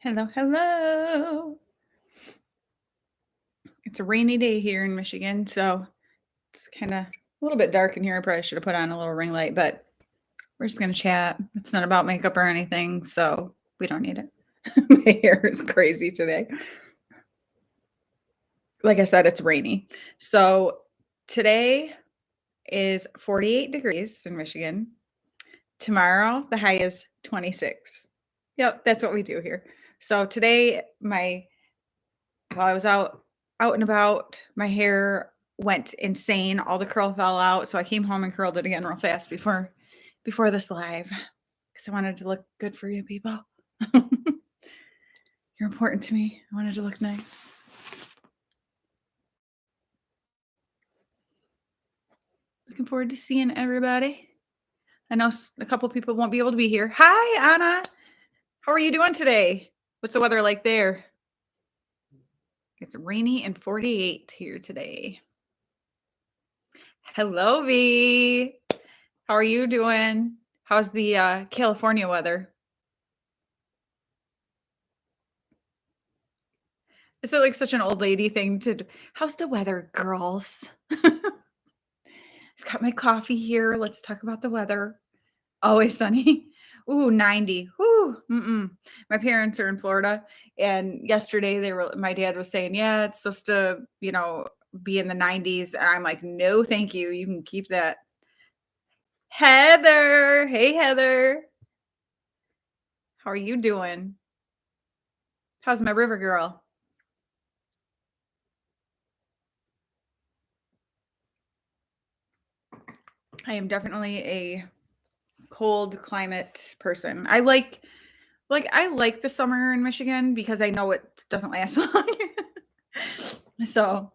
Hello, hello. It's a rainy day here in Michigan, so it's kind of a little bit dark in here. I probably should have put on a little ring light, but we're just going to chat. It's not about makeup or anything, so we don't need it. My hair is crazy today. Like I said, it's rainy. So today is 48 degrees in Michigan. Tomorrow, the high is 26. Yep, that's what we do here. So today, while I was out and about, my hair went insane. All the curl fell out, so I came home and curled it again real fast before this live because I wanted to look good for you people. You're important to me. I wanted to look nice. Looking forward to seeing everybody. I know a couple people won't be able to be here. Hi, Anna. How are you doing today? What's the weather like there? It's rainy and 48 here today. Hello, V. How are you doing? How's the California weather? Is it like such an old lady thing to do? How's the weather, girls? I've got my coffee here. Let's talk about the weather. Always sunny. Ooh, 90. Ooh, my parents are in Florida, and yesterday my dad was saying, yeah, it's supposed to, be in the 90s. And I'm like, no, thank you. You can keep that. Heather. Hey, Heather. How are you doing? How's my river girl? I am definitely a cold climate person. I like the summer in Michigan because I know it doesn't last long. So,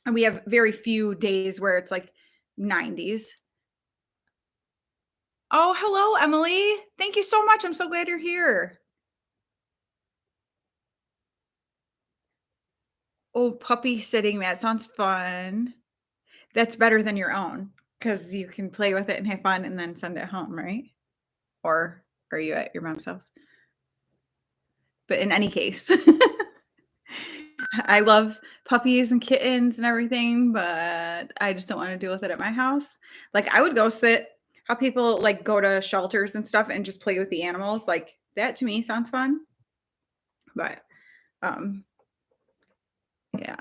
and we have very few days where it's like 90s. Oh, hello, Emily. Thank you so much. I'm so glad you're here. Oh, puppy sitting. That sounds fun. That's better than your own because you can play with it and have fun and then send it home, right? Or are you at your mom's house? But in any case, I love puppies and kittens and everything, but I just don't want to deal with it at my house. Like I would go how people like go to shelters and stuff and just play with the animals. Like that to me sounds fun. But yeah.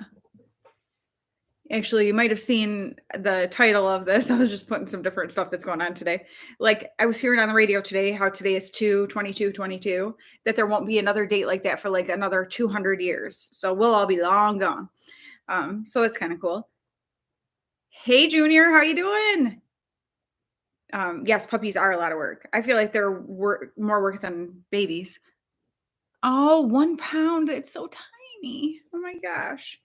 Actually, you might have seen the title of this. I was just putting some different stuff that's going on today. Like I was hearing on the radio today how today is 2/22/22, that there won't be another date like that for like another 200 years. So we'll all be long gone. So that's kind of cool. Hey, Junior, how you doing? Yes, puppies are a lot of work. I feel like they're more work than babies. Oh, 1 pound. It's so tiny. Oh my gosh.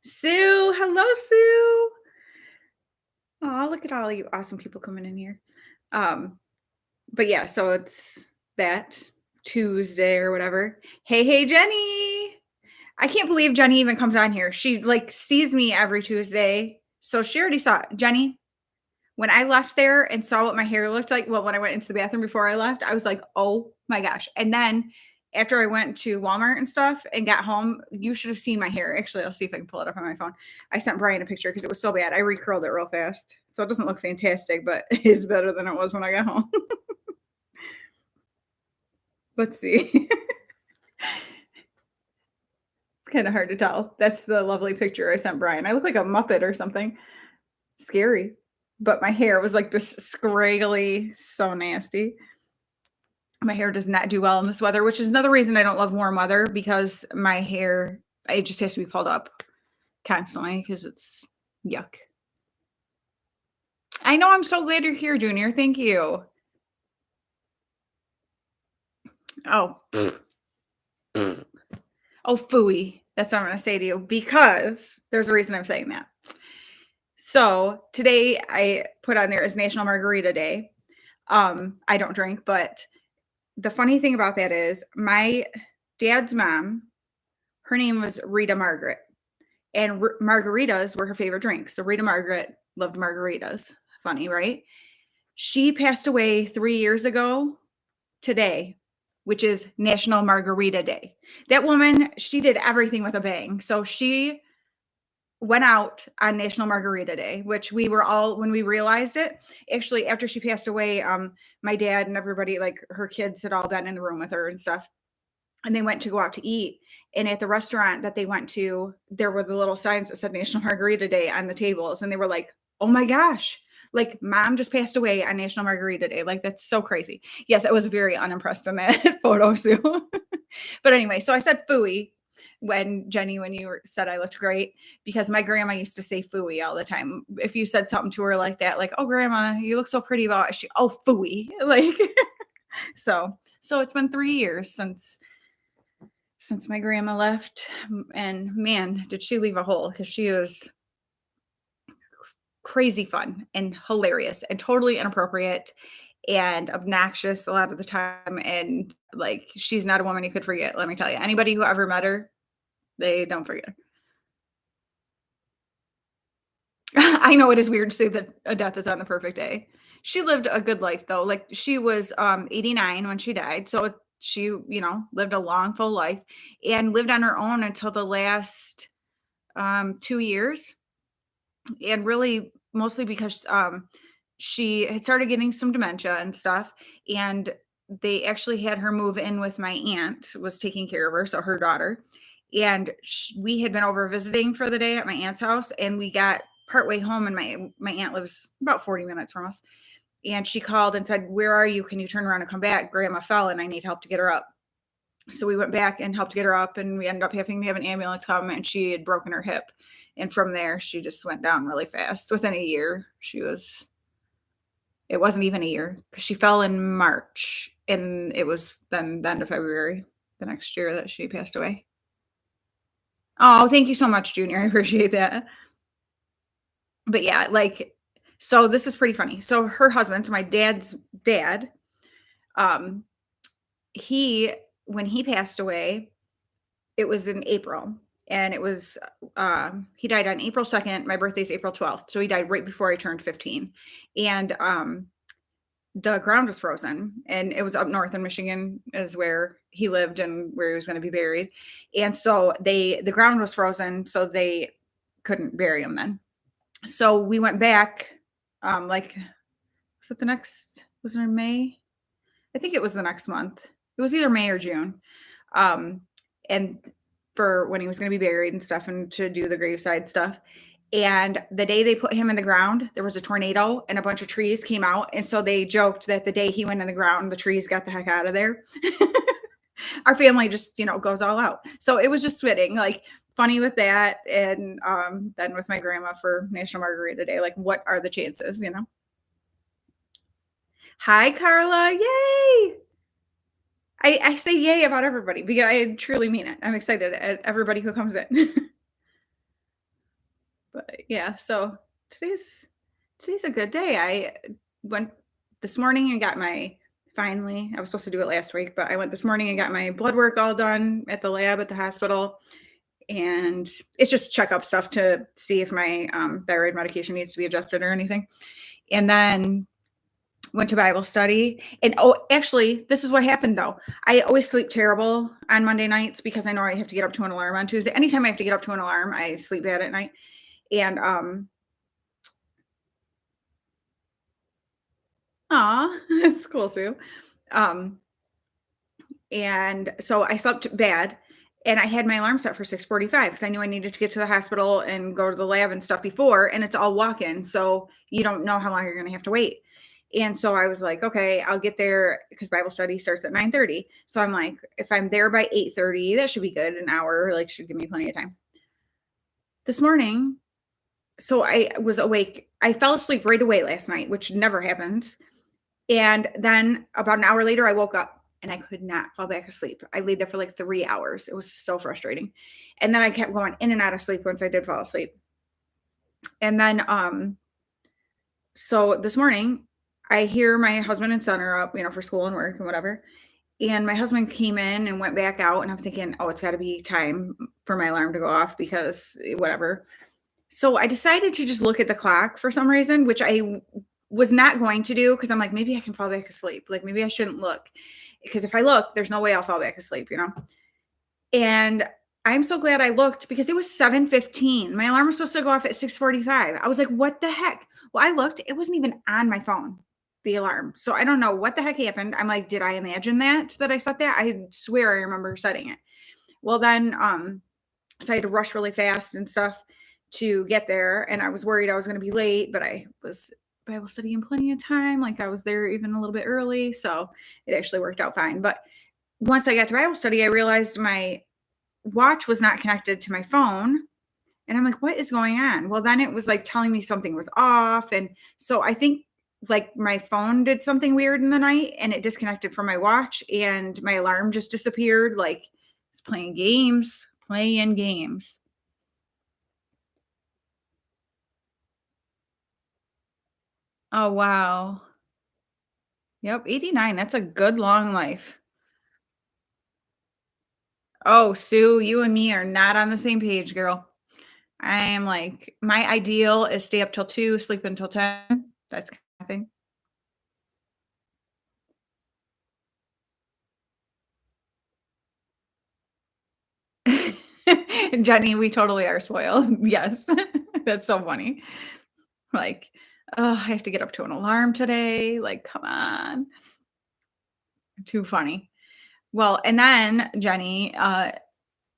Sue, hello, Sue. Oh, look at all you awesome people coming in here. But yeah, so it's that Tuesday or whatever. Hey, Jenny. I can't believe Jenny even comes on here. She like sees me every Tuesday. So she already saw it. Jenny, when I left there and saw what my hair looked like, well, when I went into the bathroom before I left, I was like, oh my gosh. And then after I went to Walmart and stuff and got home, you should have seen my hair. Actually, I'll see if I can pull it up on my phone. I sent Brian a picture because it was so bad. I recurled it real fast. So it doesn't look fantastic, but it's better than it was when I got home. Let's see. It's kind of hard to tell. That's the lovely picture I sent Brian. I look like a Muppet or something. Scary. But my hair was like this scraggly, so nasty. My hair does not do well in this weather, which is another reason I don't love warm weather because my hair, it just has to be pulled up constantly because it's yuck. I know. I'm so glad you're here, Junior. Thank you. Oh. Oh, phooey. That's what I'm going to say to you because there's a reason I'm saying that. So today I put on there is National Margarita Day. I don't drink, but the funny thing about that is my dad's mom, her name was Rita Margaret, and margaritas were her favorite drink. So Rita Margaret loved margaritas. Funny, right? She passed away 3 years ago today. which is National Margarita Day. That woman, she did everything with a bang. So she went out on National Margarita Day, which we were all, when we realized it, actually after she passed away, my dad and everybody, like her kids had all been in the room with her and stuff. And they went to go out to eat. And at the restaurant that they went to, there were the little signs that said National Margarita Day on the tables. And they were like, oh my gosh, like mom just passed away on National Margarita Day. Like, that's so crazy. Yes, I was very unimpressed in that photo, Sue. But anyway, so I said phooey when Jenny, when you said I looked great, because my grandma used to say phooey all the time. If you said something to her like that, like, oh, grandma, you look so pretty, about she, oh, phooey. Like, so it's been 3 years since my grandma left, and man, did she leave a hole, because she was crazy fun and hilarious and totally inappropriate and obnoxious a lot of the time. And like, she's not a woman you could forget. Let me tell you, anybody who ever met her, they don't forget. I know it is weird to say that a death is on the perfect day. She lived a good life though. Like, she was 89 when she died. So she, lived a long, full life and lived on her own until the last 2 years. And really mostly because she had started getting some dementia and stuff. And they actually had her move in with my aunt, was taking care of her, so her daughter. And we had been over visiting for the day at my aunt's house, and we got partway home, and my aunt lives about 40 minutes from us. And she called and said, where are you? Can you turn around and come back? Grandma fell and I need help to get her up. So we went back and helped get her up, and we ended up having to have an ambulance come, and she had broken her hip. And from there, she just went down really fast. Within a year, it wasn't even a year, because she fell in March, and it was then the end of February, the next year, that she passed away. Oh, thank you so much, Junior. I appreciate that. But yeah, like, so this is pretty funny. So her husband, so my dad's dad, um, when he passed away, it was in April, and it was, he died on April 2nd. My birthday's April 12th. So he died right before I turned 15. And, the ground was frozen, and it was up north in Michigan is where he lived and where he was going to be buried. And so the ground was frozen, so they couldn't bury him then. So we went back, like, was it in May? I think it was the next month. It was either May or June. And for when he was going to be buried and stuff, and to do the graveside stuff. And the day they put him in the ground, there was a tornado and a bunch of trees came out. And so they joked that the day he went in the ground, the trees got the heck out of there. Our family just, goes all out. So it was just fitting, like, funny with that. And then with my grandma for National Margarita Day, like, what are the chances, Hi, Carla. Yay. I say yay about everybody because I truly mean it. I'm excited at everybody who comes in. But yeah, so today's a good day. I went this morning and got I was supposed to do it last week, but I went this morning and got my blood work all done at the lab at the hospital. And it's just checkup stuff to see if my thyroid medication needs to be adjusted or anything. And then went to Bible study. And actually, this is what happened though. I always sleep terrible on Monday nights because I know I have to get up to an alarm on Tuesday. Anytime I have to get up to an alarm, I sleep bad at night. And that's cool, Sue. And so I slept bad, and I had my alarm set for 6:45 because I knew I needed to get to the hospital and go to the lab and stuff before, and it's all walk-in, so you don't know how long you're going to have to wait. And so I was like, okay, I'll get there because Bible study starts at 9:30. So I'm like, if I'm there by 8:30, that should be good. An hour, like, should give me plenty of time. This morning, so I was awake. I fell asleep right away last night, which never happens. And then about an hour later, I woke up and I could not fall back asleep. I laid there for like 3 hours. It was so frustrating. And then I kept going in and out of sleep once I did fall asleep. And then, so this morning, I hear my husband and son are up, for school and work and whatever. And my husband came in and went back out, and I'm thinking, oh, it's got to be time for my alarm to go off because whatever. So I decided to just look at the clock for some reason, which I was not going to do because I'm like, maybe I can fall back asleep. Like maybe I shouldn't look because if I look, there's no way I'll fall back asleep, you know? And I'm so glad I looked because it was 7:15. My alarm was supposed to go off at 6:45. I was like, what the heck? Well, I looked, it wasn't even on my phone, the alarm. So I don't know what the heck happened. I'm like, did I imagine that I set that? I swear I remember setting it. Well, then, so I had to rush really fast and stuff to get there. And I was worried I was going to be late, but I was Bible study in plenty of time. Like I was there even a little bit early. So it actually worked out fine. But once I got to Bible study, I realized my watch was not connected to my phone. And I'm like, what is going on? Well, then it was like telling me something was off. And so I think like my phone did something weird in the night and it disconnected from my watch and my alarm just disappeared. Like it's playing games, playing games. Oh, wow. Yep. 89. That's a good long life. Oh, Sue, you and me are not on the same page, girl. I am like, my ideal is stay up till 2, sleep until 10. That's kind of thing. Jenny, we totally are spoiled. Yes. That's so funny. Like, oh, I have to get up to an alarm today. Like, come on. Too funny. Well, and then Jenny, I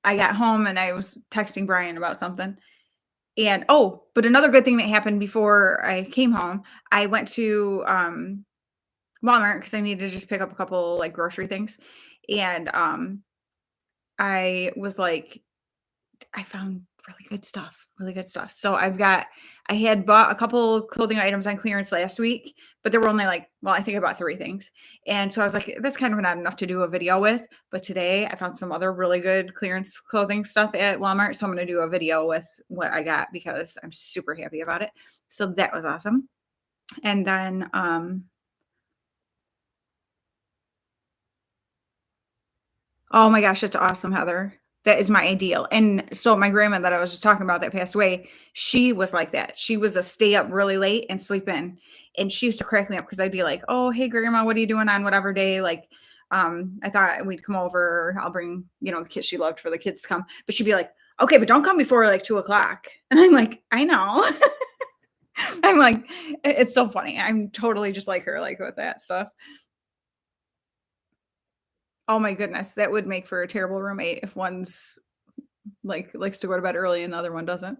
got home and I was texting Brian about something. And oh, but another good thing that happened before I came home, I went to Walmart because I needed to just pick up a couple like grocery things. And I was like, I found really good stuff, really good stuff. So I had bought a couple clothing items on clearance last week, but there were only like, well, I think about 3 things. And so I was like, that's kind of not enough to do a video with. But today I found some other really good clearance clothing stuff at Walmart. So I'm going to do a video with what I got because I'm super happy about it. So that was awesome. And then, oh my gosh, it's awesome, Heather. That is my ideal. And so my grandma that I was just talking about that passed away, she was like that. She was a stay up really late and sleep in. And she used to crack me up because I'd be like, oh, hey grandma, what are you doing on whatever day? Like, I thought we'd come over. I'll bring, the kids she loved for the kids to come. But she'd be like, okay, but don't come before like 2 o'clock. And I'm like, I know. I'm like, it's so funny. I'm totally just like her, like with that stuff. Oh my goodness, that would make for a terrible roommate if one's like likes to go to bed early and the other one doesn't.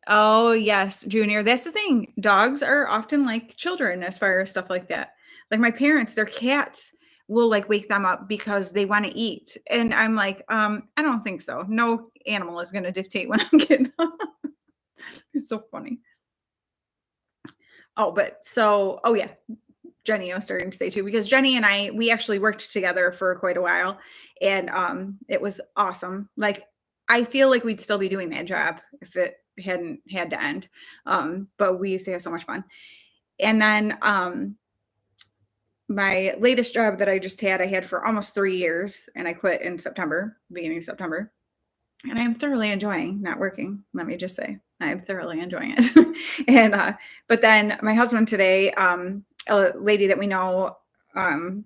Oh, yes, Junior. That's the thing. Dogs are often like children as far as stuff like that. Like my parents, their cats will like wake them up because they want to eat. And I'm like, I don't think so. No animal is going to dictate when I'm getting up. It's so funny. Oh, but so, oh yeah, Jenny, I was starting to say too, because Jenny and I, we actually worked together for quite a while and it was awesome. Like I feel like we'd still be doing that job if it hadn't had to end. But we used to have so much fun. And then my latest job that I just had, I had for almost 3 years and I quit in September, beginning of September. And I'm thoroughly enjoying not working. Let me just say, I'm thoroughly enjoying it. and but then my husband today, a lady that we know, um,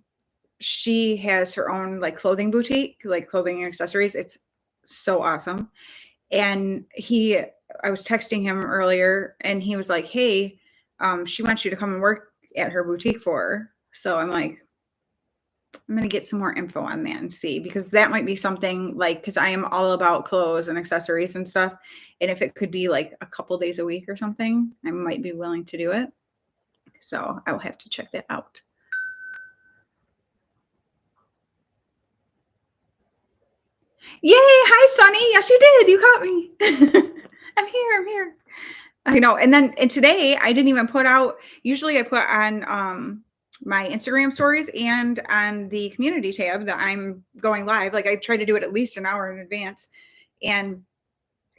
she has her own like clothing boutique, like clothing and accessories. It's so awesome. And I was texting him earlier, and he was like, "Hey, she wants you to come and work at her boutique for her." So I'm like, I'm gonna get some more info on that and see because that might be something like because I am all about clothes and accessories and stuff. And if it could be like a couple days a week or something, I might be willing to do it. So I will have to check that out. Yay! Hi, Sonny. Yes, you did. You caught me. I'm here. I'm here. I know. And today I didn't even put out. Usually I put on my Instagram stories and on the community tab that I'm going live. Like I try to do it at least an hour in advance. And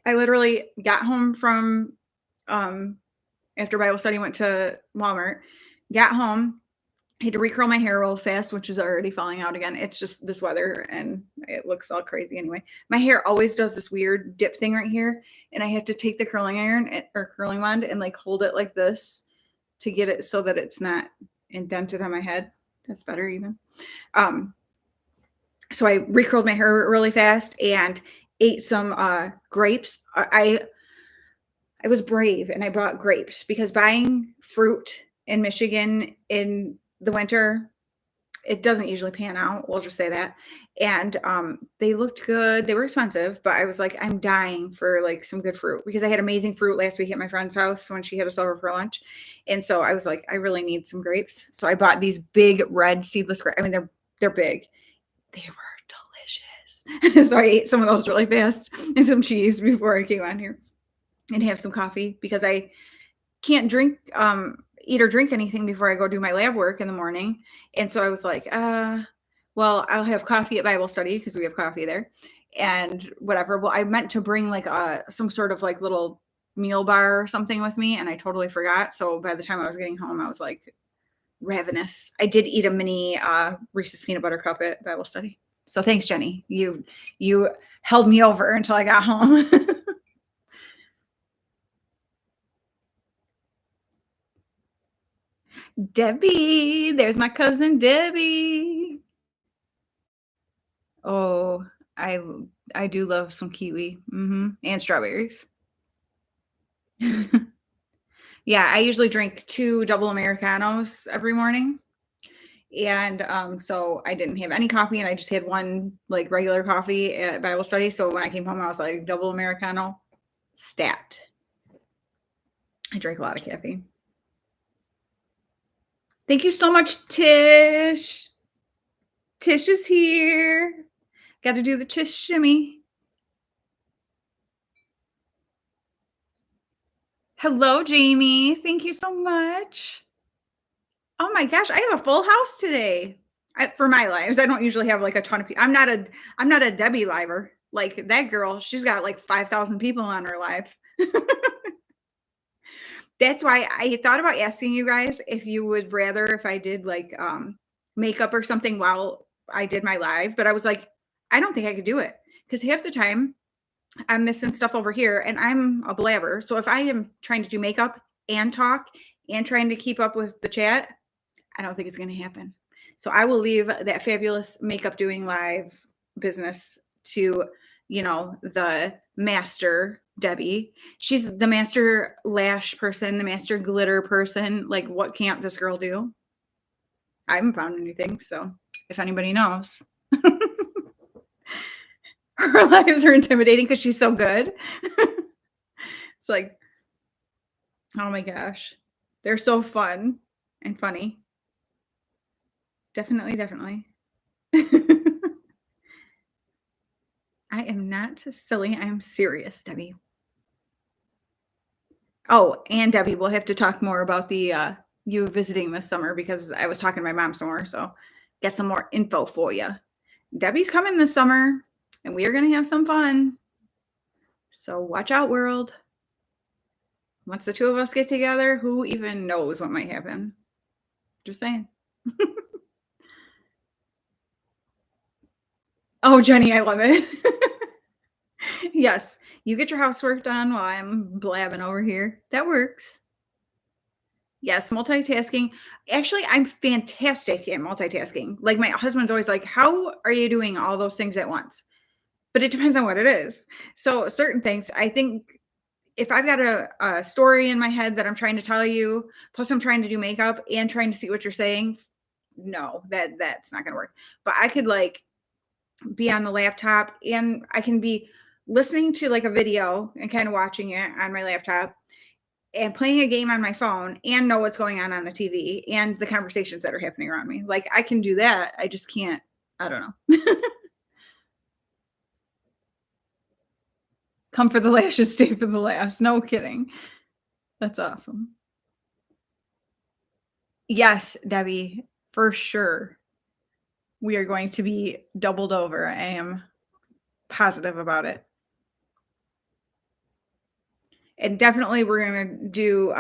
I literally got home from after Bible study, went to Walmart, got home, had to recurl my hair real fast, which is already falling out again. It's just this weather and it looks all crazy anyway. My hair always does this weird dip thing right here. And I have to take the curling iron or curling wand and like hold it like this to get it so that it's not indented on my head. That's better even. Um, so I recurled my hair really fast and ate some grapes. I was brave and I bought grapes because buying fruit in Michigan in the winter, it doesn't usually pan out. We'll just say that. And they looked good. They were expensive, but I was like, I'm dying for like some good fruit because I had amazing fruit last week at my friend's house when she had us over for lunch. And so I was like, I really need some grapes. So I bought these big red seedless grapes. I mean, they're big. They were delicious. So I ate some of those really fast and some cheese before I came on here and have some coffee because I can't eat or drink anything before I go do my lab work in the morning. And so I was like, well, I'll have coffee at Bible study because we have coffee there and whatever. Well, I meant to bring like some sort of like little meal bar or something with me and I totally forgot. So by the time I was getting home, I was like ravenous. I did eat a mini Reese's peanut butter cup at Bible study. So thanks, Jenny. You held me over until I got home. Debbie, there's my cousin Debbie. Oh, I I do love some kiwi, and strawberries. Yeah, I usually drink 2 double Americanos every morning, and, so I didn't have any coffee, and I just had 1, like, regular coffee at Bible study, so when I came home, I was like, "Double Americano, stat." I drink a lot of caffeine. Thank you so much, Tish. Tish is here. Gotta do the Tish shimmy. Hello, Jamie. Thank you so much. Oh my gosh, I have a full house today. For my lives, I don't usually have like a ton of people. I'm not a Debbie liver. Like that girl, she's got like 5,000 people on her live. That's why I thought about asking you guys if you would rather if I did like makeup or something while I did my live, but I was like, I don't think I could do it because half the time I'm missing stuff over here and I'm a blabber. So if I am trying to do makeup and talk and trying to keep up with the chat, I don't think it's going to happen. So I will leave that fabulous makeup doing live business to, the master Debbie. She's the master lash person, the master glitter person. Like, what can't this girl do? I haven't found anything. So if anybody knows, her lives are intimidating because she's so good. It's like, oh my gosh, they're so fun and funny. Definitely, definitely. I am not silly. I am serious, Debbie. Oh, and Debbie, we'll have to talk more about the you visiting this summer because I was talking to my mom some more, so get some more info for you. Debbie's coming this summer, and we are going to have some fun. So watch out, world. Once the 2 of us get together, who even knows what might happen? Just saying. Oh, Jenny, I love it. Yes, you get your housework done while I'm blabbing over here. That works. Yes, multitasking. Actually, I'm fantastic at multitasking. Like my husband's always like, "How are you doing all those things at once?" But it depends on what it is. So certain things, I think if I've got a story in my head that I'm trying to tell you, plus I'm trying to do makeup and trying to see what you're saying, no, that's not gonna work. But I could like be on the laptop and I can be listening to like a video and kind of watching it on my laptop and playing a game on my phone and know what's going on the TV and the conversations that are happening around me. Like I can do that. I just can't. I don't know. Come for the lashes, stay for the laughs. No kidding. That's awesome. Yes, Debbie, for sure. We are going to be doubled over. I am positive about it. And definitely we're going to do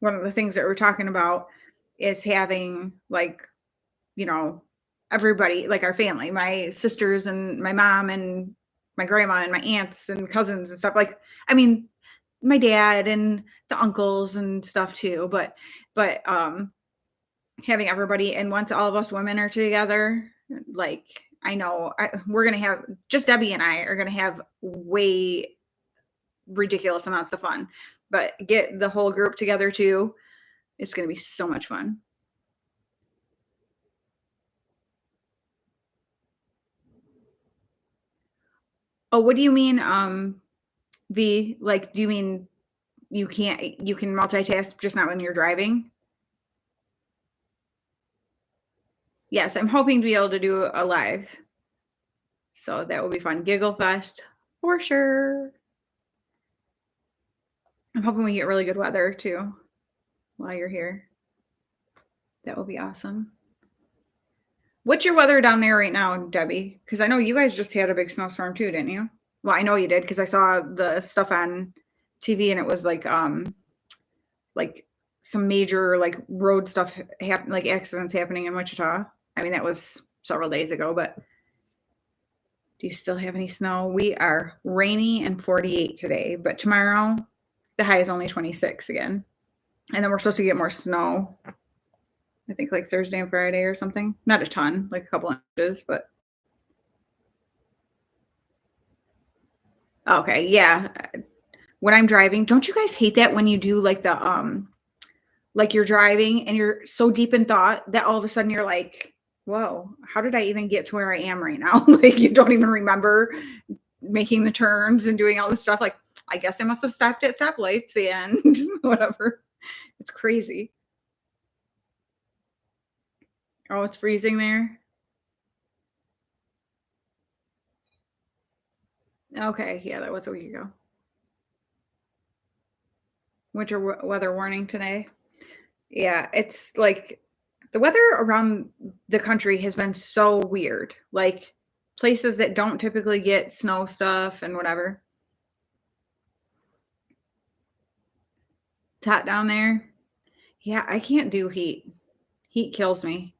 one of the things that we're talking about is having like, you know, everybody, like our family, my sisters and my mom and my grandma and my aunts and cousins and stuff. Like, I mean, my dad and the uncles and stuff too, but but, having everybody and once all of us women are together, like, I know we're gonna have just Debbie and I are gonna have way ridiculous amounts of fun, but get the whole group together too, it's gonna be so much fun. Oh, what do you mean, V? Like, do you mean you can multitask just not when you're driving? Yes, I'm hoping to be able to do a live, so that will be fun. Giggle fest for sure. I'm hoping we get really good weather too while you're here. That will be awesome. What's your weather down there right now, Debbie? Because I know you guys just had a big snowstorm too, didn't you? Well, I know you did because I saw the stuff on TV and it was like some major like road stuff happen like accidents happening in Wichita. I mean, that was several days ago, but do you still have any snow? We are rainy and 48 today, but tomorrow the high is only 26 again. And then we're supposed to get more snow. I think like Thursday and Friday or something. Not a ton, like a couple inches, but okay, yeah. When I'm driving, don't you guys hate that when you do like the like you're driving and you're so deep in thought that all of a sudden you're like, whoa, how did I even get to where I am right now? Like you don't even remember making the turns and doing all this stuff. Like, I guess I must have stopped at stoplights and whatever. It's crazy. Oh, it's freezing there. Okay, yeah, that was a week ago. Winter weather warning today. Yeah, it's like the weather around the country has been so weird. Like places that don't typically get snow stuff and whatever. It's hot down there. Yeah, I can't do heat. Heat kills me.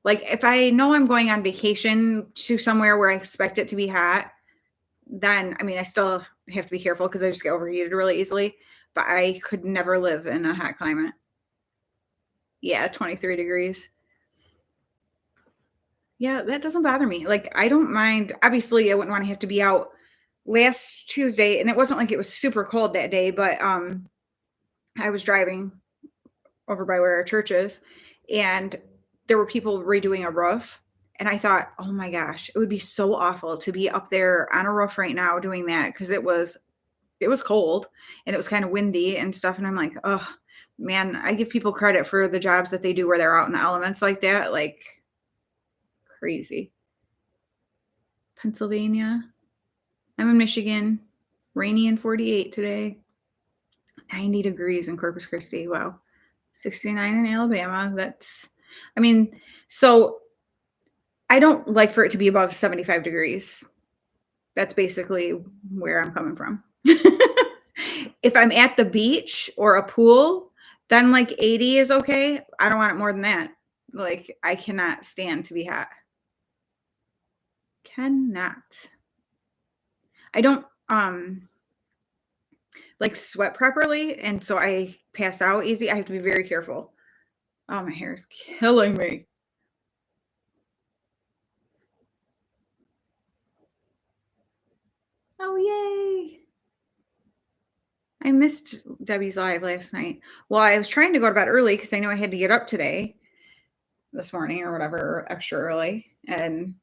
Like if I know I'm going on vacation to somewhere where I expect it to be hot, then I mean I still have to be careful because I just get overheated really easily. But I could never live in a hot climate. Yeah, 23 degrees. Yeah, that doesn't bother me. Like, I don't mind. Obviously, I wouldn't want to have to be out last Tuesday, and it wasn't like it was super cold that day, but I was driving over by where our church is, and there were people redoing a roof. And I thought, oh my gosh, it would be so awful to be up there on a roof right now doing that because it was cold and it was kind of windy and stuff. And I'm like, oh man, I give people credit for the jobs that they do where they're out in the elements like that. Like crazy. Pennsylvania. I'm in Michigan. Rainy and 48 today. 90 degrees in Corpus Christi. Wow. 69 in Alabama. I mean, so I don't like for it to be above 75 degrees. That's basically where I'm coming from. If I'm at the beach or a pool, then like 80 is okay. I don't want it more than that. Like I cannot stand to be hot. Cannot. I don't like sweat properly, and so I pass out easy. I have to be very careful. Oh, my hair is killing me. Oh, yay. I missed Debbie's live last night. Well, I was trying to go to bed early because I knew I had to get up today, this morning or whatever, extra early. And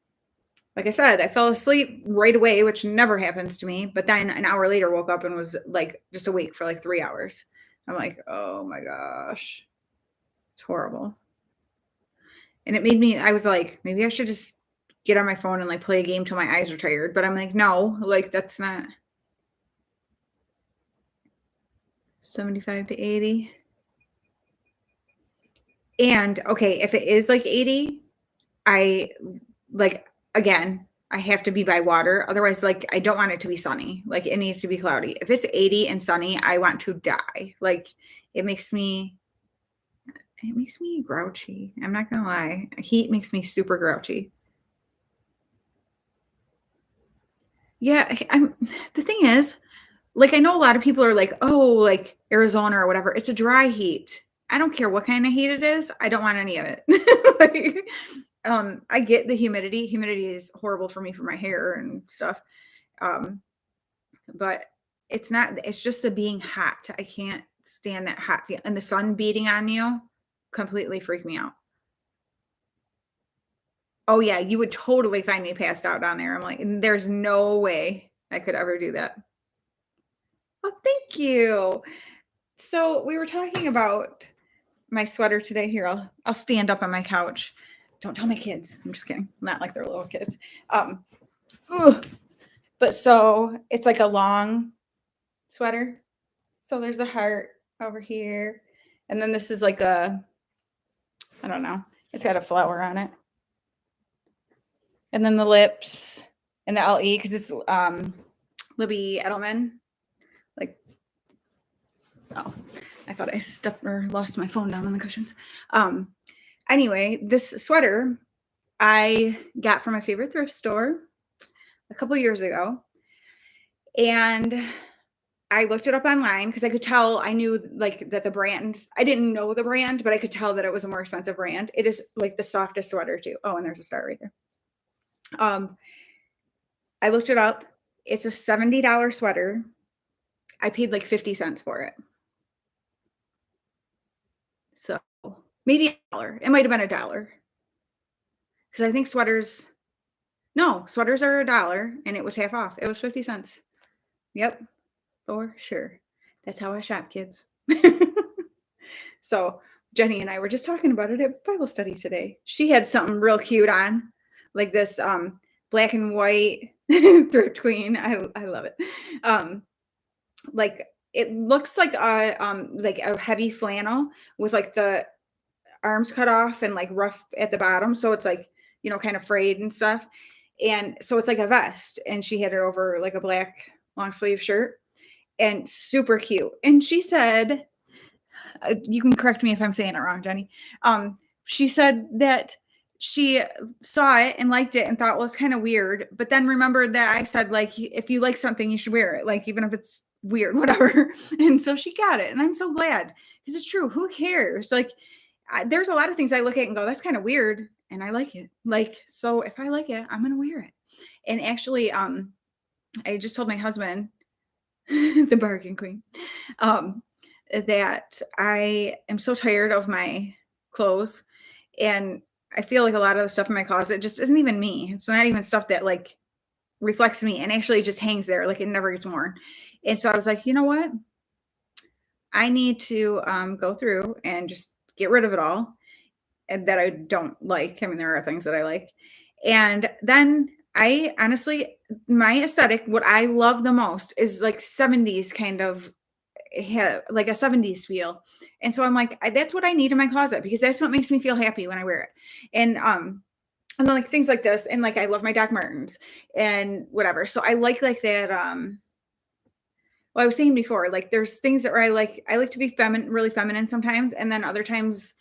like I said, I fell asleep right away, which never happens to me. But then an hour later, woke up and was like just awake for like 3 hours. I'm like, oh my gosh, it's horrible. And it made me, I was like, maybe I should just get on my phone and like play a game till my eyes are tired. But I'm like, no, like that's not 75 to 80. And okay, if it is like 80, I like again, I have to be by water. Otherwise, like I don't want it to be sunny. Like it needs to be cloudy. If it's 80 and sunny, I want to die. Like it makes me grouchy. I'm not gonna lie. Heat makes me super grouchy. Yeah, the thing is, like I know a lot of people are like, "Oh, like Arizona or whatever. It's a dry heat." I don't care what kind of heat it is. I don't want any of it. Like, I get the humidity. Humidity is horrible for me for my hair and stuff. Um, but it's not, it's just the being hot. I can't stand that hot feel. And the sun beating on you completely freak me out. Oh yeah, you would totally find me passed out down there. I'm like, there's no way I could ever do that. Oh, thank you. So we were talking about my sweater today. Here, I'll stand up on my couch. Don't tell my kids. I'm just kidding. Not like they're little kids. Um, ugh. But so it's like a long sweater. So there's a heart over here. And then this is like I don't know. It's got a flower on it. And then the lips and the LE because it's Libby Edelman. Like, oh, I thought I stepped or lost my phone down on the cushions. Anyway, this sweater I got from my favorite thrift store a couple years ago. And I looked it up online because I could tell I knew like that the brand, I didn't know the brand, but I could tell that it was a more expensive brand. It is like the softest sweater too. Oh, and there's a star right there. I looked it up. It's a $70 sweater. I paid like 50 cents for it. So maybe $1. It might have been $1. Because I think sweaters are $1 and it was half off. It was 50 cents. Yep, for sure. That's how I shop, kids. So Jenny and I were just talking about it at Bible study today. She had something real cute on, like this black and white thrift queen. I love it. Like it looks like a heavy flannel with like the arms cut off and like rough at the bottom. So it's like, kind of frayed and stuff. And so it's like a vest. And she had it over like a black long sleeve shirt and super cute. And she said, you can correct me if I'm saying it wrong, Jenny. She said that she saw it and liked it and thought, well, it's kind of weird. But then remembered that I said, like, if you like something, you should wear it. Like, even if it's weird, whatever. And so she got it. And I'm so glad because it's true. Who cares? Like, there's a lot of things I look at and go, that's kind of weird. And I like it. Like, so if I like it, I'm going to wear it. And actually, I just told my husband, the bargain queen, that I am so tired of my clothes. And I feel like a lot of the stuff in my closet just isn't even me. It's not even stuff that like reflects me and actually just hangs there. Like it never gets worn. And so I was like, you know what? I need to go through and just get rid of it all and that I don't like. I mean, there are things that I like. And then I honestly, my aesthetic, what I love the most is like 70s kind of like a 70s feel. And so I'm like, that's what I need in my closet because that's what makes me feel happy when I wear it. And then like things like this. And like, I love my Doc Martens and whatever. So I like that, well, I was saying before, like there's things that where I like to be feminine, really feminine sometimes. And then other times,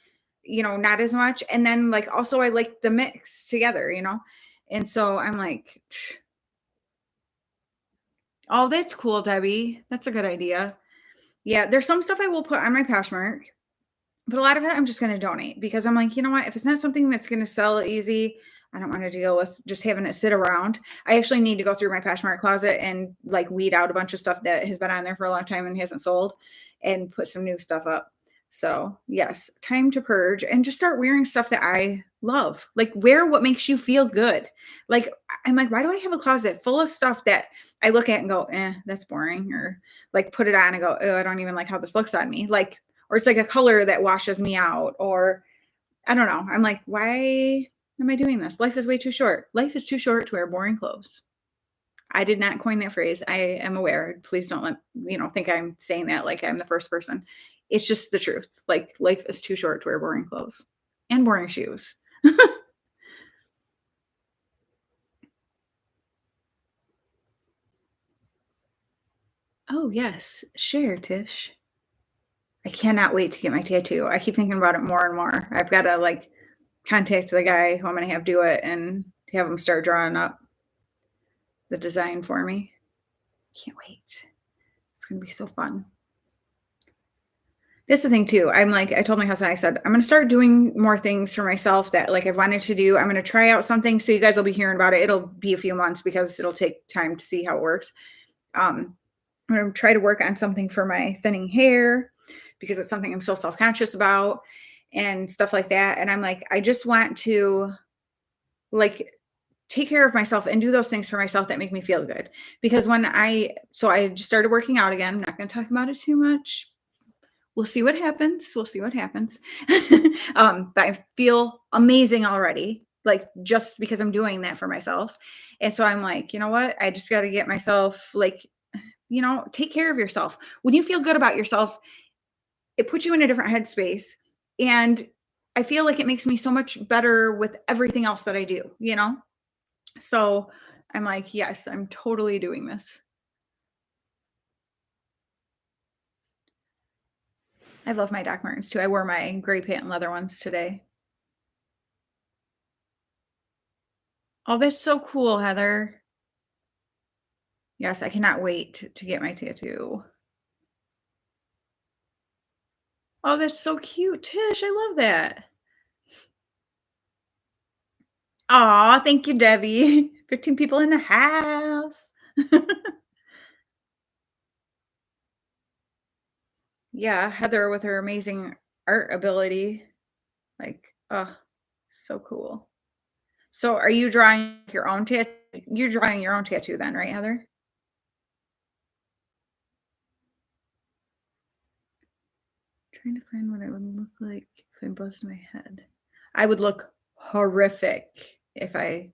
not as much. And then like, also I like the mix together, And so I'm like, oh, that's cool, Debbie. That's a good idea. Yeah. There's some stuff I will put on my Poshmark, but a lot of it I'm just going to donate because I'm like, you know what? If it's not something that's going to sell easy, I don't want to deal with just having it sit around. I actually need to go through my Poshmark closet and like weed out a bunch of stuff that has been on there for a long time and hasn't sold and put some new stuff up. So yes, time to purge and just start wearing stuff that I love. Like wear what makes you feel good. Like I'm like, why do I have a closet full of stuff that I look at and go, that's boring, or like put it on and go, oh, I don't even like how this looks on me. Like, or it's like a color that washes me out, or I don't know. I'm like, why am I doing this? Life is way too short. Life is too short to wear boring clothes. I did not coin that phrase. I am aware. Please don't think I'm saying that like I'm the first person. It's just the truth. Like life is too short to wear boring clothes and boring shoes. Oh, yes. Share, Tish. I cannot wait to get my tattoo. I keep thinking about it more and more. I've got to like contact the guy who I'm going to have do it and have him start drawing up the design for me. Can't wait. It's going to be so fun. That's the thing too. I'm like, I told my husband, I said, I'm gonna start doing more things for myself that like I've wanted to do. I'm gonna try out something. So you guys will be hearing about it. It'll be a few months because it'll take time to see how it works. Um, I'm gonna try to work on something for my thinning hair because it's something I'm so self-conscious about and stuff like that. And I'm like, I just want to like take care of myself and do those things for myself that make me feel good. Because I just started working out again. I'm not going to talk about it too much. We'll see what happens. We'll see what happens. But I feel amazing already, like just because I'm doing that for myself. And so I'm like, you know what? I just got to get myself like, take care of yourself. When you feel good about yourself, it puts you in a different headspace. And I feel like it makes me so much better with everything else that I do. So I'm like, yes, I'm totally doing this. I love my Doc Martens too. I wore my gray patent leather ones today. Oh, that's so cool, Heather. Yes, I cannot wait to get my tattoo. Oh, that's so cute, Tish. I love that. Aw, thank you, Debbie. 15 people in the house. Yeah, Heather with her amazing art ability. Like, oh, so cool. So are you drawing your own tattoo? You're drawing your own tattoo then, right, Heather? Trying to find what it would look like if I bust my head. I would look horrific if I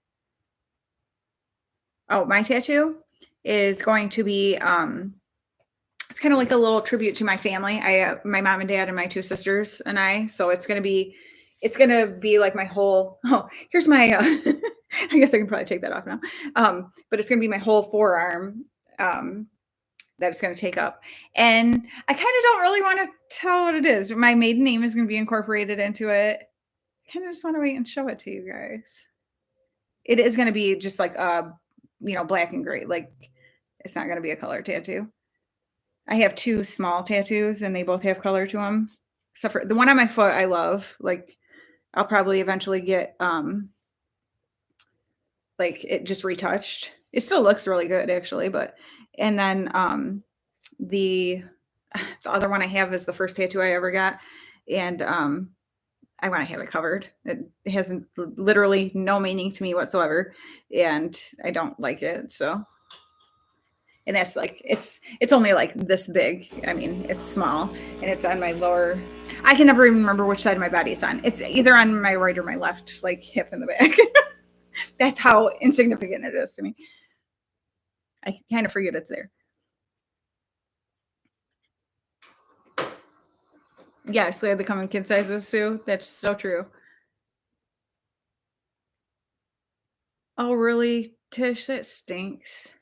oh, my tattoo is going to be it's kind of like a little tribute to my family. My mom and dad and my two sisters and I. So it's gonna be like my whole. Oh, here's my. I guess I can probably take that off now. But it's gonna be my whole forearm. That it's going to take up. And I kind of don't really want to tell what it is. My maiden name is going to be incorporated into it. I kind of just want to wait and show it to you guys. It is going to be just like black and gray. Like it's not going to be a color tattoo. I have two small tattoos and they both have color to them. Except for the one on my foot I love. Like I'll probably eventually get like it just retouched. It still looks really good actually, but and then the the other one I have is the first tattoo I ever got, and I want to have it covered. It has literally no meaning to me whatsoever, and I don't like it. So, and that's like it's only like this big. I mean, it's small, and it's on my lower. I can never even remember which side of my body it's on. It's either on my right or my left, like hip in the back. That's how insignificant it is to me. I kind of forget it's there. Yes, they had the common kid sizes too. That's so true. Oh, really, Tish? That stinks.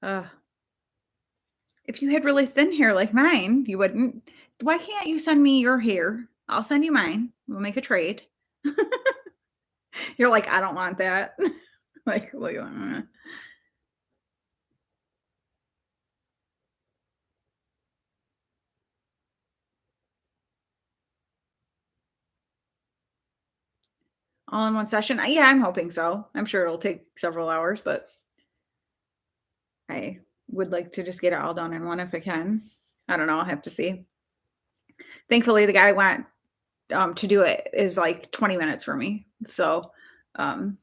Ugh. If you had really thin hair like mine, you wouldn't. Why can't you send me your hair? I'll send you mine. We'll make a trade. You're like, I don't want that. like, all in one session. Yeah, I'm hoping so. I'm sure it'll take several hours, but I would like to just get it all done in one if I can. I don't know. I'll have to see. Thankfully, the guy I want to do it is like 20 minutes for me. So um,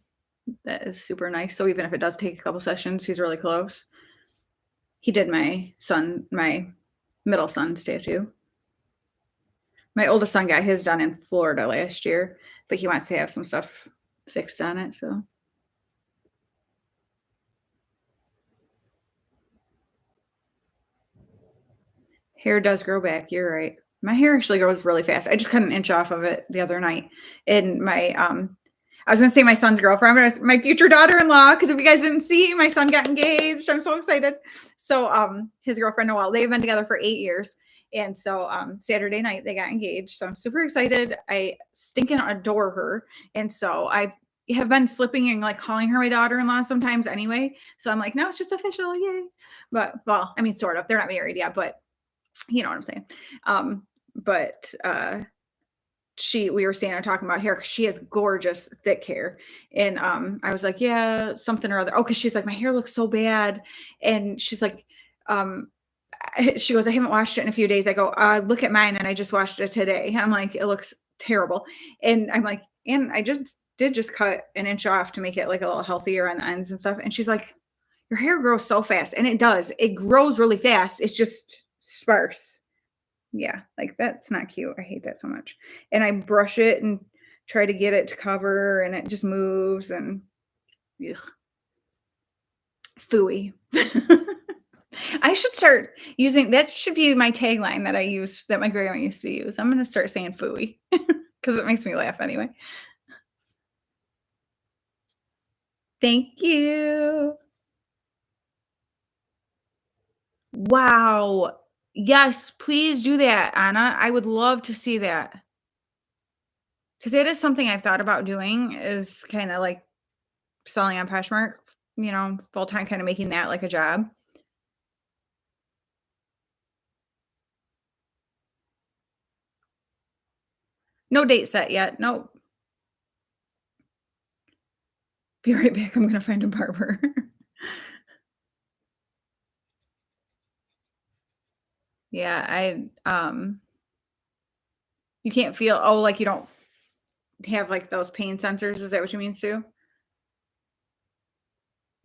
that is super nice. So even if it does take a couple sessions, he's really close. He did my middle son's tattoo. My oldest son got his done in Florida last year, but he wants to have some stuff fixed on it. So hair does grow back. You're right. My hair actually grows really fast. I just cut an inch off of it the other night. And I was gonna say my son's girlfriend, but my future daughter-in-law, because if you guys didn't see, my son got engaged. I'm so excited. So his girlfriend Noelle, they've been together for 8 years. And so Saturday night they got engaged. So I'm super excited. I stinking adore her. And so I have been slipping and like calling her my daughter-in-law sometimes anyway. So I'm like, no, it's just official. Yay. But well, I mean, sort of. They're not married yet, but you know what I'm saying. but, we were standing there talking about hair because she has gorgeous thick hair, and, I was like, "Yeah, something or other." Oh, because she's like, "My hair looks so bad," and she's like, um, she goes, "I haven't washed it in a few days." I go, Look at mine, and I just washed it today." I'm like, "It looks terrible," and I'm like, "And I just cut an inch off to make it, like, a little healthier on the ends and stuff," and she's like, "Your hair grows so fast," and it does. It grows really fast. It's just sparse. Yeah, like, that's not cute. I hate that so much. And I brush it and try to get it to cover, and it just moves and ugh, phooey. I should start using that should be my tagline that I use that my grandma used to use. I'm gonna start saying phooey because it makes me laugh anyway. Thank you. Wow. Yes, please do that, Anna. I would love to see that because it is something I've thought about doing is kinda like selling on Poshmark, full time, kinda making that like a job. No date set yet. Nope. Be right back. I'm gonna find a barber. Yeah, you can't feel like you don't have like those pain sensors. Is that what you mean, Sue?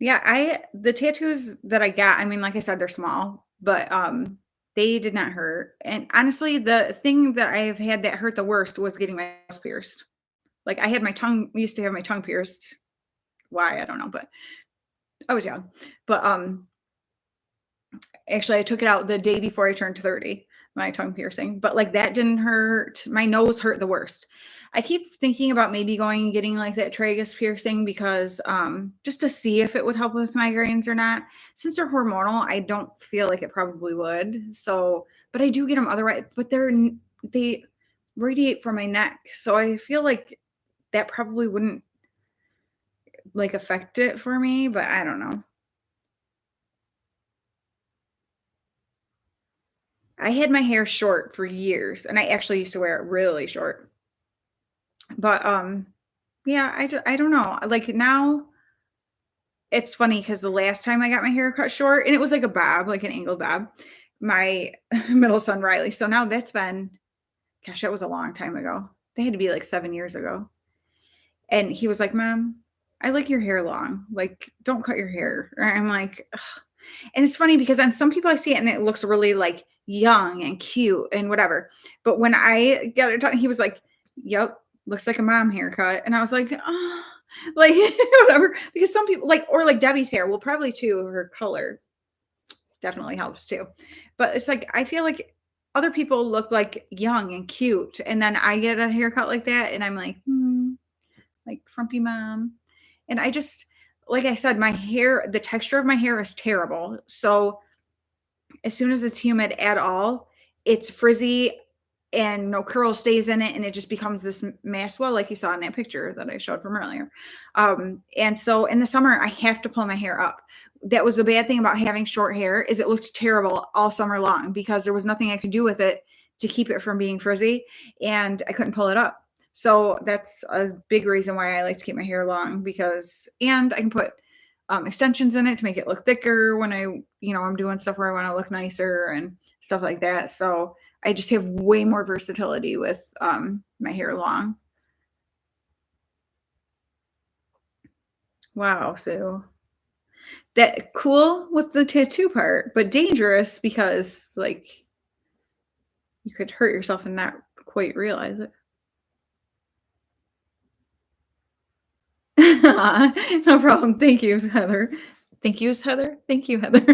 Yeah, the tattoos that I got, I mean, like I said, they're small, but they did not hurt. And honestly, the thing that I've had that hurt the worst was getting my nose pierced. Like I had my tongue used to have my tongue pierced. Why? I don't know, but I was young. But actually, I took it out the day before I turned 30, my tongue piercing, but, like, that didn't hurt. My nose hurt the worst. I keep thinking about maybe going and getting, like, that tragus piercing because, just to see if it would help with migraines or not. Since they're hormonal, I don't feel like it probably would. So but I do get them otherwise, but they radiate from my neck, so I feel like that probably wouldn't, like, affect it for me, but I don't know. I had my hair short for years, and I actually used to wear it really short. But, yeah, I don't know. Like, now it's funny because the last time I got my hair cut short and it was like a bob, like an angled bob, my middle son, Riley, so now that's been gosh, that was a long time ago. They had to be like 7 years ago, and he was like, "Mom, I like your hair long, like, don't cut your hair." I'm like, "Ugh." And it's funny because on some people I see it and it looks really like young and cute and whatever. But when I got it done, he was like, "Yep, looks like a mom haircut." And I was like, "Oh," like whatever. Because some people like or like Debbie's hair, well, probably too, her color definitely helps too. But it's like I feel like other people look like young and cute. And then I get a haircut like that and I'm like, like frumpy mom. And I just like I said, my hair, the texture of my hair is terrible. So as soon as it's humid at all, it's frizzy and no curl stays in it and it just becomes this mass well like you saw in that picture that I showed from earlier. And so in the summer I have to pull my hair up. That was the bad thing about having short hair is it looked terrible all summer long because there was nothing I could do with it to keep it from being frizzy and I couldn't pull it up. So that's a big reason why I like to keep my hair long because and I can put extensions in it to make it look thicker when I'm doing stuff where I want to look nicer and stuff like that. So I just have way more versatility with my hair long. Wow. So that cool with the tattoo part, but dangerous because like you could hurt yourself and not quite realize it. No problem. Thank you, Heather. Thank you, Heather. Thank you, Heather.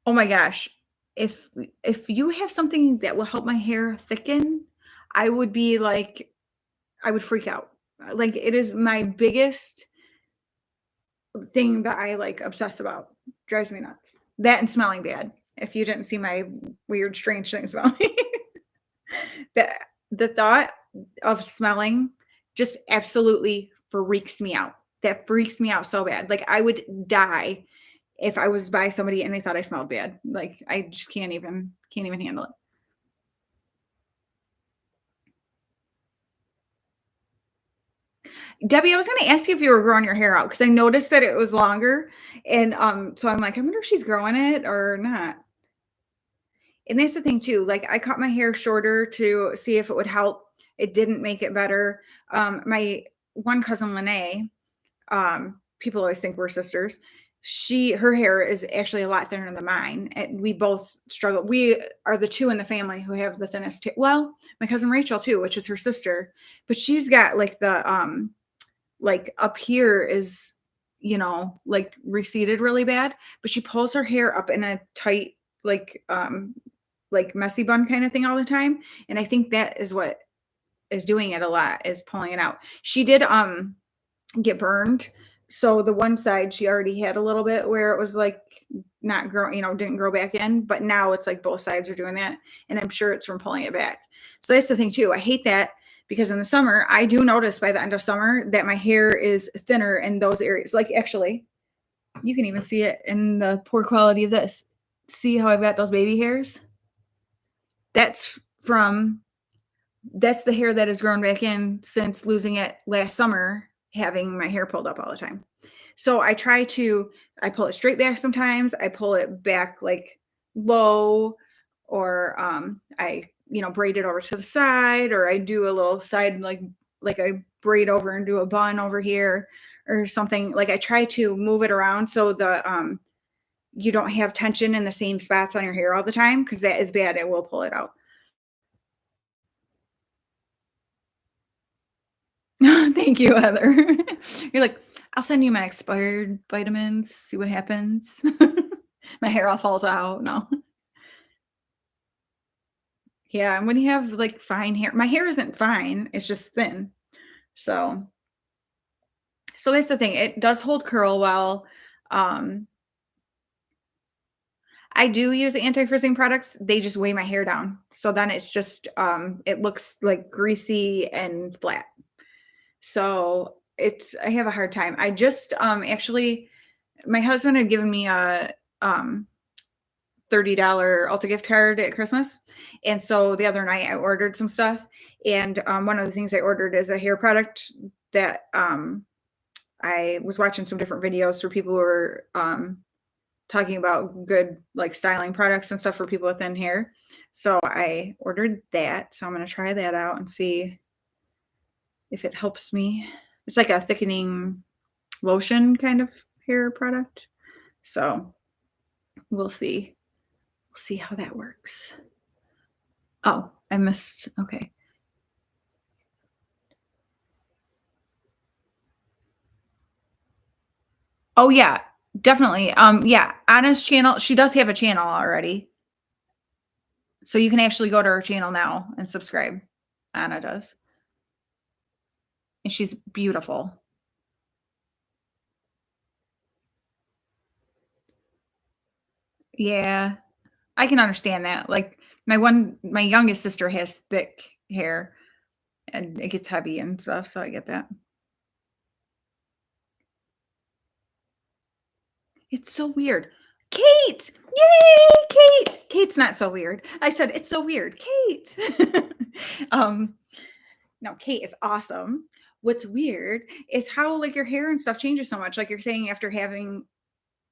Oh my gosh. If if you have something that will help my hair thicken, I would be like I would freak out. Like it is my biggest thing that I like obsess about. Drives me nuts. That and smelling bad. If you didn't see my weird strange things about me. the the thought of smelling just absolutely freaks me out. That freaks me out so bad. Like I would die if I was by somebody and they thought I smelled bad. Like, I just can't even handle it. Debbie, I was gonna ask you if you were growing your hair out because I noticed that it was longer, and, so I'm like, "I wonder if she's growing it or not." And that's the thing too, like, I cut my hair shorter to see if it would help. It didn't make it better. My one cousin, Lene, people always think we're sisters. Her hair is actually a lot thinner than mine, and we both struggle. We are the 2 in the family who have the thinnest well, my cousin Rachel too, which is her sister, but she's got, like, like, up here is, like, receded really bad, but she pulls her hair up in a tight, like, messy bun kinda thing all the time, and I think that is what is doing it a lot, is pulling it out. She did, get burned. So the one side she already had a little bit where it was like not grow, didn't grow back in, but now it's like both sides are doing that. And I'm sure it's from pulling it back. So that's the thing too. I hate that because in the summer, I do notice by the end of summer that my hair is thinner in those areas. Like actually, you can even see it in the poor quality of this. See how I've got those baby hairs? That's from that's the hair that has grown back in since losing it last summer, having my hair pulled up all the time. So I pull it straight back sometimes, I pull it back like low, or I, braid it over to the side, or I do a little side like I braid over and do a bun over here or something. Like I try to move it around so the you don't have tension in the same spots on your hair all the time because that is bad. It will pull it out. Thank you, Heather. You're like, "I'll send you my expired vitamins, see what happens." My hair all falls out, no. Yeah, and when you have, like, fine hair, my hair isn't fine, it's just thin. So that's the thing, it does hold curl well. Um, I do use anti-frizzing products, they just weigh my hair down. So then it's just, it looks, like, greasy and flat. So I have a hard time. I just, actually my husband had given me a $30 Ulta gift card at Christmas. And so the other night I ordered some stuff. And one of the things I ordered is a hair product that I was watching some different videos for people who were talking about good like styling products and stuff for people with thin hair. So I ordered that. So I'm going to try that out and see if it helps me. It's like a thickening lotion kind of hair product. So we'll see. We'll see how that works. Oh, I missed. Okay. Oh yeah, definitely. Yeah, Anna's channel, she does have a channel already. So you can actually go to her channel now and subscribe. Anna does. And she's beautiful. Yeah, I can understand that. Like my youngest sister has thick hair and it gets heavy and stuff, so I get that. It's so weird. Kate! Yay, Kate! Kate's not so weird. I said it's so weird. Kate. um no, Kate is awesome. What's weird is how like your hair and stuff changes so much. Like you're saying after having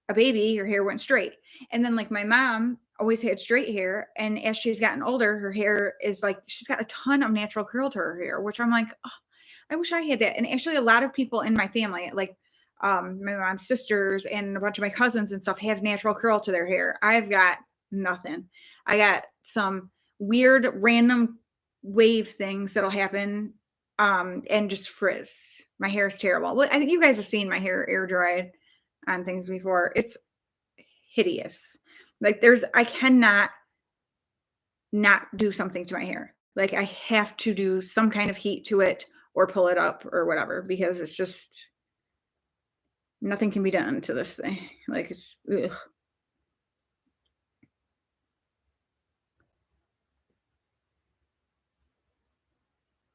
a baby, your hair went straight. And then like my mom always had straight hair. And as she's gotten older, her hair is like she's got a ton of natural curl to her hair, which I'm like, oh, I wish I had that. And actually a lot of people in my family, like my mom's sisters and a bunch of my cousins and stuff have natural curl to their hair. I've got nothing. I got some weird random wave things that'll happen and just frizz. My hair is terrible. Well, I think you guys have seen my hair air dried on things before. It's hideous. Like I cannot not do something to my hair. Like I have to do some kind of heat to it or pull it up or whatever because it's just nothing can be done to this thing. Like it's ugh.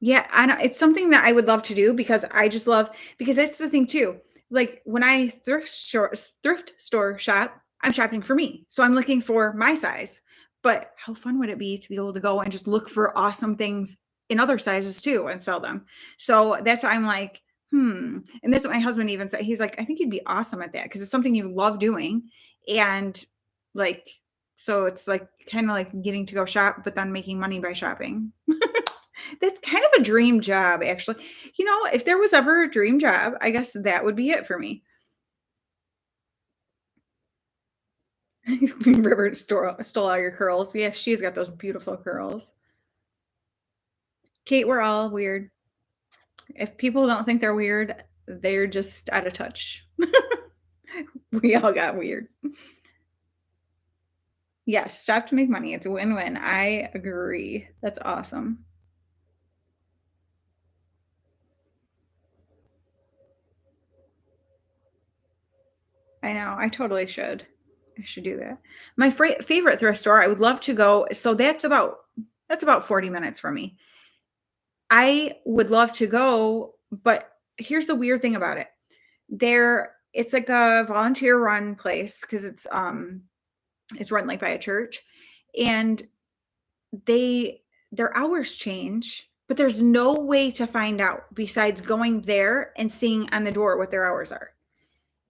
Yeah, I know it's something that I would love to do because I just love because that's the thing too. like when I thrift store shop, I'm shopping for me. So I'm looking for my size. But how fun would it be to be able to go and just look for awesome things in other sizes too and sell them? So that's why I'm like, And that's what my husband even said. He's like, I think you'd be awesome at that because it's something you love doing. And like, so it's like kind of like getting to go shop, but then making money by shopping. That's kind of a dream job, actually. If there was ever a dream job, I guess that would be it for me. River stole all your curls. Yeah, she's got those beautiful curls. Kate, we're all weird. If people don't think they're weird, they're just out of touch. We all got weird. Yes, stop to make money. It's a win-win. I agree. That's awesome. I know. I totally should. I should do that. My favorite thrift store, I would love to go. So that's about 40 minutes from me. I would love to go, but here's the weird thing about it. It's like a volunteer run place because it's run like by a church, and they their hours change, but there's no way to find out besides going there and seeing on the door what their hours are.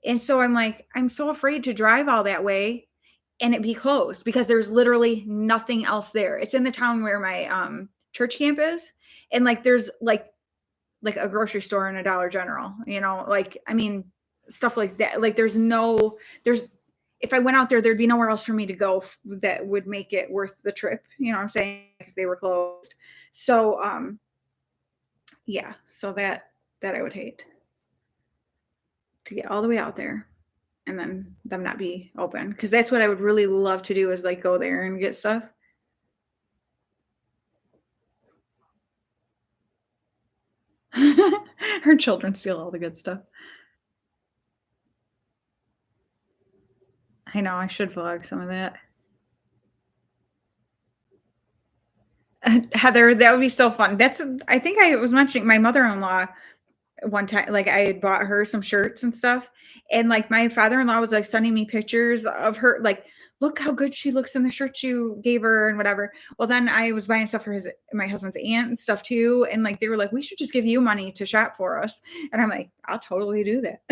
And so I'm like, I'm so afraid to drive all that way and it be closed because there's literally nothing else there. It's in the town where my church camp is. And like there's like a grocery store and a Dollar General, like I mean stuff like that. Like there's if I went out there, there'd be nowhere else for me to go that would make it worth the trip. You know what I'm saying? If they were closed. So yeah, so that I would hate to get all the way out there and then them not be open because that's what I would really love to do is like go there and get stuff. Her children steal all the good stuff. I know I should vlog some of that. Heather, that would be so fun. I think I was mentioning my mother-in-law one time, like I had bought her some shirts and stuff. And like my father-in-law was like sending me pictures of her, like, look how good she looks in the shirt you gave her and whatever. Well, then I was buying stuff for my husband's aunt and stuff too. And like they were like, we should just give you money to shop for us. And I'm like, I'll totally do that.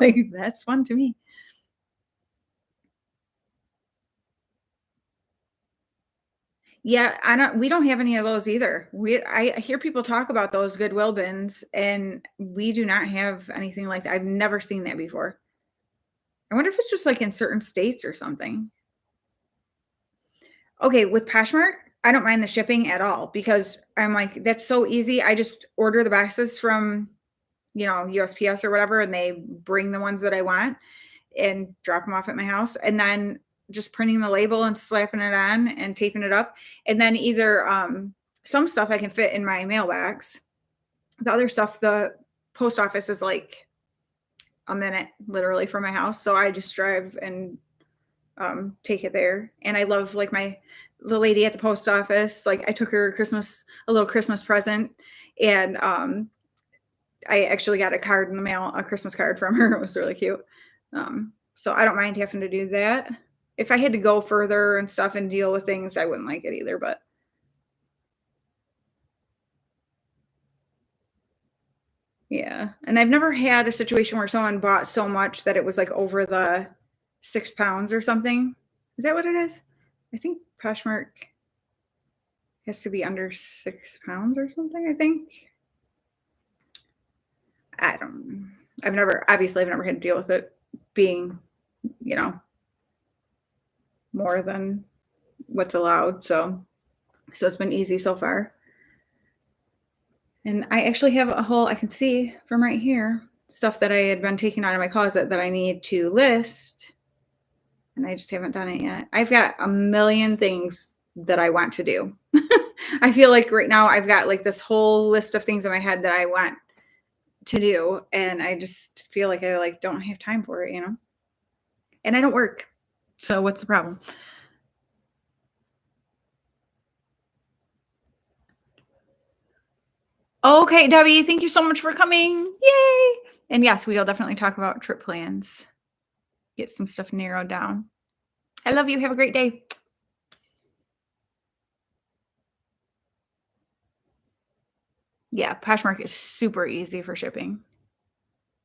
Like that's fun to me. Yeah, we don't have any of those either. I hear people talk about those Goodwill bins and we do not have anything like that. I've never seen that before. I wonder if it's just like in certain states or something. Okay, with Poshmark, I don't mind the shipping at all because I'm like, that's so easy. I just order the boxes from, USPS or whatever, and they bring the ones that I want and drop them off at my house. And then just printing the label and slapping it on and taping it up. And then either some stuff I can fit in my mailbox. The other stuff, the post office is like a minute literally from my house. So I just drive and take it there. And I love like the lady at the post office. Like I took her a little Christmas present, and I actually got a card in the mail, a Christmas card from her. It was really cute. So I don't mind having to do that. If I had to go further and stuff and deal with things, I wouldn't like it either. But yeah, and I've never had a situation where someone bought so much that it was like over the 6 pounds or something. Is that what it is? I think Poshmark has to be under 6 pounds or something, I think. I don't I've never had to deal with it being, you know, more than what's allowed. So it's been easy so far. And I actually have I can see from right here, stuff that I had been taking out of my closet that I need to list, and I just haven't done it yet. I've got a million things that I want to do. I feel like right now I've got like this whole list of things in my head that I want to do, and I just feel like I like don't have time for it. And I don't work. So what's the problem? Okay, Debbie, thank you so much for coming. Yay! And yes, we'll definitely talk about trip plans, get some stuff narrowed down. I love you. Have a great day. Yeah, Poshmark is super easy for shipping.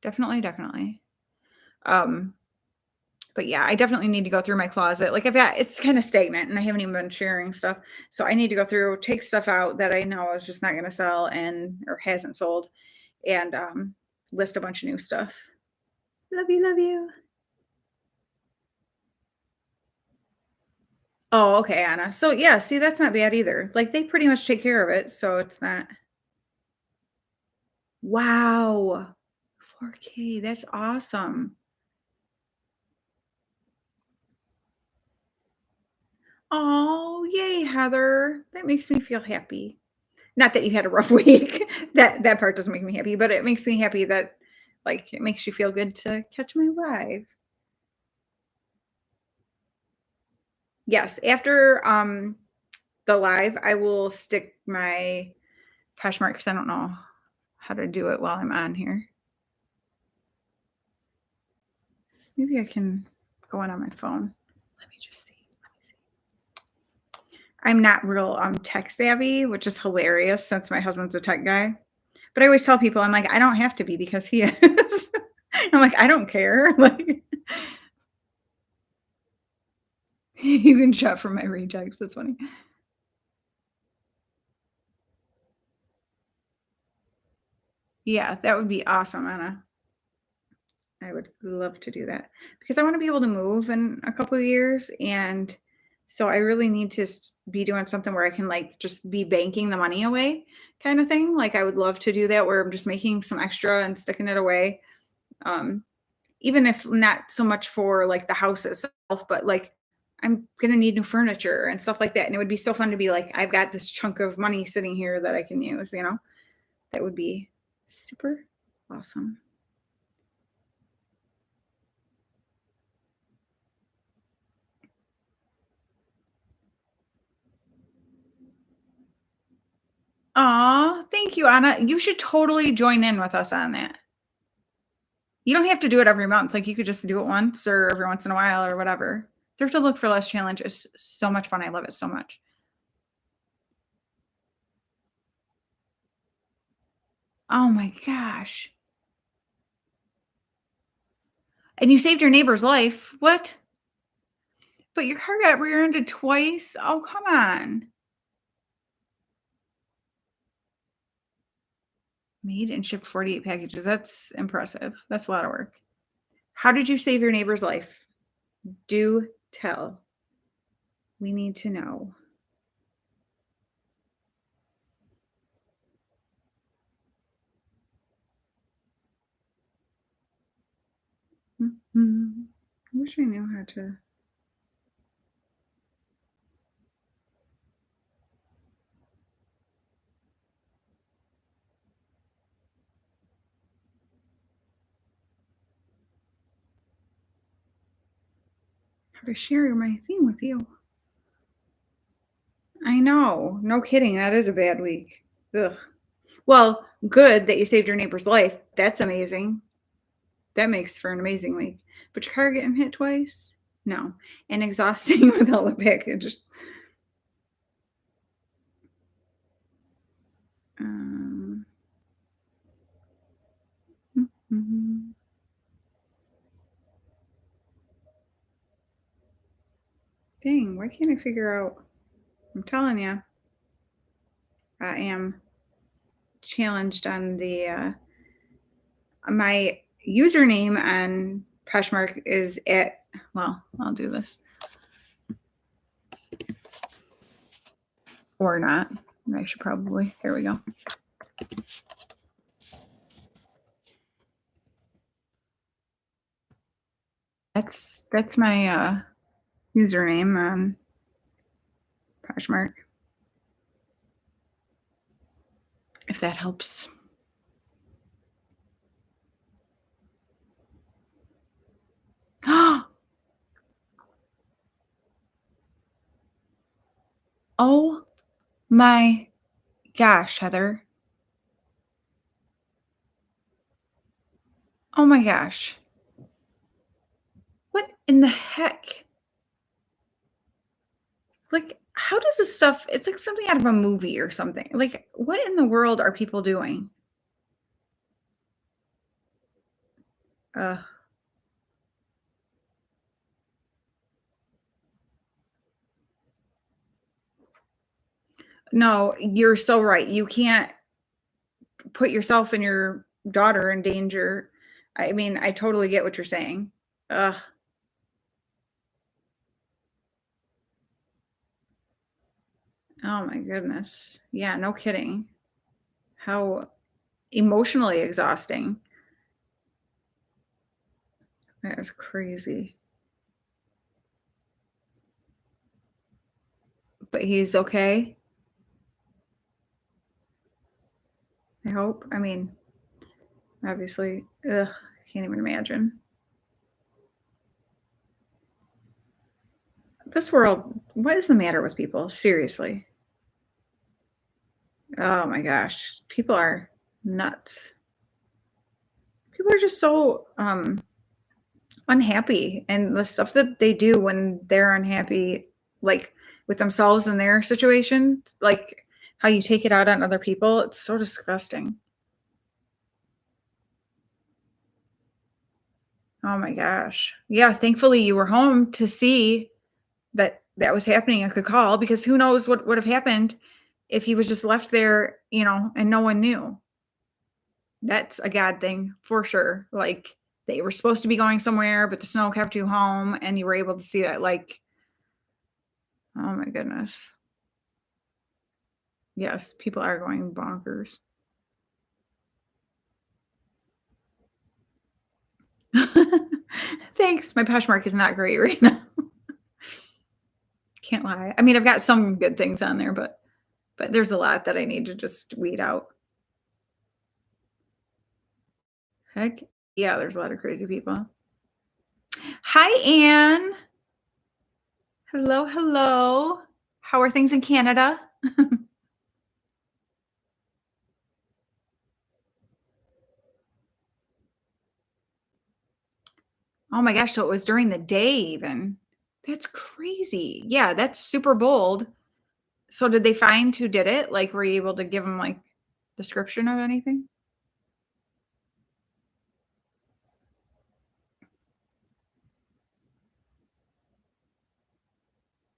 Definitely, definitely. Um, but yeah, I definitely need to go through my closet. Like I've got it's kind of stagnant and I haven't even been sharing stuff. So I need to go through, take stuff out that I know is just not gonna sell and or hasn't sold and list a bunch of new stuff. Love you, love you. Oh, okay, Anna. So yeah, see, that's not bad either. Like they pretty much take care of it, so it's not. Wow. 4K, that's awesome. Oh, yay, Heather. That makes me feel happy. Not that you had a rough week. That part doesn't make me happy, but it makes me happy that like it makes you feel good to catch my live. Yes, after the live, I will stick my Poshmark because I don't know how to do it while I'm on here. Maybe I can go in on my phone. Let me just see. Let me see. I'm not real tech savvy, which is hilarious since my husband's a tech guy. But I always tell people, I'm like, I don't have to be because he is. I'm like, I don't care. Like, you can shop from my rejects. That's funny. Yeah, that would be awesome, Anna. I would love to do that because I want to be able to move in a couple of years. And so I really need to be doing something where I can like just be banking the money away kind of thing. Like I would love to do that where I'm just making some extra and sticking it away. Um, Even if not so much for like the house itself, but like I'm gonna need new furniture and stuff like that. And it would be so fun to be like, I've got this chunk of money sitting here that I can use, you know? That would be super awesome. Aw, thank you, Anna. You should totally join in with us on that. You don't have to do it every month. Like you could just do it once or every once in a while or whatever. Thrift to Look for Less challenge is so much fun. I love it so much. Oh my gosh. And you saved your neighbor's life. What? But your car got rear-ended twice? Oh, come on. Made and shipped 48 packages. That's impressive. That's a lot of work. How did you save your neighbor's life? Do tell. We need to know. Mhm. I wish I knew how to share my thing with you. I know. No kidding. That is a bad week. Ugh. Well, good that you saved your neighbor's life. That's amazing. That makes for an amazing week. But your car getting hit twice? No. And exhausting with all the packages. Um, mhm. Dang, why can't I figure out? I'm telling you, I am challenged on the my username on Poshmark is at well, I'll do this or not. I should probably. Here we go. That's my username on Poshmark. If that helps. Oh my gosh, Heather. Oh my gosh. What in the heck? Like, how does this stuff it's like something out of a movie or something. Like, what in the world are people doing? Ugh. No, you're so right. You can't put yourself and your daughter in danger. I mean, I totally get what you're saying. Ugh. Oh my goodness. Yeah, no kidding. How emotionally exhausting. That is crazy. But he's okay, I hope. I mean, obviously, ugh, can't even imagine. This world, what is the matter with people? Seriously. Oh my gosh. People are nuts. People are just so unhappy, and the stuff that they do when they're unhappy, like with themselves and their situation, like how you take it out on other people, it's so disgusting. Oh my gosh. Yeah, thankfully you were home to see that that was happening and could call, because who knows what would have happened if he was just left there, and no one knew. That's a God thing for sure. Like, they were supposed to be going somewhere, but the snow kept you home and you were able to see that, like, oh my goodness. Yes, people are going bonkers. Thanks. My Poshmark is not great right now. Can't lie. I mean, I've got some good things on there, but there's a lot that I need to just weed out. Heck yeah, there's a lot of crazy people. Hi, Anne. Hello, hello. How are things in Canada? Oh my gosh, so it was during the day even. That's crazy. Yeah, that's super bold. So did they find who did it? Like, were you able to give them, like, description of anything?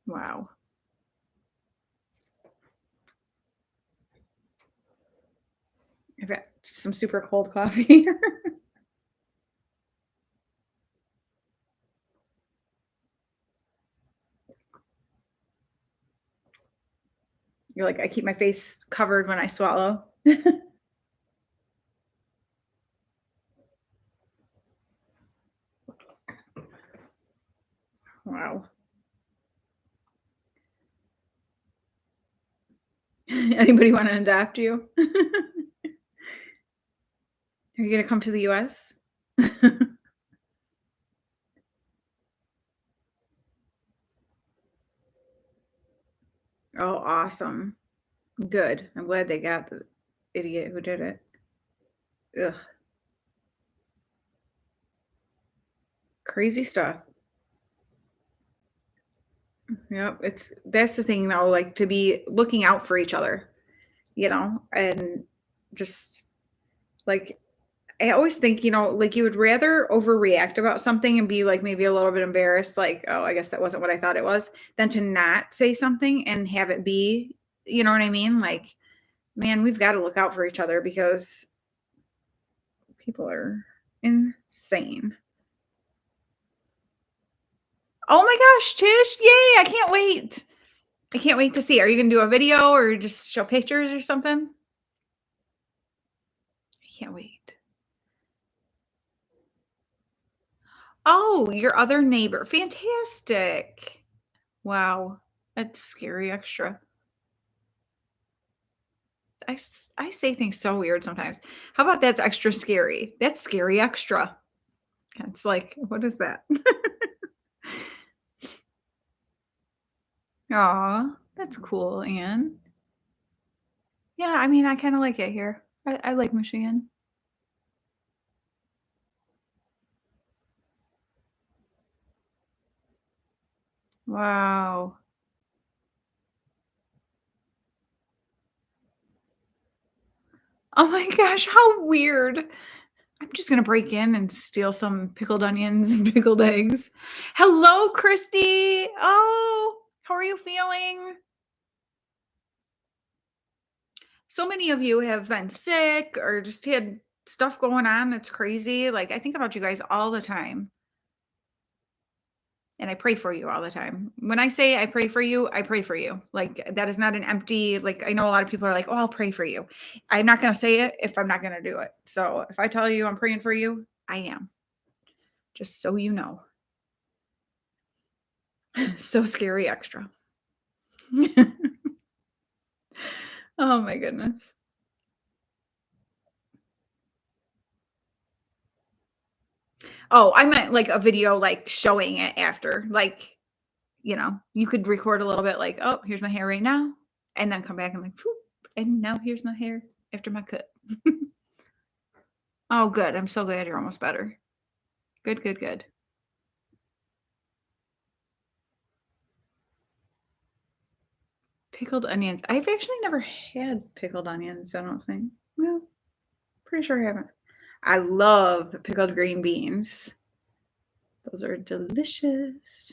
Wow. I've got some super cold coffee here. You're like, "I keep my face covered when I swallow." Wow. Anybody wanna adopt you? Are you gonna come to the US? Oh, awesome. Good. I'm glad they got the idiot who did it. Ugh, crazy stuff. Yep, it's that's the thing though, like, to be looking out for each other, and just, like, I always think, like, you would rather overreact about something and be, like, maybe a little bit embarrassed, like, "Oh, I guess that wasn't what I thought it was," than to not say something and have it be, you know what I mean? Like, man, we've gotta look out for each other because people are insane. Oh my gosh, Tish, yay, I can't wait. I can't wait to see. Are you gonna do a video or just show pictures or something? I can't wait. Oh, your other neighbor. Fantastic. Wow. That's scary extra. I say things so weird sometimes. How about that's extra scary? That's scary extra. It's like, what is that? Aw, that's cool, Anne. Yeah, I mean, I kinda like it here. I like Michigan. Wow. Oh my gosh, how weird. I'm just gonna break in and steal some pickled onions and pickled eggs. Hello, Christy. Oh, how are you feeling? So many of you have been sick or just had stuff going on that's crazy. Like, I think about you guys all the time, and I pray for you all the time. When I say I pray for you, I pray for you. Like, that is not an empty, like, I know a lot of people are like, oh, I'll pray for you. I'm not going to say it if I'm not going to do it. So if I tell you I'm praying for you, I am, just so you know. So scary extra. Oh my goodness. Oh, I meant like a video, like showing it after, like, you could record a little bit like, "Oh, here's my hair right now," and then come back and like, "Phoop, and now here's my hair after my cut." Oh, good. I'm so glad you're almost better. Good, good, good. Pickled onions. I've actually never had pickled onions, I don't think. Well, pretty sure I haven't. I love pickled green beans. Those are delicious.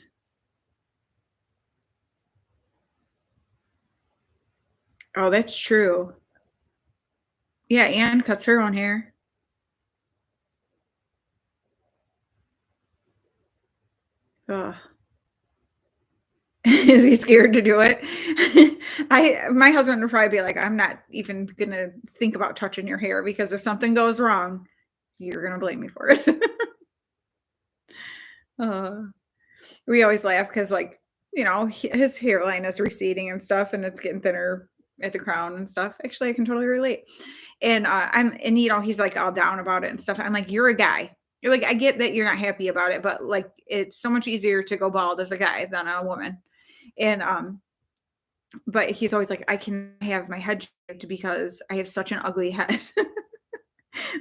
Oh, that's true. Yeah, Anne cuts her own hair. Ugh. Is he scared to do it? My husband would probably be like, "I'm not even gonna think about touching your hair because if something goes wrong, you're gonna blame me for it." Uh, we always laugh because, like, his hairline is receding and stuff, and it's getting thinner at the crown and stuff. Actually, I can totally relate. And he's like all down about it and stuff. I'm like, "You're a guy. You're like, I get that you're not happy about it, but like, it's so much easier to go bald as a guy than a woman." And but he's always like, "I can have my head shaved because I have such an ugly head."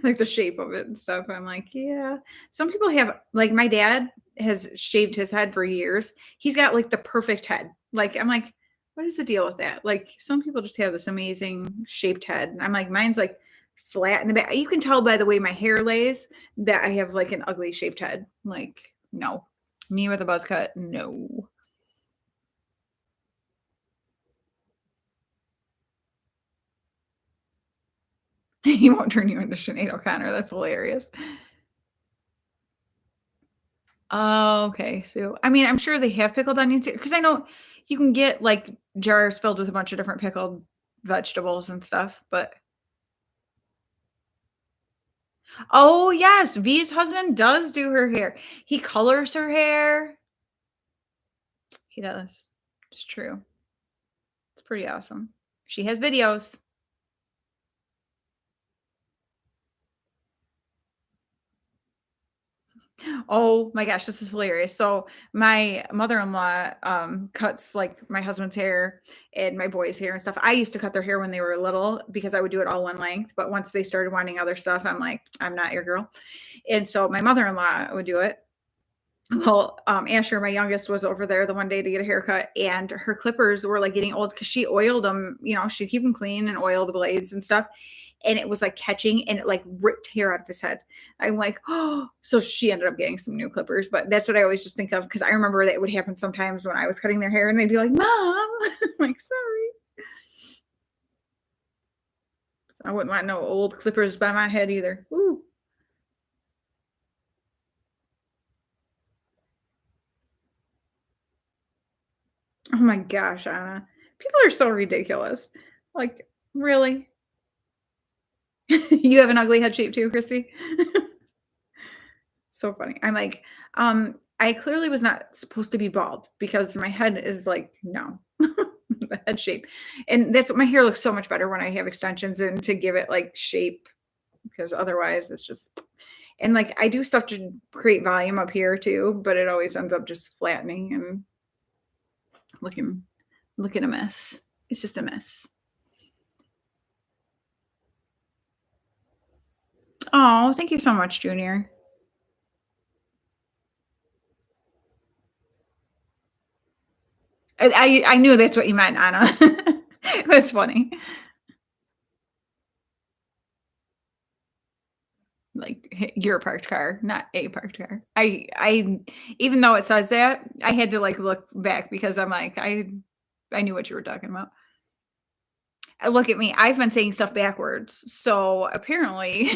Like the shape of it and stuff. I'm like, "Yeah." Some people have, like, my dad has shaved his head for years. He's got like the perfect head. Like, I'm like, "What is the deal with that?" Like, some people just have this amazing shaped head. And I'm like, mine's like flat in the back. You can tell by the way my hair lays that I have like an ugly shaped head. Like, no. Me with a buzz cut, no. He won't turn you into Sinead O'Connor. That's hilarious. Oh, okay. So, I mean, I'm sure they have pickled onions here because I know you can get like jars filled with a bunch of different pickled vegetables and stuff. But oh, yes, V's husband does do her hair. He colors her hair. He does. It's true. It's pretty awesome. She has videos. Oh my gosh, this is hilarious. So my mother-in-law cuts like my husband's hair and my boys' hair and stuff. I used to cut their hair when they were little because I would do it all one length. But once they started wanting other stuff, I'm like, I'm not your girl. And so my mother-in-law would do it. Well, Asher, my youngest, was over there the one day to get a haircut, and her clippers were like getting old because she oiled them. She'd keep them clean and oil the blades and stuff. And it was like catching and it like ripped hair out of his head. I'm like, oh, so she ended up getting some new clippers. But that's what I always just think of because I remember that it would happen sometimes when I was cutting their hair and they'd be like, Mom, I'm like, sorry. So I wouldn't want no old clippers by my head either. Ooh. Oh my gosh, Anna. People are so ridiculous. Like, really? You have an ugly head shape too, Christy? So funny. I'm like, I clearly was not supposed to be bald because my head is like, no, the head shape. And that's what my hair looks so much better when I have extensions and to give it like shape because otherwise it's just, and like I do stuff to create volume up here too, but it always ends up just flattening and looking, looking a mess. It's just a mess. Oh, thank you so much, Junior. I knew that's what you meant, Anna. That's funny. Like, your parked car, not a parked car. I even though it says that, I had to, like, look back because I'm like, I knew what you were talking about. Look at me, I've been saying stuff backwards, so apparently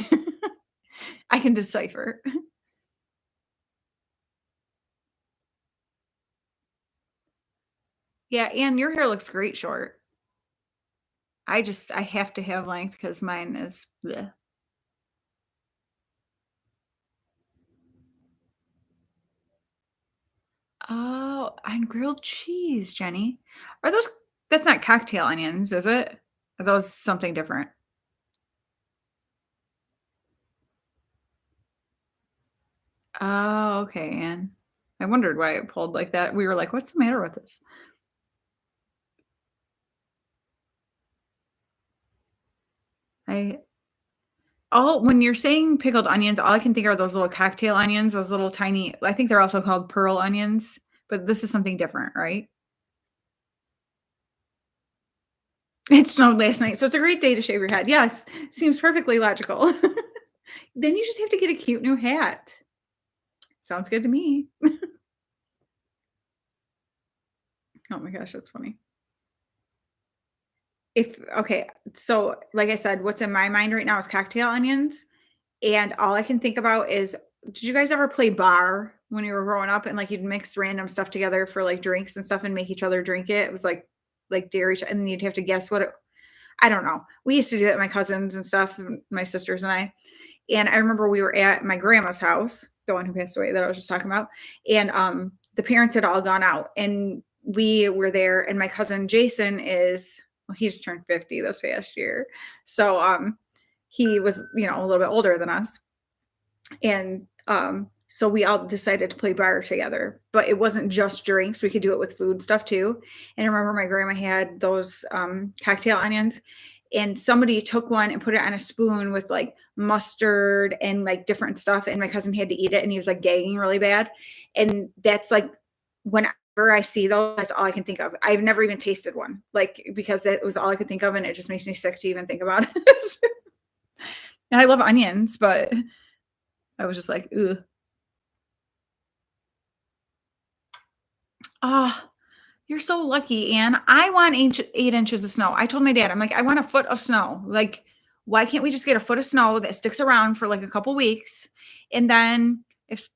I can decipher. Yeah, and your hair looks great short. I have to have length because mine is bleh. Oh, and grilled cheese, Jenny. Are those that's not cocktail onions, is it? Are those something different? Oh, okay, and I wondered why it pulled like that. We were like, "What's the matter with this?" I all when you're saying pickled onions, all I can think are those little cocktail onions, those little tiny I think they're also called pearl onions, but this is something different, right? It snowed last night, so it's a great day to shave your head. Yes, seems perfectly logical. Then you just have to get a cute new hat. Sounds good to me. Oh my gosh, that's funny. If okay, so like I said, what's in my mind right now is cocktail onions, and all I can think about is did you guys ever play bar when you were growing up and like you'd mix random stuff together for like drinks and stuff and make each other drink it? It was like dairy and then you'd have to guess what it I don't know. We used to do it with my cousins and stuff, and my sisters and I. And I remember we were at my grandma's house, the one who passed away that I was just talking about, and, the parents had all gone out, and we were there, and my cousin Jason is well, he just turned 50 this past year. So, he was, a little bit older than us, and, so we all decided to play bar together, but it wasn't just drinks, we could do it with food stuff too, and I remember my grandma had those, cocktail onions, and somebody took one and put it on a spoon with, like, mustard and, like, different stuff, and my cousin had to eat it, and he was, like, gagging really bad, and that's, like whenever I see those, that's all I can think of. I've never even tasted one, like, because it was all I could think of, and it just makes me sick to even think about it. And I love onions, but I was just like, "Ugh." Ah, you're so lucky, Anne. I want 8 inches of snow. I told my dad, I'm like, "I want a foot of snow." Like, why can't we just get a foot of snow that sticks around for like a couple weeks? And then if,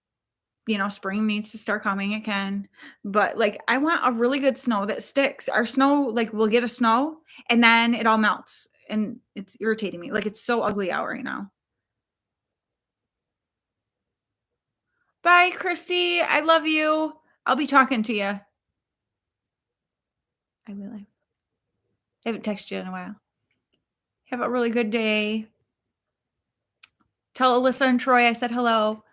spring needs to start coming, it can. But like, I want a really good snow that sticks. Our snow, like, we'll get a snow and then it all melts. And it's irritating me. Like, it's so ugly out right now. Bye, Christy. I love you. I'll be talking to you. I will. I haven't texted you in a while. Have a really good day. Tell Alyssa and Troy I said hello.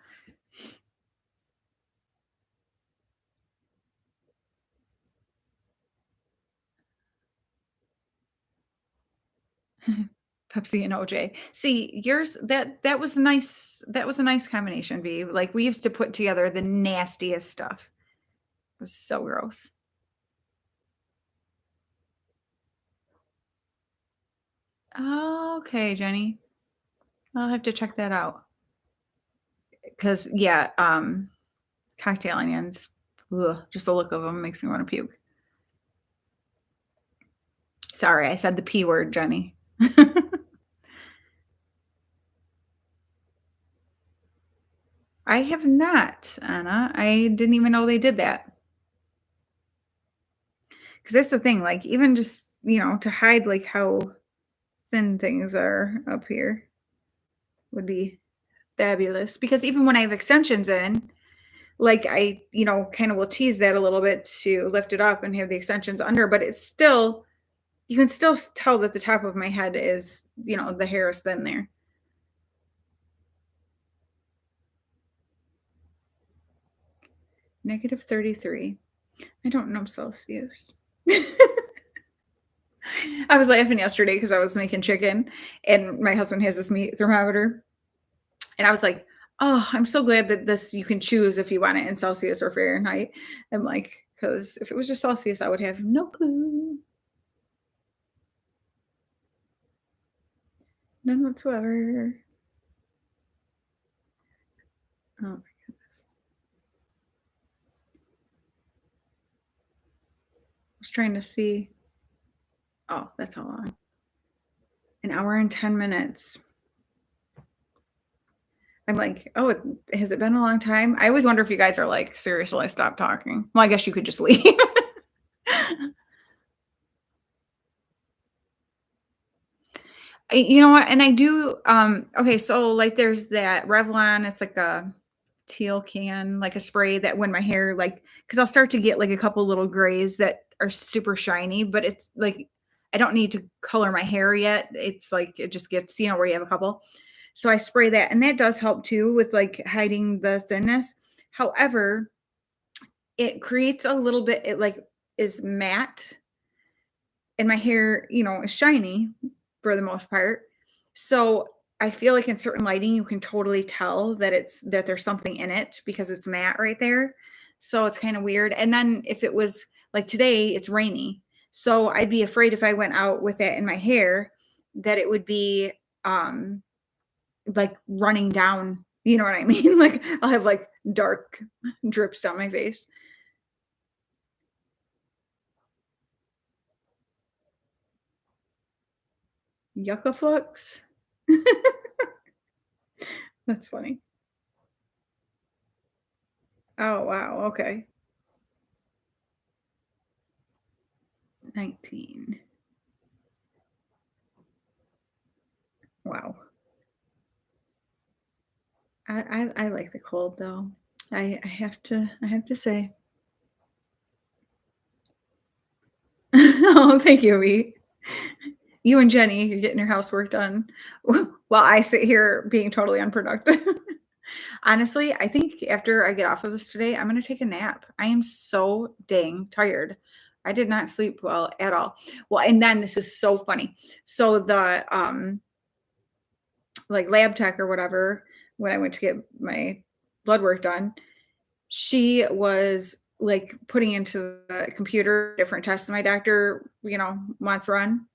Pepsi and OJ. See, yours that was nice. That was a nice combination, B. Like we used to put together the nastiest stuff. It was so gross. Okay, Jenny. I'll have to check that out. Cause yeah, cocktail onions. Ugh, just the look of them makes me want to puke. Sorry, I said the P word, Jenny. I have not, Anna. I didn't even know they did that. Because that's the thing, like even just to hide like how thin things are up here would be fabulous. Because even when I have extensions in, like I kind of will tease that a little bit to lift it up and have the extensions under, but it's still you can still tell that the top of my head is the hair is thin there. -33. I don't know Celsius. I was laughing yesterday because I was making chicken and my husband has this meat thermometer. And I was like, oh, I'm so glad that this you can choose if you want it in Celsius or Fahrenheit. I'm like, because if it was just Celsius, I would have no clue. None whatsoever. Oh my goodness. I was trying to see. Oh, that's how long. An hour and 10 minutes. I'm like, "Oh, has it been a long time?" I always wonder if you guys are like, "Seriously, stop talking." Well, I guess you could just leave. You know what? And I do, okay, so, like, there's that Revlon, it's like a teal can, like a spray that when my hair, like, because 'cause I'll start to get, like, a couple little grays that are super shiny, but it's, like, I don't need to color my hair yet. It's, like, it just gets, where you have a couple. So I spray that, and that does help too with, like, hiding the thinness. However, it creates a little bit, it, like, is matte, and my hair, is shiny for the most part. So I feel like in certain lighting, you can totally tell that there's something in it because it's matte right there. So it's kind of weird. And then if it was like today, it's rainy. So I'd be afraid if I went out with it in my hair that it would be um like running down. You know what I mean? Like I'll have like dark drips down my face. Yucca flux. That's funny. Oh wow. Okay. 19. Wow. I like the cold though. I have to say. Oh, thank you, E. You and Jenny, you're getting your housework done while I sit here being totally unproductive. Honestly, I think after I get off of this today, I'm gonna take a nap. I am so dang tired. I did not sleep well at all. Well, and then this is so funny. So the like lab tech or whatever, when I went to get my blood work done, she was like putting into the computer different tests my doctor, wants run.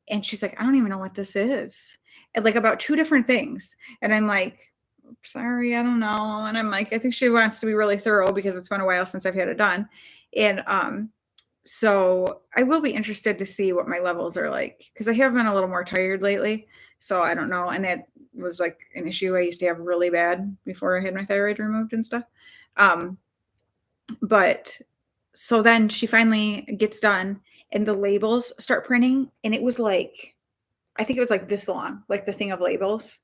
And she's like, I don't even know what this is. And like about two different things. And I'm like, sorry, I don't know. And I'm like, I think she wants to be really thorough because it's been a while since I've had it done. And so I will be interested to see what my levels are like because I have been a little more tired lately. So I don't know. And that was like an issue I used to have really bad before I had my thyroid removed and stuff. Um, but so then she finally gets done and the labels start printing. And it was like, I think it was like this long, like the thing of labels.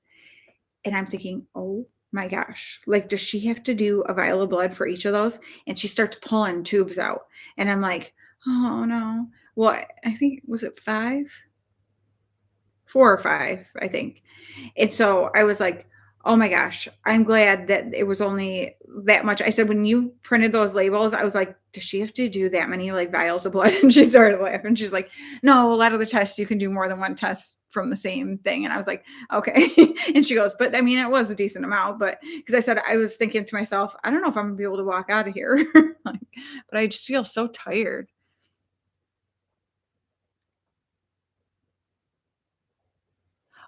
And I'm thinking, oh my gosh, like, does she have to do a vial of blood for each of those? And she starts pulling tubes out. And I'm like, oh no. Well, I think, was it 4 or 5, I think. And so I was like, "Oh my gosh, I'm glad that it was only that much." I said, "When you printed those labels," I was like, "Does she have to do that many, like, vials of blood?" And she started laughing. She's like, "No, a lot of the tests, you can do more than one test from the same thing." And I was like, "Okay." And she goes, "But, I mean, it was a decent amount." But because I said I was thinking to myself, "I don't know if I'm gonna be able to walk out of here." Like, but I just feel so tired.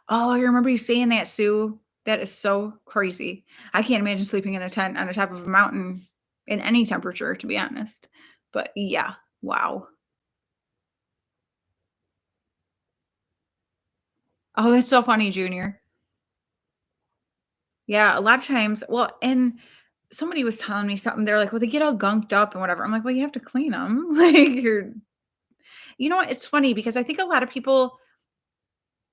Oh, I remember you saying that, Sue. That is so crazy. I can't imagine sleeping in a tent on the top of a mountain in any temperature, to be honest. But yeah, wow. Oh, that's so funny, Junior. Yeah, a lot of times, well, and somebody was telling me something. They're like, "Well, they get all gunked up and whatever." I'm like, "Well, you have to clean them." Like you know what? It's funny because I think a lot of people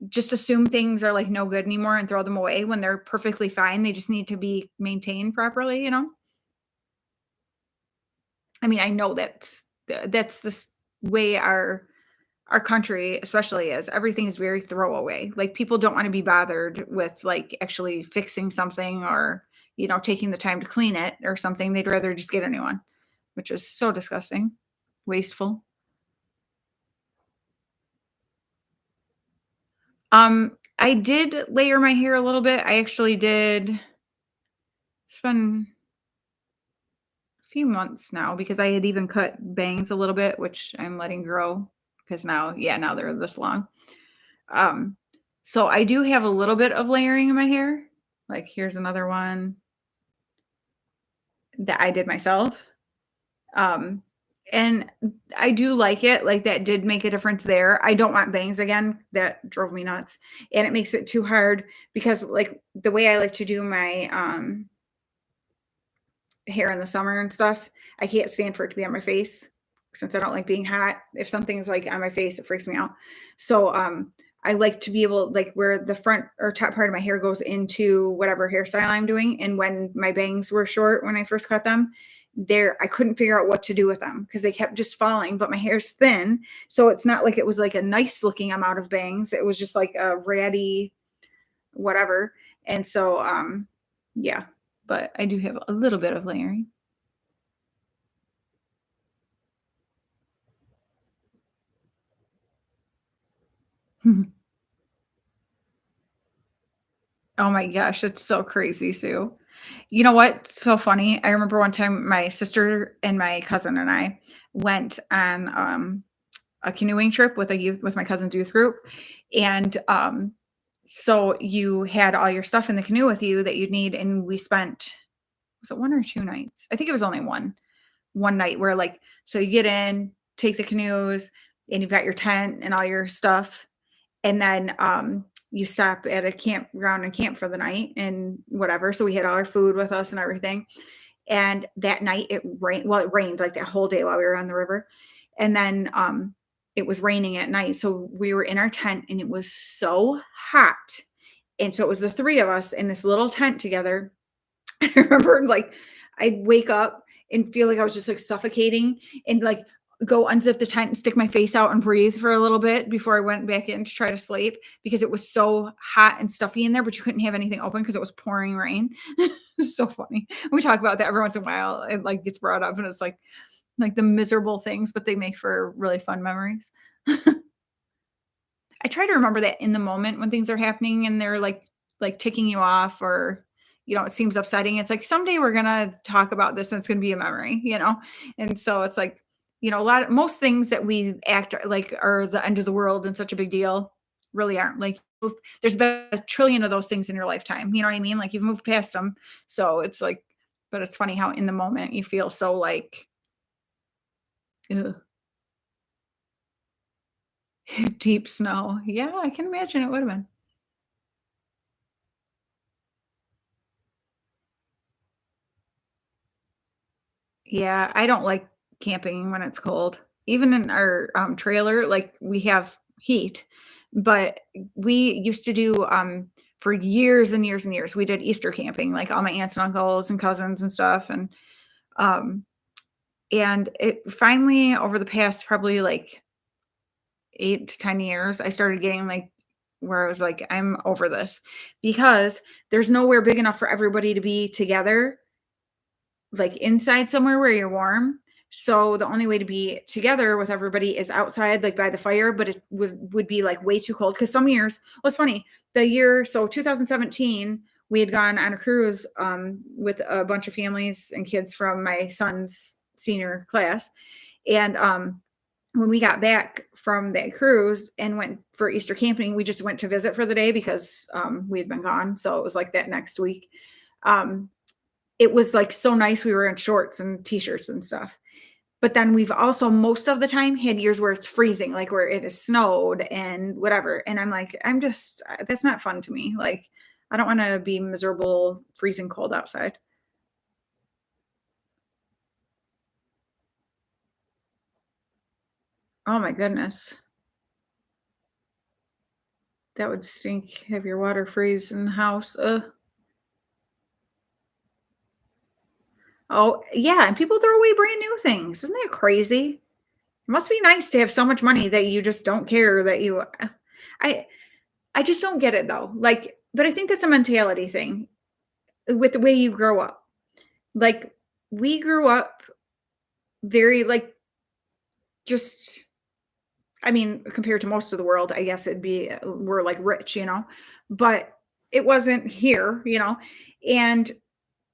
just assume things are like no good anymore and throw them away when they're perfectly fine. They just need to be maintained properly. I mean, I know that's this way our country especially is. Everything is very throwaway. Like people don't want to be bothered with like actually fixing something or, taking the time to clean it or something. They'd rather just get a new one, which is so disgusting, wasteful. I did layer my hair a little bit. I actually did spend few months now because I had even cut bangs a little bit, which I'm letting grow because now, yeah, now they're this long. Um, so I do have a little bit of layering in my hair. Like here's another one that I did myself. Um, and I do like it. Like that did make a difference there. I don't want bangs again. That drove me nuts. And it makes it too hard because like the way I like to do my hair in the summer and stuff, I can't stand for it to be on my face since I don't like being hot. If something's like on my face, it freaks me out. So I like to be able like where the front or top part of my hair goes into whatever hairstyle I'm doing. And when my bangs were short when I first cut them, there I couldn't figure out what to do with them because they kept just falling, but my hair's thin. So it's not like it was like a nice looking amount of bangs. It was just like a ratty whatever. And so yeah, but I do have a little bit of layering. Oh my gosh, it's so crazy, Sue. You know what? So funny. I remember one time my sister and my cousin and I went on a canoeing trip with a youth with my cousin's youth group. And so you had all your stuff in the canoe with you that you'd need. And we spent was it 1 or 2 nights? I think it was only one night where like so you get in, take the canoes, and you've got your tent and all your stuff and then you stop at a campground and camp for the night and whatever. So we had all our food with us and everything. And that night it rained. Well, it rained like that whole day while we were on the river. And then it was raining at night. So we were in our tent and it was so hot. And so it was the three of us in this little tent together. I remember like I'd wake up and feel like I was just like suffocating and like go unzip the tent and stick my face out and breathe for a little bit before I went back in to try to sleep because it was so hot and stuffy in there, but you couldn't have anything open because it was pouring rain. It's so funny. We talk about that every once in a while. It like gets brought up and it's like the miserable things, but they make for really fun memories. I try to remember that in the moment when things are happening and they're like ticking you off or it seems upsetting. It's like someday we're gonna talk about this and it's gonna be a memory. And so it's like, most things that we act like are the end of the world and such a big deal really aren't. Like there's been a trillion of those things in your lifetime. You know what I mean? Like you've moved past them. So it's like, but it's funny how in the moment you feel so like ugh, deep snow. Yeah, I can imagine it would have been. Yeah, I don't like camping when it's cold. Even in our, trailer, like, we have heat, but we used to do, for years and years and years, we did Easter camping, like, all my aunts and uncles and cousins and stuff, um, and it finally, over the past probably, like, 8 to 10 years, I started getting, like, where I was like, "I'm over this," because there's nowhere big enough for everybody to be together like inside somewhere where you're warm. So the only way to be together with everybody is outside, like by the fire, but it would be like way too cold. Cause some years, well, it's funny, the year, so 2017, we had gone on a cruise with a bunch of families and kids from my son's senior class. And when we got back from that cruise and went for Easter camping, we just went to visit for the day because we had been gone. So it was like that next week. Um, it was, like, so nice, we were in shorts and T-shirts and stuff. But then we've also most of the time had years where it's freezing, like, where it has snowed and whatever, and I'm like, I'm just that's not fun to me, like, I don't wanna be miserable, freezing cold outside. Oh my goodness. That would stink, have your water freeze in the house, ugh. Oh, yeah, and people throw away brand new things, isn't that crazy? It must be nice to have so much money that you just don't care that you I I just don't get it though. Like, but I think that's a mentality thing with the way you grow up. Like, we grew up very like just I mean, compared to most of the world, I guess it'd be we're like rich, but it wasn't here. And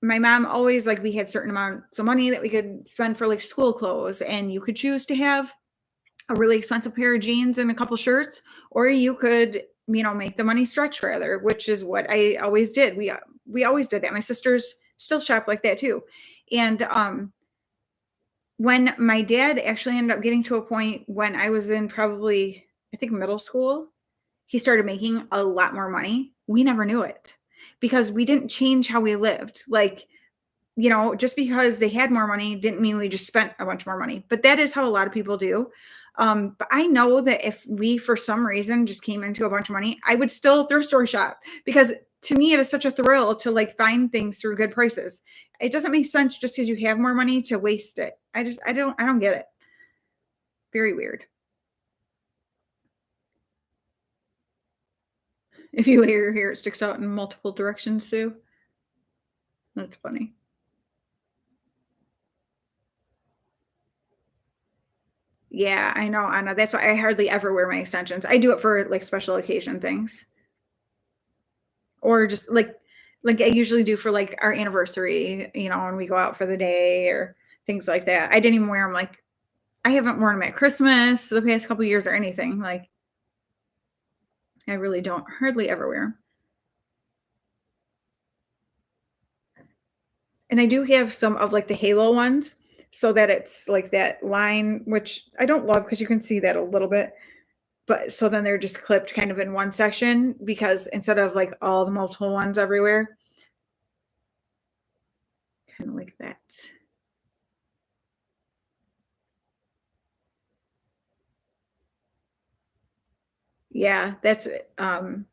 my mom always like we had certain amounts of money that we could spend for like school clothes, and you could choose to have a really expensive pair of jeans and a couple shirts, or you could, make the money stretch further, which is what I always did. We always did that. My sisters still shop like that too. And when my dad actually ended up getting to a point when I was in probably, I think, middle school, he started making a lot more money. We never knew it because we didn't change how we lived. Like, just because they had more money didn't mean we just spent a bunch more money. But that is how a lot of people do. But I know that if we, for some reason, just came into a bunch of money, I would still thrift store shop because to me, it is such a thrill to like find things through good prices. It doesn't make sense just because you have more money to waste it. I don't get it. Very weird. If you lay your hair, it sticks out in multiple directions, Sue. That's funny. Yeah, I know, I know. That's why I hardly ever wear my extensions. I do it for, like, special occasion things or just, like I usually do for, like, our anniversary, when we go out for the day or things like that. I didn't even wear them. Like, I haven't worn them at Christmas the past couple years or anything. Like, I really don't hardly ever wear them. And I do have some of, like, the halo ones so that it's, like, that line, which I don't love because you can see that a little bit. But so then they're just clipped kind of in one section because instead of, like, all the multiple ones everywhere, kinda like that. Yeah, that's, I'm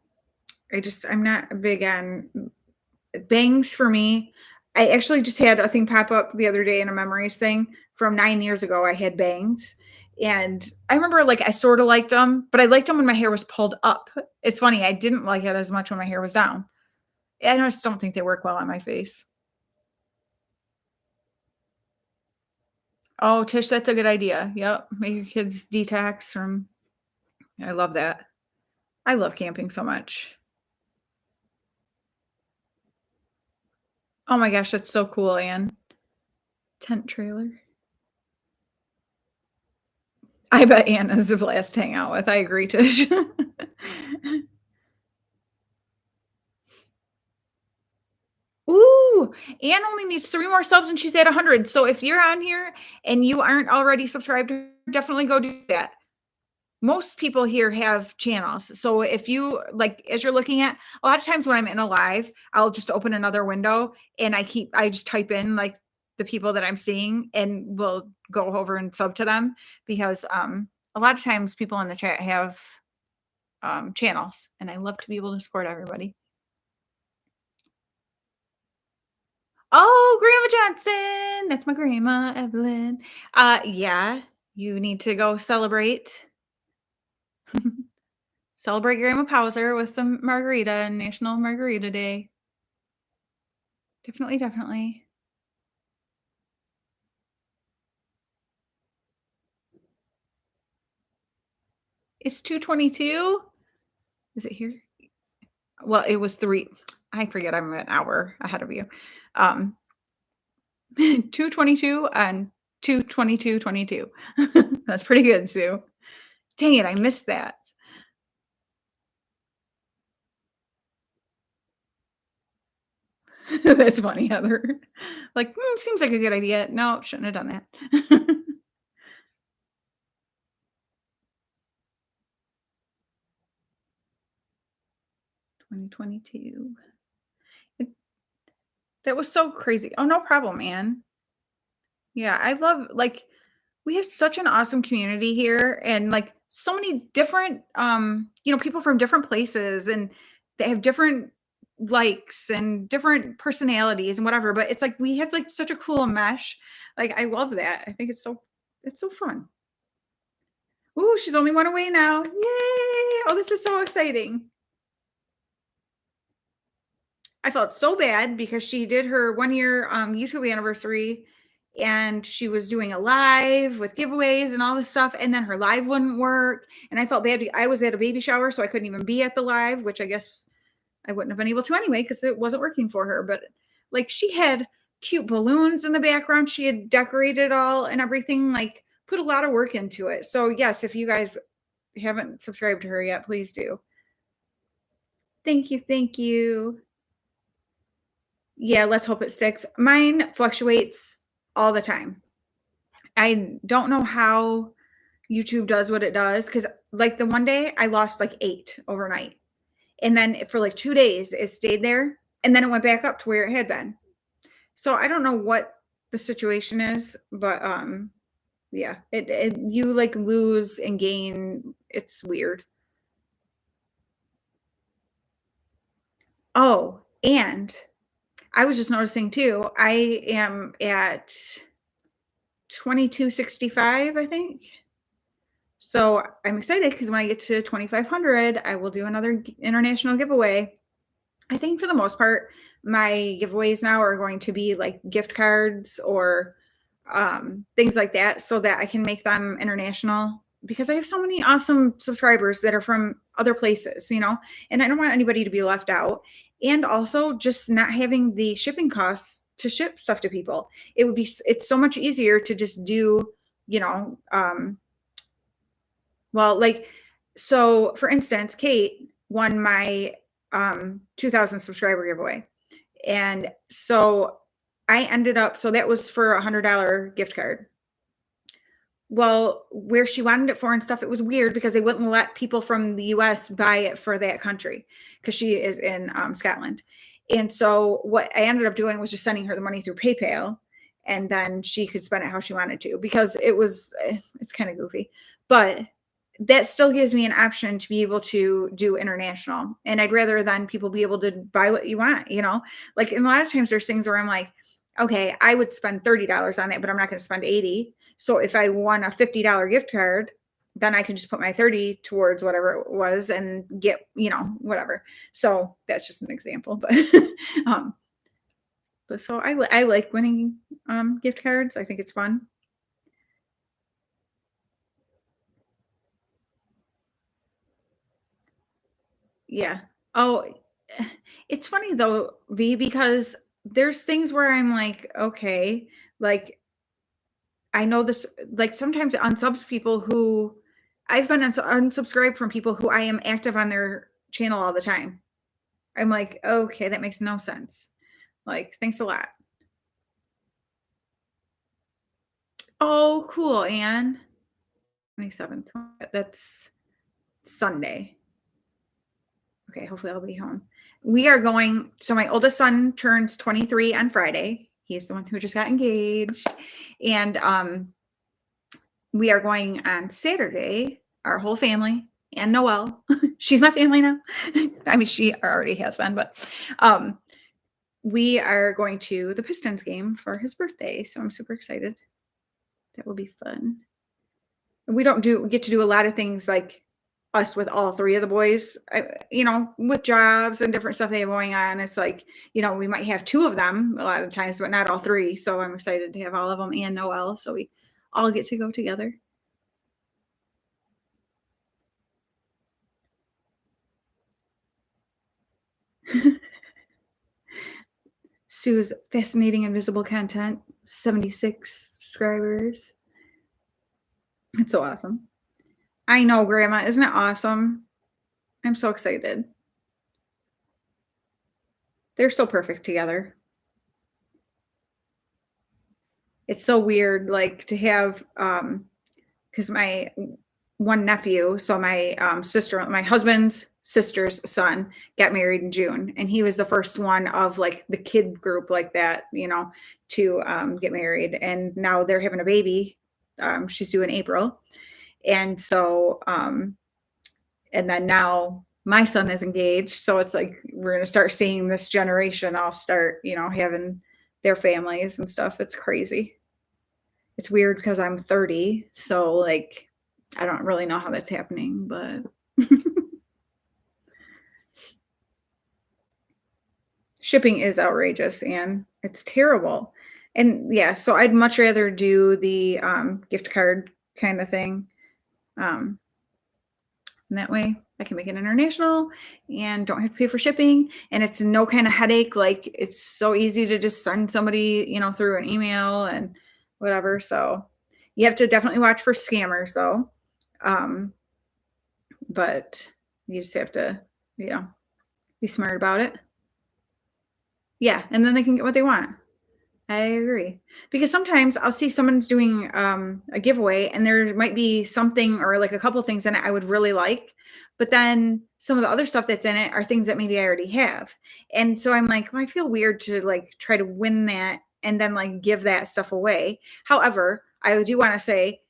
not big on bangs for me. I actually just had a thing pop up the other day in a memories thing from 9 years ago. I had bangs, and I remember, like, I sorta liked them, but I liked them when my hair was pulled up. It's funny, I didn't like it as much when my hair was down. I just don't think they work well on my face. Oh, Tish, that's a good idea. Yep, make your kids detox from I love that. I love camping so much. Oh my gosh, that's so cool, Anne. Tent trailer. I bet Anna's a blast to hang out with. I agree, Tish. Ooh, Anne only needs 3 more subs and she's at 100. So if you're on here and you aren't already subscribed, definitely go do that. Most people here have channels. So if you like, as you're looking at, a lot of times when I'm in a live, I'll just open another window and I just type in like the people that I'm seeing and we'll go over and sub to them because a lot of times people in the chat have channels and I love to be able to support everybody. Oh, Grandma Johnson. That's my grandma, Evelyn. Yeah, you need to go celebrate. Celebrate Grandma Powser with some margarita and National Margarita Day. Definitely, definitely. It's 2:22. Is it here? Well, it was 3. I forget I'm an hour ahead of you. Um, 2:22 and 2:22:22. That's pretty good, Sue. Dang it, I missed that. That's funny, Heather. Like, seems like a good idea. No, shouldn't have done that. 2022. It that was so crazy. Oh, no problem, Anne. Yeah, I love like, we have such an awesome community here and, like, so many different, people from different places, and they have different likes and different personalities and whatever, but it's like we have, like, such a cool mesh. Like, I love that. I think it's so fun. Ooh, she's only 1 away now. Yay! Oh, this is so exciting. I felt so bad because she did her 1-year, YouTube anniversary, and she was doing a live with giveaways and all this stuff, and then her live wouldn't work, and I felt bad I was at a baby shower, so I couldn't even be at the live, which I guess I wouldn't have been able to anyway because it wasn't working for her, but, Like, she had cute balloons in the background. She had decorated all and everything, like, put a lot of work into it. So, yes, if you guys haven't subscribed to her yet, please do. Thank you, thank you. Yeah, let's hope it sticks. Mine fluctuates all the time. I don't know how YouTube does what it does because, like, the one day I lost like 8 overnight, and then for like 2 days it stayed there, and then it went back up to where it had been. So I don't know what the situation is, but yeah, it you like lose and gain. It's weird. Oh, and I was just noticing too. I am at 2265, I think. So I'm excited because when I get to 2,500, I will do another international giveaway. I think for the most part, my giveaways now are going to be like gift cards or things like that so that I can make them international because I have so many awesome subscribers that are from other places, and I don't want anybody to be left out. And also just not having the shipping costs to ship stuff to people. It's so much easier to just do, you know, well, like, so for instance, Kate won my 2000 subscriber giveaway. And so I ended up, so that was for $100 gift card. Well, where she wanted it for and stuff, it was weird because they wouldn't let people from the US buy it for that country because she is in Scotland. And so what I ended up doing was just sending her the money through PayPal and then she could spend it how she wanted to because it's kind of goofy. But that still gives me an option to be able to do international. And I'd rather than people be able to buy what you want. Like, and a lot of times there's things where I'm like, okay, I would spend $30 on it, but I'm not going to spend 80. So if I won a $50 gift card, then I can just put my 30 towards whatever it was and get, whatever. So that's just an example, um, but so I like winning gift cards. I think it's fun. Yeah. Oh, it's funny though, V, because there's things where I'm like, okay, like I know this, like sometimes it unsubs people who I've been unsubscribed from people who I am active on their channel all the time. I'm like, okay, that makes no sense. Like, thanks a lot. Oh, cool, Anne. 27th. That's Sunday. Okay, hopefully I'll be home. We are going, so my oldest son turns 23 on Friday. He's the one who just got engaged. And we are going on Saturday, our whole family and Noelle. She's my family now. I mean, she already has been, but we are going to the Pistons game for his birthday. So I'm super excited. That will be fun. We don't get to do a lot of things like us with all 3 of the boys, with jobs and different stuff they have going on. It's like, we might have 2 of them a lot of times, but not all 3. So I'm excited to have all of them and Noelle. So we all get to go together. Sue's fascinating invisible content, 76 subscribers. It's so awesome. I know, Grandma. Isn't it awesome? I'm so excited. They're so perfect together. It's so weird, like, to have, because my one nephew, so my my husband's sister's son got married in June, and he was the first one of like the kid group like that, to get married. And now they're having a baby. She's due in April. And so, and then now my son is engaged. So it's like we're going to start seeing this generation all start, having their families and stuff. It's crazy. It's weird because I'm 30. So, like, I don't really know how that's happening, but shipping is outrageous and it's terrible. And yeah, so I'd much rather do the gift card kind of thing. And that way I can make it international and don't have to pay for shipping, and it's no kind of headache. Like it's so easy to just send somebody, through an email and whatever. So you have to definitely watch for scammers though. Um, but you just have to, you know, be smart about it. Yeah, and then they can get what they want. I agree. Because sometimes I'll see someone's doing a giveaway and there might be something or like a couple things in it I would really like, but then some of the other stuff that's in it are things that maybe I already have. And so I'm like, well, I feel weird to like try to win that and then like give that stuff away. However, I do want to say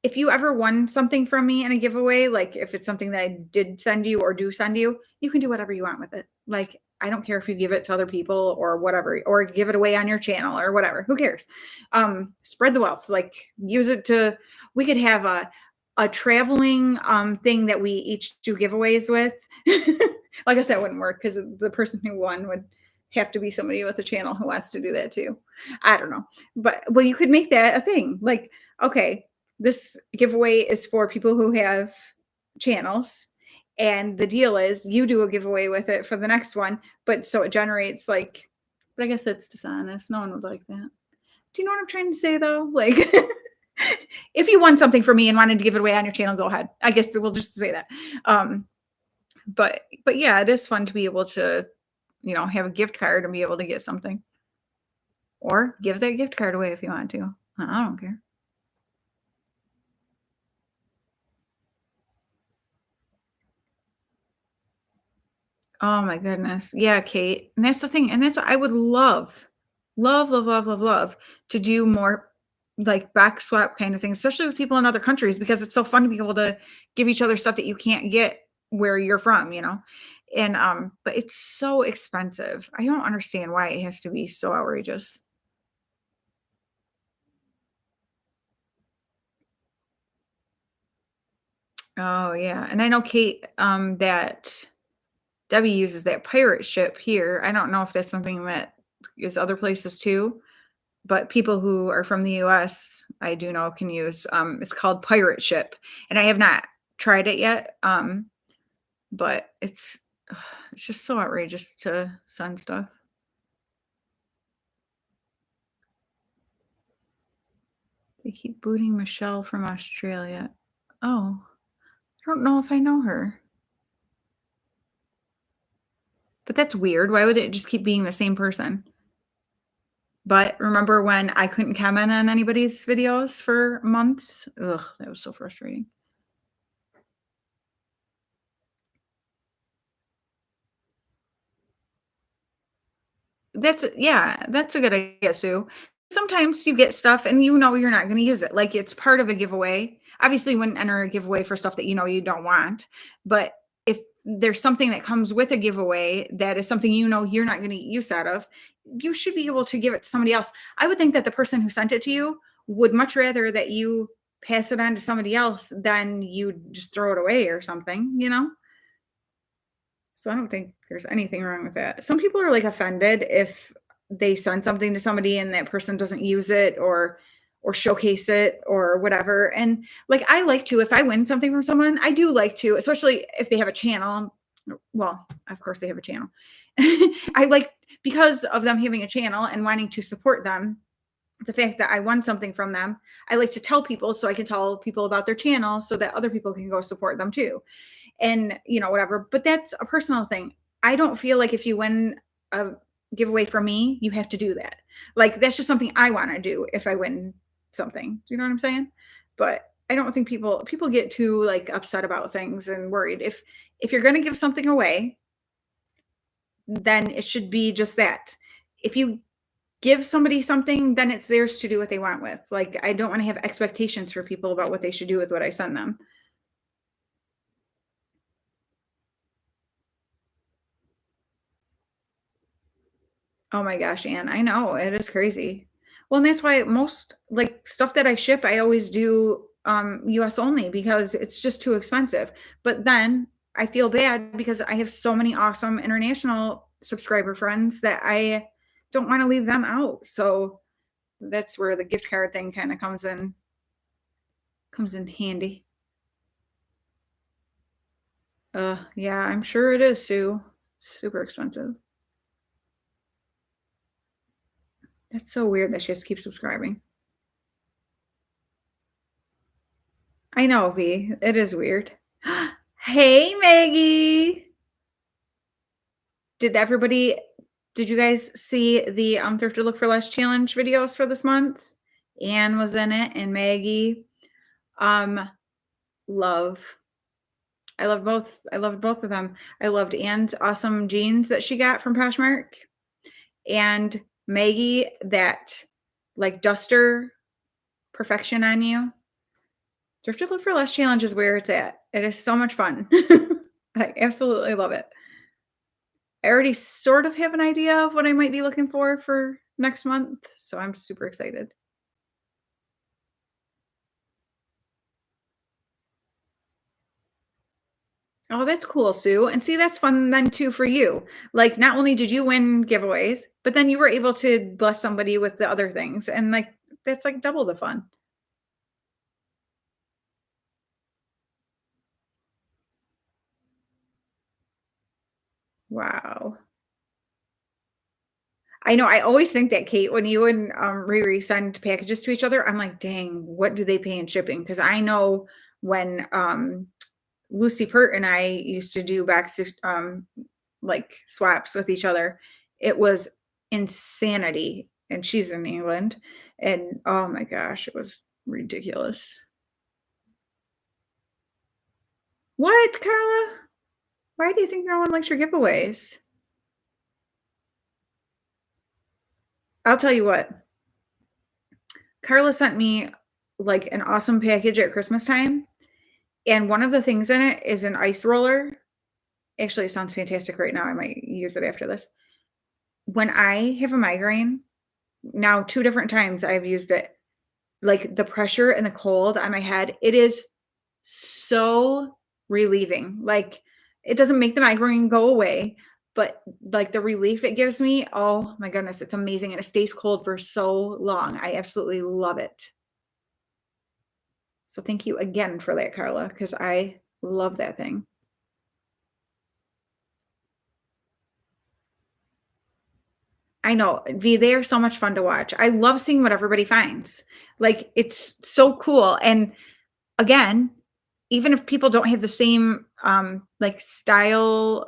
if you ever won something from me in a giveaway, like if it's something that I did send you or do send you, you can do whatever you want with it. Like I don't care if you give it to other people or whatever, or give it away on your channel or whatever. Who cares? Spread the wealth. Like use it to. We could have a traveling thing that we each do giveaways with. Like I said, it wouldn't work because the person who won would have to be somebody with a channel who wants to do that too. I don't know, but well, you could make that a thing. Like, okay, this giveaway is for people who have channels. And the deal is you do a giveaway with it for the next one, but so it generates like, but I guess that's dishonest. No one would like that. Do you know what I'm trying to say though? Like, if you won something for me and wanted to give it away on your channel, go ahead. I guess we'll just say that. Um, but yeah, it is fun to be able to, have a gift card and be able to get something, or give that gift card away if you want to. I don't care. Oh my goodness. Yeah, Kate. And that's the thing. And that's what I would love, love, love, love, love, love to do more like back swap kind of things, especially with people in other countries, because it's so fun to be able to give each other stuff that you can't get where you're from. And but it's so expensive. I don't understand why it has to be so outrageous. Oh yeah. And I know Kate, that Debbie uses that pirate ship here. I don't know if that's something that is other places too. But people who are from the US, I do know can use, it's called Pirate Ship, and I have not tried it yet, but it's just so outrageous to send stuff. They keep booting Michelle from Australia. Oh, I don't know if I know her, but that's weird. Why would it just keep being the same person? But remember when I couldn't comment on anybody's videos for months? Ugh, that was so frustrating. That's a good idea, Sue. Sometimes you get stuff and you're not gonna use it, like, it's part of a giveaway. Obviously, you wouldn't enter a giveaway for stuff that you don't want, but if there's something that comes with a giveaway that is something you're not gonna get use out of, you should be able to give it to somebody else. I would think that the person who sent it to you would much rather that you pass it on to somebody else than you just throw it away or something? So I don't think there's anything wrong with that. Some people are like offended if they send something to somebody and that person doesn't use it or showcase it or whatever. And like I like to, if I win something from someone, I do like to, especially if they have a channel. Well, of course they have a channel. I like because of them having a channel and wanting to support them, the fact that I won something from them, I like to tell people so I can tell people about their channel so that other people can go support them too. And, whatever. But that's a personal thing. I don't feel like if you win a giveaway from me, you have to do that. Like that's just something I want to do if I win something. Do you know what I'm saying? But I don't think people get too like upset about things and worried. If you're going to give something away, then it should be just that. If you give somebody something, then it's theirs to do what they want with. Like I don't want to have expectations for people about what they should do with what I send them. Oh my gosh, Anne, I know, it is crazy. Well, and that's why most like stuff that I ship, I always do US only because it's just too expensive. But then I feel bad because I have so many awesome international subscriber friends that I don't want to leave them out. So that's where the gift card thing kind of comes in handy. Yeah, I'm sure it is, Sue. Super expensive. That's so weird that she has to keep subscribing. I know, V. It is weird. Hey, Maggie. Did everybody did you guys see the Thrift to Look for Less challenge videos for this month? Anne was in it and Maggie. Um, love. I love both. I loved both of them. I loved Anne's awesome jeans that she got from Poshmark and Maggie that like duster perfection on you. Thrift to Look for Less challenge is where it's at. It is so much fun. I absolutely love it. I already sort of have an idea of what I might be looking for next month, so I'm super excited. Oh, that's cool, Sue. And see, that's fun then too for you. Like, not only did you win giveaways, but then you were able to bless somebody with the other things. And like, that's like double the fun. Wow. I know. I always think that, Kate, when you and Riri send packages to each other, I'm like, dang, what do they pay in shipping? Because I know when Lucy Pert and I used to do like swaps with each other. It was insanity. And she's in England. And oh my gosh, it was ridiculous. What, Carla? Why do you think no one likes your giveaways? I'll tell you what. Carla sent me like an awesome package at Christmas time. And one of the things in it is an ice roller. Actually, it sounds fantastic right now. I might use it after this. When I have a migraine, now 2 different times I've used it. Like the pressure and the cold on my head, it is so relieving. Like it doesn't make the migraine go away, but like the relief it gives me, oh my goodness, it's amazing. And it stays cold for so long. I absolutely love it. So thank you again for that, Carla, because I love that thing. I know, V, they are so much fun to watch. I love seeing what everybody finds. Like it's so cool. And again, even if people don't have the same like style,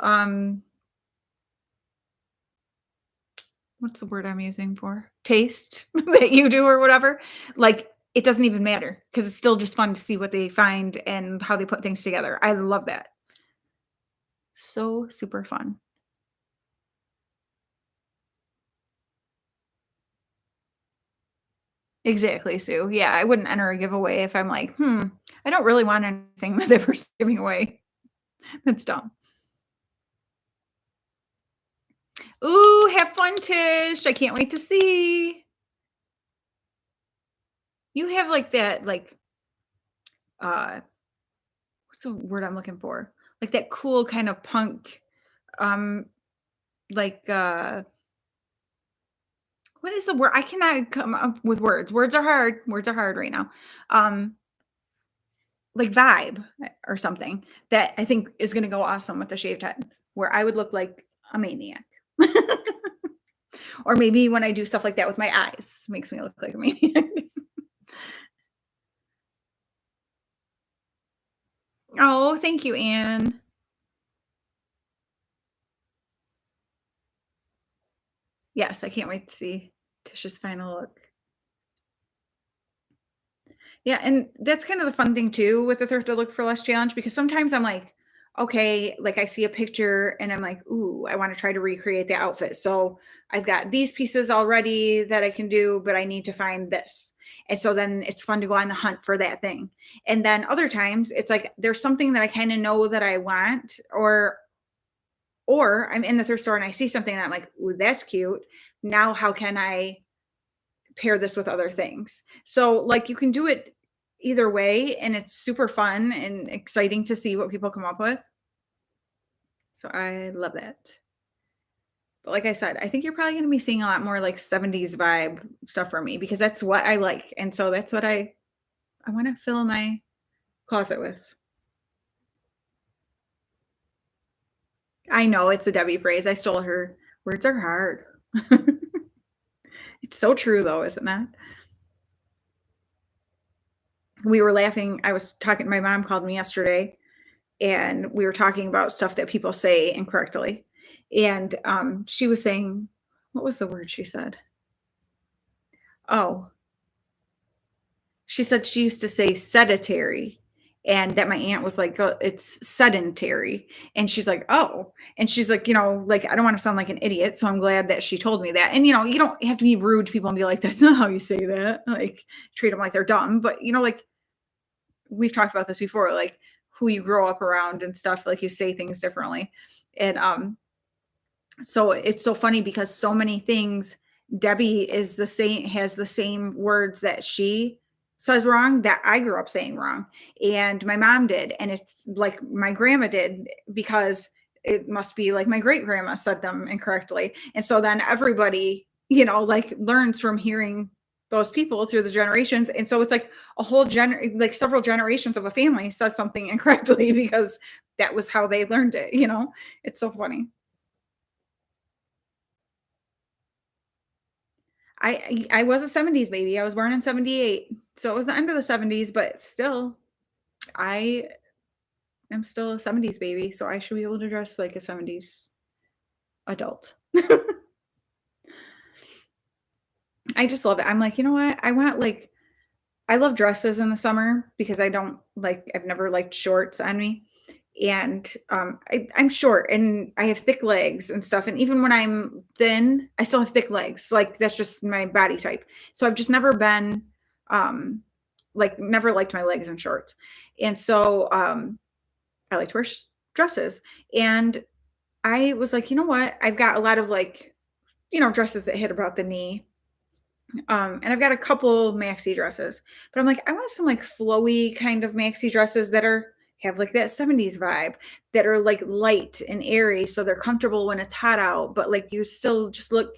what's the word I'm using for taste that you do or whatever, like it doesn't even matter because it's still just fun to see what they find and how they put things together. I love that. So super fun. Exactly, Sue. Yeah, I wouldn't enter a giveaway if I'm like, I don't really want anything that they're giving away. That's dumb. Ooh, have fun, Tish. I can't wait to see. You have like that, like, what's the word I'm looking for? Like that cool kind of punk, um, like, what is the word? I cannot come up with words. Words are hard. Words are hard right now. Um, like vibe or something that I think is going to go awesome with the shaved head, where I would look like a maniac. Or maybe when I do stuff like that with my eyes, makes me look like a maniac. Oh, thank you, Anne. Yes, I can't wait to see Tisha's final look. Yeah, and that's kind of the fun thing too with the Thrift to Look for Less challenge because sometimes I'm like, okay, like I see a picture and I'm like, ooh, I want to try to recreate the outfit. So I've got these pieces already that I can do, but I need to find this. And so then it's fun to go on the hunt for that thing. And then other times it's like there's something that I kind of know that I want, or I'm in the thrift store and I see something that I'm like, ooh, that's cute. Now how can I pair this with other things? So like you can do it either way and it's super fun and exciting to see what people come up with. So I love that. But like I said, I think you're probably going to be seeing a lot more like 70s vibe stuff from me because that's what I like. And so that's what I want to fill my closet with. I know it's a Debbie phrase. I stole her. Words are hard. It's so true though, is it not? We were laughing. I was talking my mom called me yesterday and we were talking about stuff that people say incorrectly. And she was saying, what was the word she said? Oh, she said she used to say sedentary and that my aunt was like, "Oh, it's sedentary." And she's like, "Oh." And she's like, like, I don't want to sound like an idiot. So I'm glad that she told me that. And, you don't have to be rude to people and be like, that's not how you say that. Like, treat them like they're dumb. But, like, we've talked about this before, like who you grow up around and stuff, like you say things differently. And so it's so funny because so many things Debbie has the same words that she says wrong that I grew up saying wrong. And my mom did. And it's like my grandma did because it must be like my great grandma said them incorrectly. And so then everybody, like learns from hearing those people through the generations. And so it's like a whole like several generations of a family says something incorrectly because that was how they learned it. It's so funny. I was a '70s baby. I was born in '78. So it was the end of the '70s, but still, I am still a '70s baby, so I should be able to dress like a '70s adult. I just love it. I'm like, "You know what? I want like I love dresses in the summer because I've never liked shorts on me. And I'm short and I have thick legs and stuff. And even when I'm thin, I still have thick legs. Like that's just my body type. So I've just never been, um, like, never liked my legs in shorts. And so I like to wear dresses. And I was like, you know what? I've got a lot of like, dresses that hit about the knee, and I've got a couple maxi dresses, but I'm like, I want some like flowy kind of maxi dresses that have like that '70s vibe, that are like light and airy, so they're comfortable when it's hot out, but like you still just look,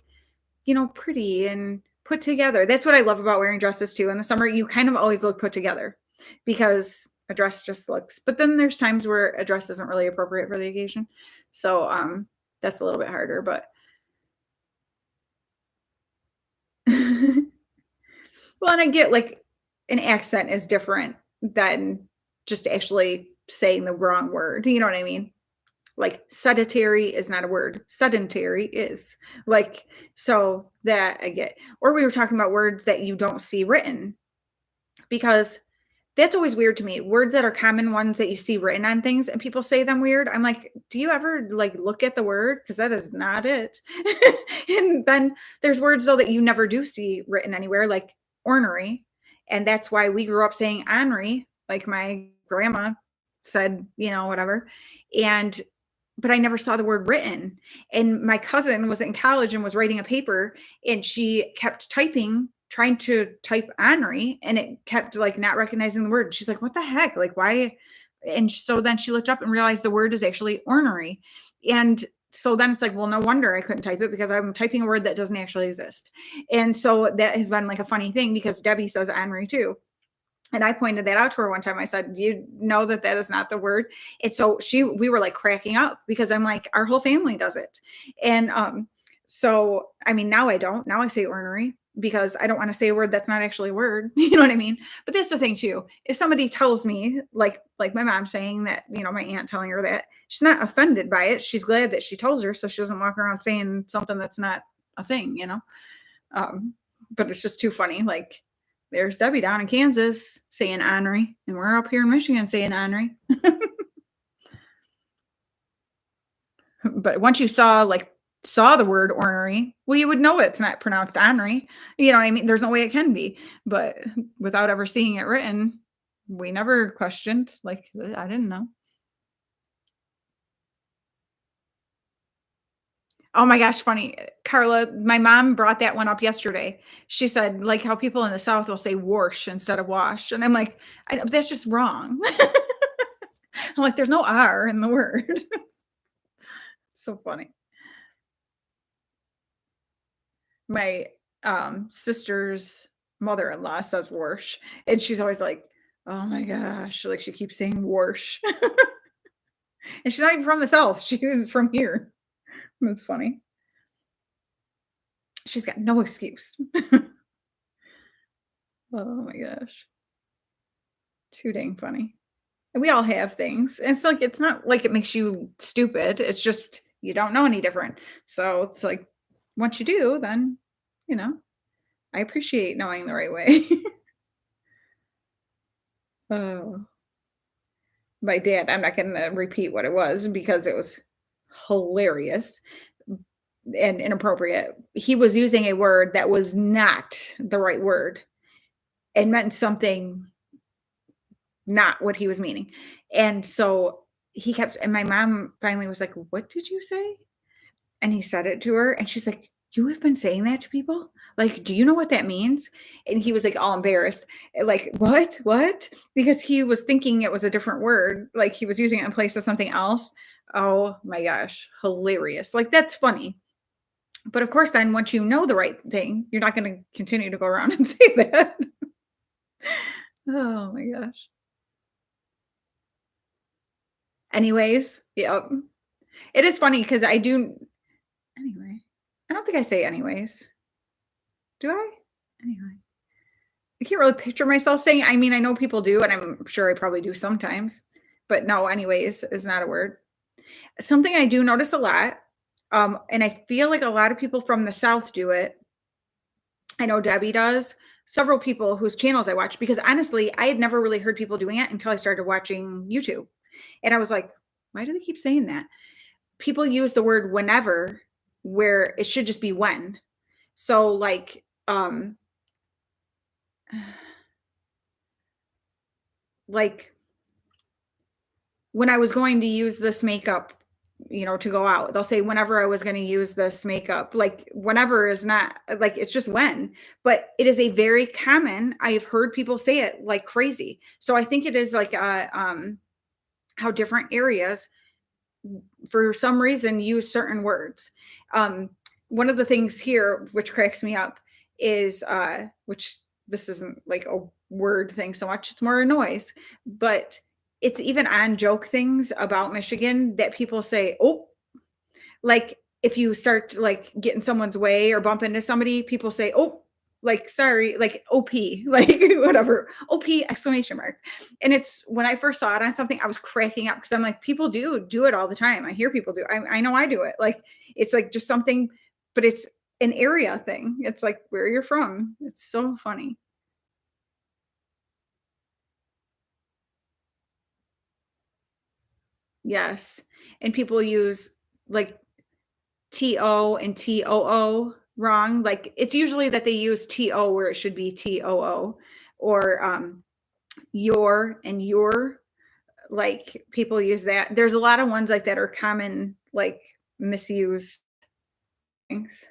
pretty and put together. That's what I love about wearing dresses too. In the summer, you kind of always look put together because a dress just looks. But then there's times where a dress isn't really appropriate for the occasion, so that's a little bit harder, but. Well, and I get like an accent is different than just actually saying the wrong word. You know what I mean? Like sedentary is not a word. Sedentary is. Like, so that I get. Or we were talking about words that you don't see written because that's always weird to me. Words that are common ones that you see written on things and people say them weird. I'm like, do you ever like look at the word? Because that is not it. And then there's words though that you never do see written anywhere, like ornery. And that's why we grew up saying ornery, like my grandma said, whatever. And but I never saw the word written. And my cousin was in college and was writing a paper and she kept typing, trying to type ornery, and it kept like not recognizing the word. She's like, what the heck? Like, why? And so then she looked up and realized the word is actually ornery. And so then it's like, well, no wonder I couldn't type it because I'm typing a word that doesn't actually exist. And so that has been like a funny thing because Debbie says ornery too. And I pointed that out to her one time. I said, "Do you know that that is not the word?" And so we were like cracking up because I'm like, our whole family does it. And so I mean, now I don't. Now I say ornery because I don't want to say a word that's not actually a word. You know what I mean? But that's the thing too. If somebody tells me, like my mom saying that, my aunt telling her that, she's not offended by it. She's glad that she tells her so she doesn't walk around saying something that's not a thing. Um, but it's just too funny. Like, there's Debbie down in Kansas saying ornery, and we're up here in Michigan saying ornery. But once you saw the word ornery, well, you would know it's not pronounced ornery. You know what I mean? There's no way it can be. But without ever seeing it written, we never questioned. Like, I didn't know. Oh my gosh, funny. Carla, my mom brought that one up yesterday. She said, like, how people in the South will say "wash" instead of "wash," and I'm like, "That's just wrong." I'm like, "There's no R in the word." So funny. My, sister's mother-in-law says "wash," and she's always like, "Oh my gosh," like, she keeps saying "wash." And she's not even from the South. She was from here. That's funny. She's got no excuse. Oh my gosh. Too dang funny. And we all have things. And it's like it's not like it makes you stupid. It's just you don't know any different. So it's like once you do, then you know, I appreciate knowing the right way. Oh, my dad, I'm not gonna repeat what it was because it was hilarious and inappropriate. He was using a word that was not the right word and meant something not what he was meaning. And so he kept and my mom finally was like, "What did you say?" And he said it to her and she's like, "You have been saying that to people? Like, do you know what that means?" And he was like all embarrassed. Like, "What? What?" Because he was thinking it was a different word, like he was using it in place of something else. Oh my gosh, hilarious. Like that's funny. But of course then once you know the right thing, you're not going to continue to go around and say that. Oh my gosh. Anyways, yep. It is funny because I do anyway. I don't think I say anyways. Do I? Anyway. I can't really picture myself saying I mean, I know people do, and I'm sure I probably do sometimes, but no, anyways is not a word. Something I do notice a lot, and I feel like a lot of people from the South do it. I know Debbie does. Several people whose channels I watch because honestly, I had never really heard people doing it until I started watching YouTube. And I was like, why do they keep saying that? People use the word whenever where it should just be when. So like when I was going to use this makeup, to go out, they'll say whenever I was going to use this makeup. Like whenever is not like it's just when, but it is a very common. I have heard people say it like crazy. So I think it is like how different areas for some reason use certain words. Um, One of the things here which cracks me up is which this isn't like a word thing so much, it's more a noise, but it's even on joke things about Michigan that people say, "Oh," like if you start like get in someone's way or bump into somebody, people say, "Oh," like sorry, like OP, like whatever, OP exclamation mark. And it's when I first saw it on something, I was cracking up because I'm like, people do it all the time. I hear people do. I know I do it. Like it's like just something, but it's an area thing. It's like where you're from. It's so funny. Yes, and people use like TO and TOO wrong, like, it's usually that they use TO where it should be TOO or, your and your, like, people use that. There's a lot of ones like that are common, like, misused things.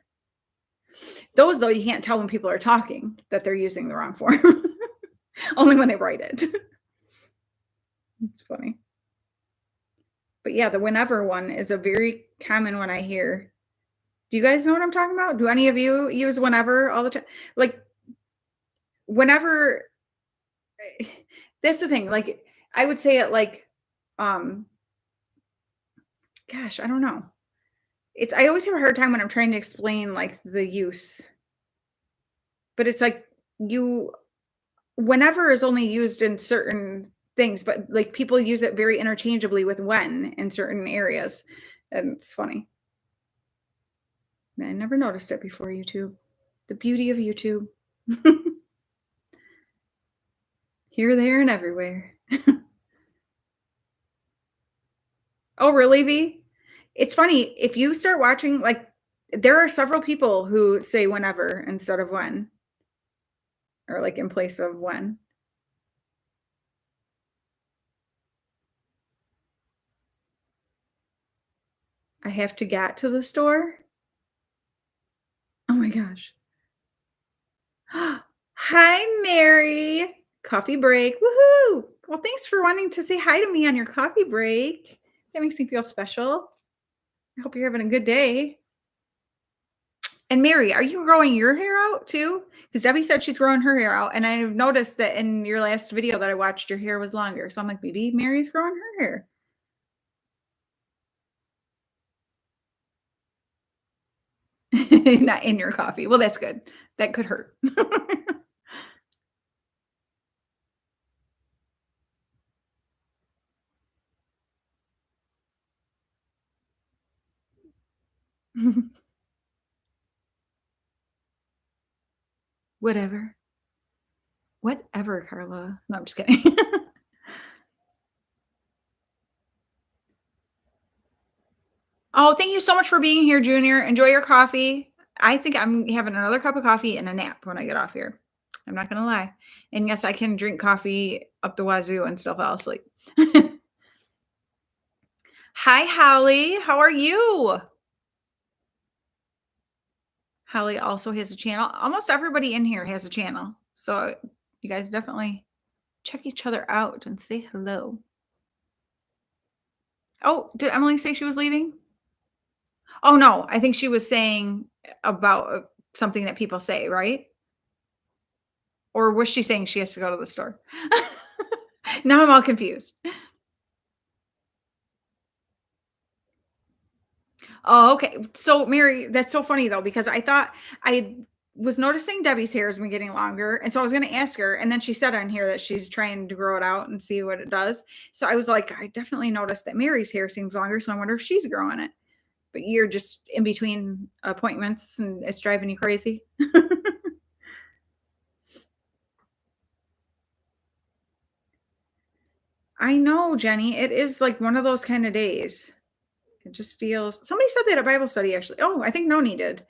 Those, though, you can't tell when people are talking that they're using the wrong form. Only when they write it. It's funny. But, yeah, the whenever one is a very common one I hear. Do you guys know what I'm talking about? Do any of you use whenever all the time? Like, whenever that's the thing, like, I would say it like, um, gosh, I don't know. It's I always have a hard time when I'm trying to explain, like, the use, but it's like you whenever is only used in certain things, but, like, people use it very interchangeably with when in certain areas, and it's funny. I never noticed it before YouTube. The beauty of YouTube. Here, there, and everywhere. Oh, really, V? It's funny, if you start watching, like, there are several people who say whenever instead of when, or like in place of when. I have to get to the store. Oh my gosh. Hi, Mary. Coffee break. Woohoo. Well, thanks for wanting to say hi to me on your coffee break. That makes me feel special. I hope you're having a good day. And Mary, are you growing your hair out too? Because Debbie said she's growing her hair out, and I've noticed that in your last video that I watched, your hair was longer. So I'm like, maybe Mary's growing her hair. Not in your coffee. Well, that's good. That could hurt. Whatever. Whatever, Carla. No, I'm just kidding. Oh, thank you so much for being here, Junior. Enjoy your coffee. I think I'm having another cup of coffee and a nap when I get off here. I'm not gonna lie. And yes, I can drink coffee up the wazoo and still fall asleep. Hi, Holly. How are you? Holly also has a channel. Almost everybody in here has a channel. So you guys definitely check each other out and say hello. Oh, did Emily say she was leaving? Oh, no. I think she was saying about something that people say, right? Or was she saying she has to go to the store? Now I'm all confused. Oh, okay. So, Mary, that's so funny though, because I thought I was noticing Debbie's hair has been getting longer. And so I was going to ask her. And then she said on here that she's trying to grow it out and see what it does. So I was like, I definitely noticed that Mary's hair seems longer. So I wonder if she's growing it. But you're just in between appointments and it's driving you crazy. I know, Jenny. It is like one of those kind of days. It just feels, somebody said that at Bible study actually. Oh, I think Noni did.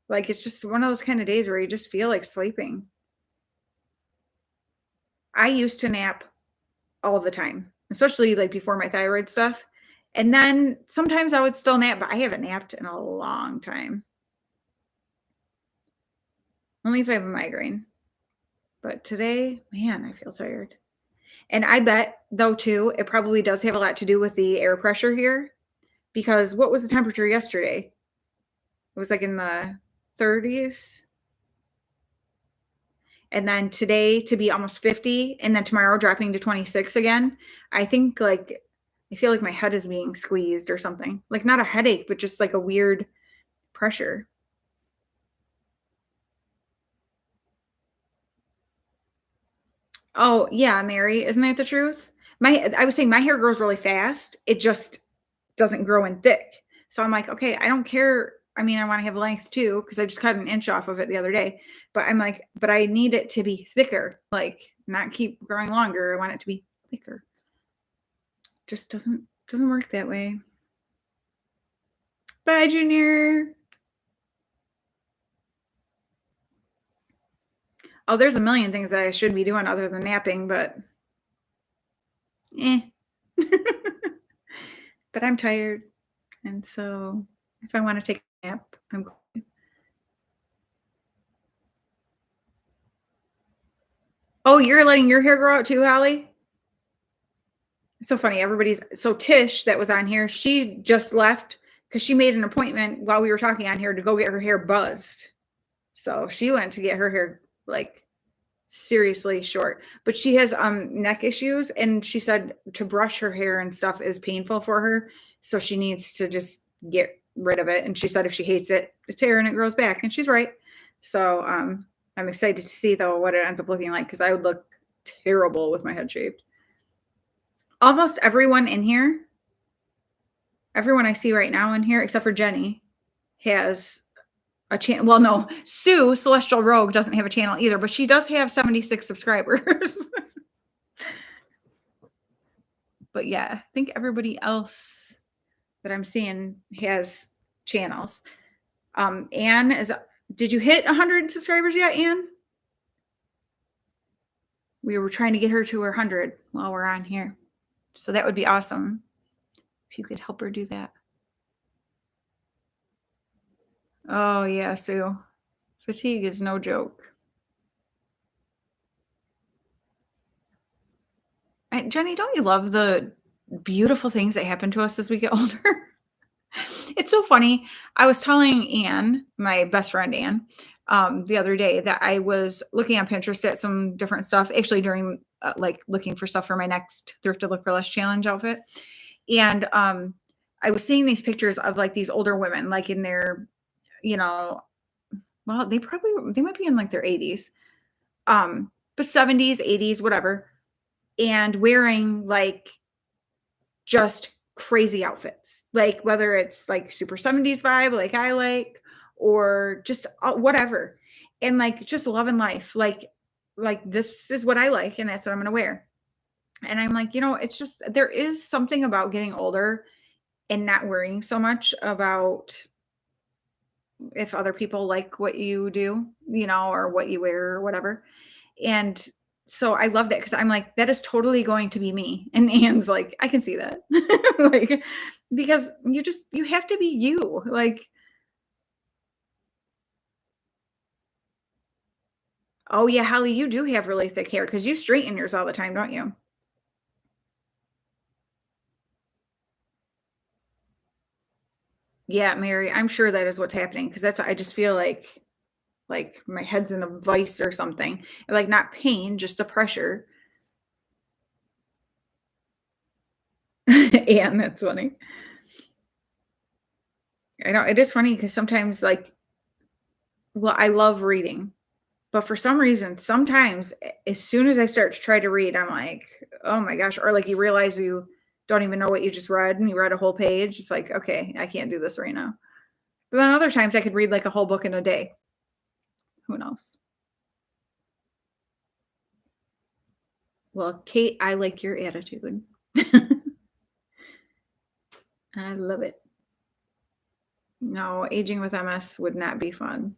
Like it's just one of those kind of days where you just feel like sleeping. I used to nap all the time, especially like before my thyroid stuff. And then sometimes I would still nap, but I haven't napped in a long time. Only if I have a migraine. But today, man, I feel tired. And I bet though too, it probably does have a lot to do with the air pressure here because what was the temperature yesterday? It was like in the 30s. And then today to be almost 50 and then tomorrow dropping to 26 again. I think like I feel like my head is being squeezed or something. Like not a headache, but just like a weird pressure. Oh, yeah, Mary, isn't that the truth? I was saying my hair grows really fast. It just doesn't grow in thick. So I'm like, okay, I don't care. I mean, I want to have length too, because I just cut an inch off of it the other day. But I'm like, but I need it to be thicker, like not keep growing longer. I want it to be thicker. Just doesn't work that way. Bye, Junior. Oh, there's a million things that I should be doing other than napping, but eh. But I'm tired. And so if I want to take a nap, I'm going. Oh, you're letting your hair grow out too, Holly? It's so funny. Everybody's so Tish that was on here, she just left because she made an appointment while we were talking on here to go get her hair buzzed. So she went to get her hair like seriously short. But she has neck issues and she said to brush her hair and stuff is painful for her. So she needs to just get rid of it. And she said if she hates it, it's hair and it grows back. And she's right. So I'm excited to see though what it ends up looking like because I would look terrible with my head shaved. Almost everyone in here, everyone I see right now in here, except for Jenny, has a channel. Well, no, Sue, Celestial Rogue, doesn't have a channel either, but she does have 76 subscribers. But yeah, I think everybody else that I'm seeing has channels. Anne is, did you hit 100 subscribers yet, Anne? We were trying to get her to her 100 while we're on here. So that would be awesome if you could help her do that. Oh, yeah, Sue. Fatigue is no joke. Jenny, don't you love the beautiful things that happen to us as we get older? It's so funny. I was telling Anne, my best friend Anne, the other day that I was looking on Pinterest at some different stuff, actually during like looking for stuff for my next Thrift to Look for Less challenge outfit. And I was seeing these pictures of like these older women, like in their, well, they might be in like their 80s. But 70s, 80s, whatever, and wearing like just crazy outfits. Like whether it's like super 70s vibe like I like or just whatever. And like just loving life. Like this is what I like and that's what I'm going to wear. And I'm like, it's just there is something about getting older and not worrying so much about if other people like what you do, or what you wear or whatever. And so I love that because I'm like, that is totally going to be me. And Anne's like, I can see that. Like, because you have to be you. Like, oh yeah, Holly, you do have really thick hair because you straighten yours all the time, don't you? Yeah, Mary, I'm sure that is what's happening because I just feel like my head's in a vice or something. Like not pain, just a pressure. And that's funny. I know it is funny because sometimes like, well, I love reading. But for some reason, sometimes as soon as I start to try to read, I'm like, "Oh my gosh," or like you realize you don't even know what you just read and you read a whole page. It's like, "Okay, I can't do this right now." But then other times I could read like a whole book in a day. Who knows? Well, Kate, I like your attitude. I love it. No, aging with MS would not be fun.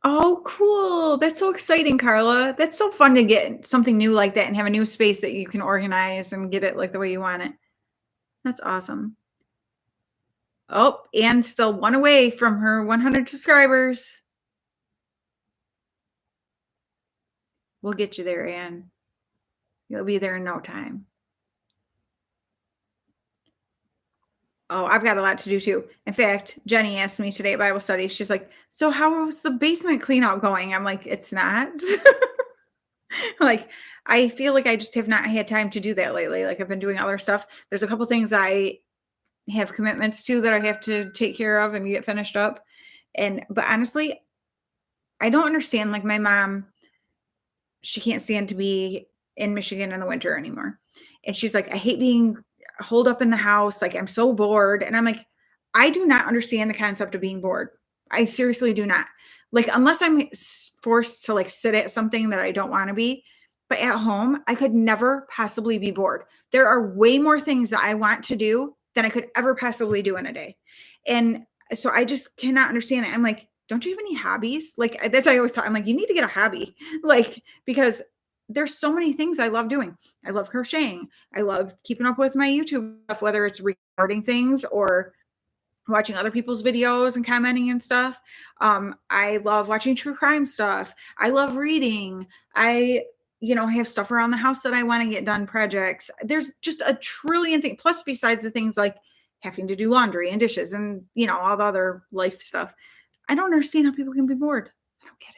Oh, cool. That's so exciting, Carla. That's so fun to get something new like that and have a new space that you can organize and get it like the way you want it. That's awesome. Oh, Anne's still one away from her 100 subscribers. We'll get you there, Anne. You'll be there in no time. Oh, I've got a lot to do too. In fact, Jenny asked me today at Bible study, she's like, "So how was the basement clean out going?" I'm like, "It's not." Like, I feel like I just have not had time to do that lately. Like, I've been doing other stuff. There's a couple things I have commitments to that I have to take care of and get finished up. But honestly, I don't understand. Like, my mom, she can't stand to be in Michigan in the winter anymore. And she's like, I hate being holed up in the house. Like, I'm so bored. And I'm like, I do not understand the concept of being bored. I seriously do not. Like, unless I'm forced to like sit at something that I don't want to be. But at home, I could never possibly be bored. There are way more things that I want to do than I could ever possibly do in a day. And so I just cannot understand it. I'm like, don't you have any hobbies? Like that's what I always talk. I'm like, you need to get a hobby. Like, because there's so many things I love doing. I love crocheting. I love keeping up with my YouTube stuff, whether it's recording things or watching other people's videos and commenting and stuff. I love watching true crime stuff. I love reading. I, have stuff around the house that I want to get done, projects. There's just a trillion things. Plus, besides the things like having to do laundry and dishes and, all the other life stuff. I don't understand how people can be bored. I don't get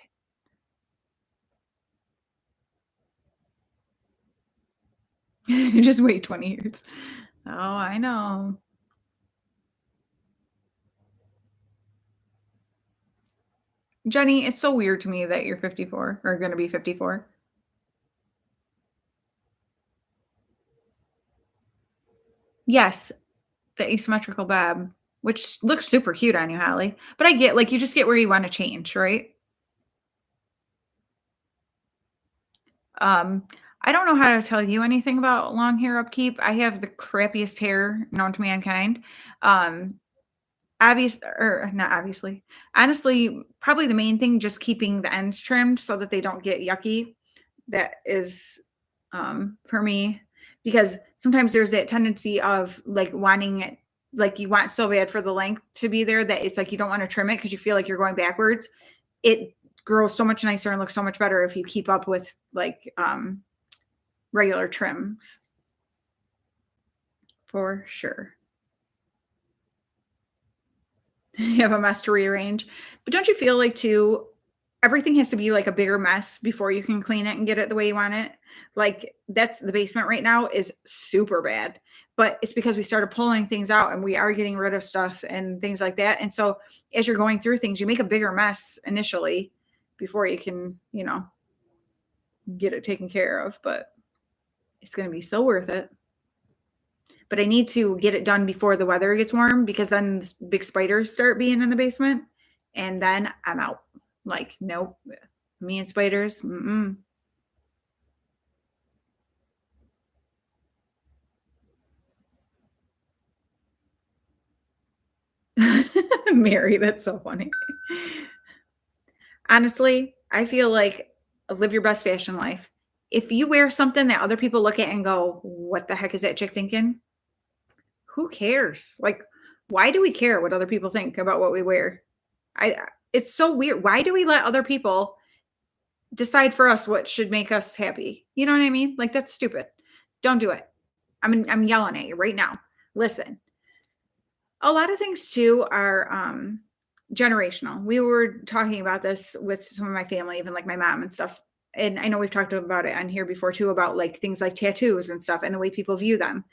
it. Just wait 20 years. Oh, I know. Jenny, it's so weird to me that you're 54 or going to be 54. Yes, the asymmetrical bob, which looks super cute on you, Holly. But I get like you just get where you want to change, right? Um, I don't know how to tell you anything about long hair upkeep. I have the crappiest hair known to mankind. Um, or not obviously. Honestly, probably the main thing just keeping the ends trimmed so that they don't get yucky. That is for me because sometimes there's that tendency of like wanting it like you want so bad for the length to be there that it's like you don't want to trim it because you feel like you're going backwards. It grows so much nicer and looks so much better if you keep up with like regular trims for sure. You have a mess to rearrange. But don't you feel like too everything has to be like a bigger mess before you can clean it and get it the way you want it? Like, that's the basement right now is super bad, but it's because we started pulling things out and we are getting rid of stuff and things like that. And so as you're going through things, you make a bigger mess initially before you can, get it taken care of, but it's going to be so worth it. But I need to get it done before the weather gets warm because then the big spiders start being in the basement and then I'm out. Like, nope. Me and spiders. Mm-mm. Mary, that's so funny. Honestly, I feel like live your best fashion life. If you wear something that other people look at and go, "What the heck is that chick thinking?" Who cares? Like, why do we care what other people think about what we wear? It's so weird. Why do we let other people decide for us what should make us happy? You know what I mean? Like that's stupid. Don't do it. I'm yelling at you right now. Listen, a lot of things too are generational. We were talking about this with some of my family, even like my mom and stuff. And I know we've talked about it on here before too about like things like tattoos and stuff and the way people view them.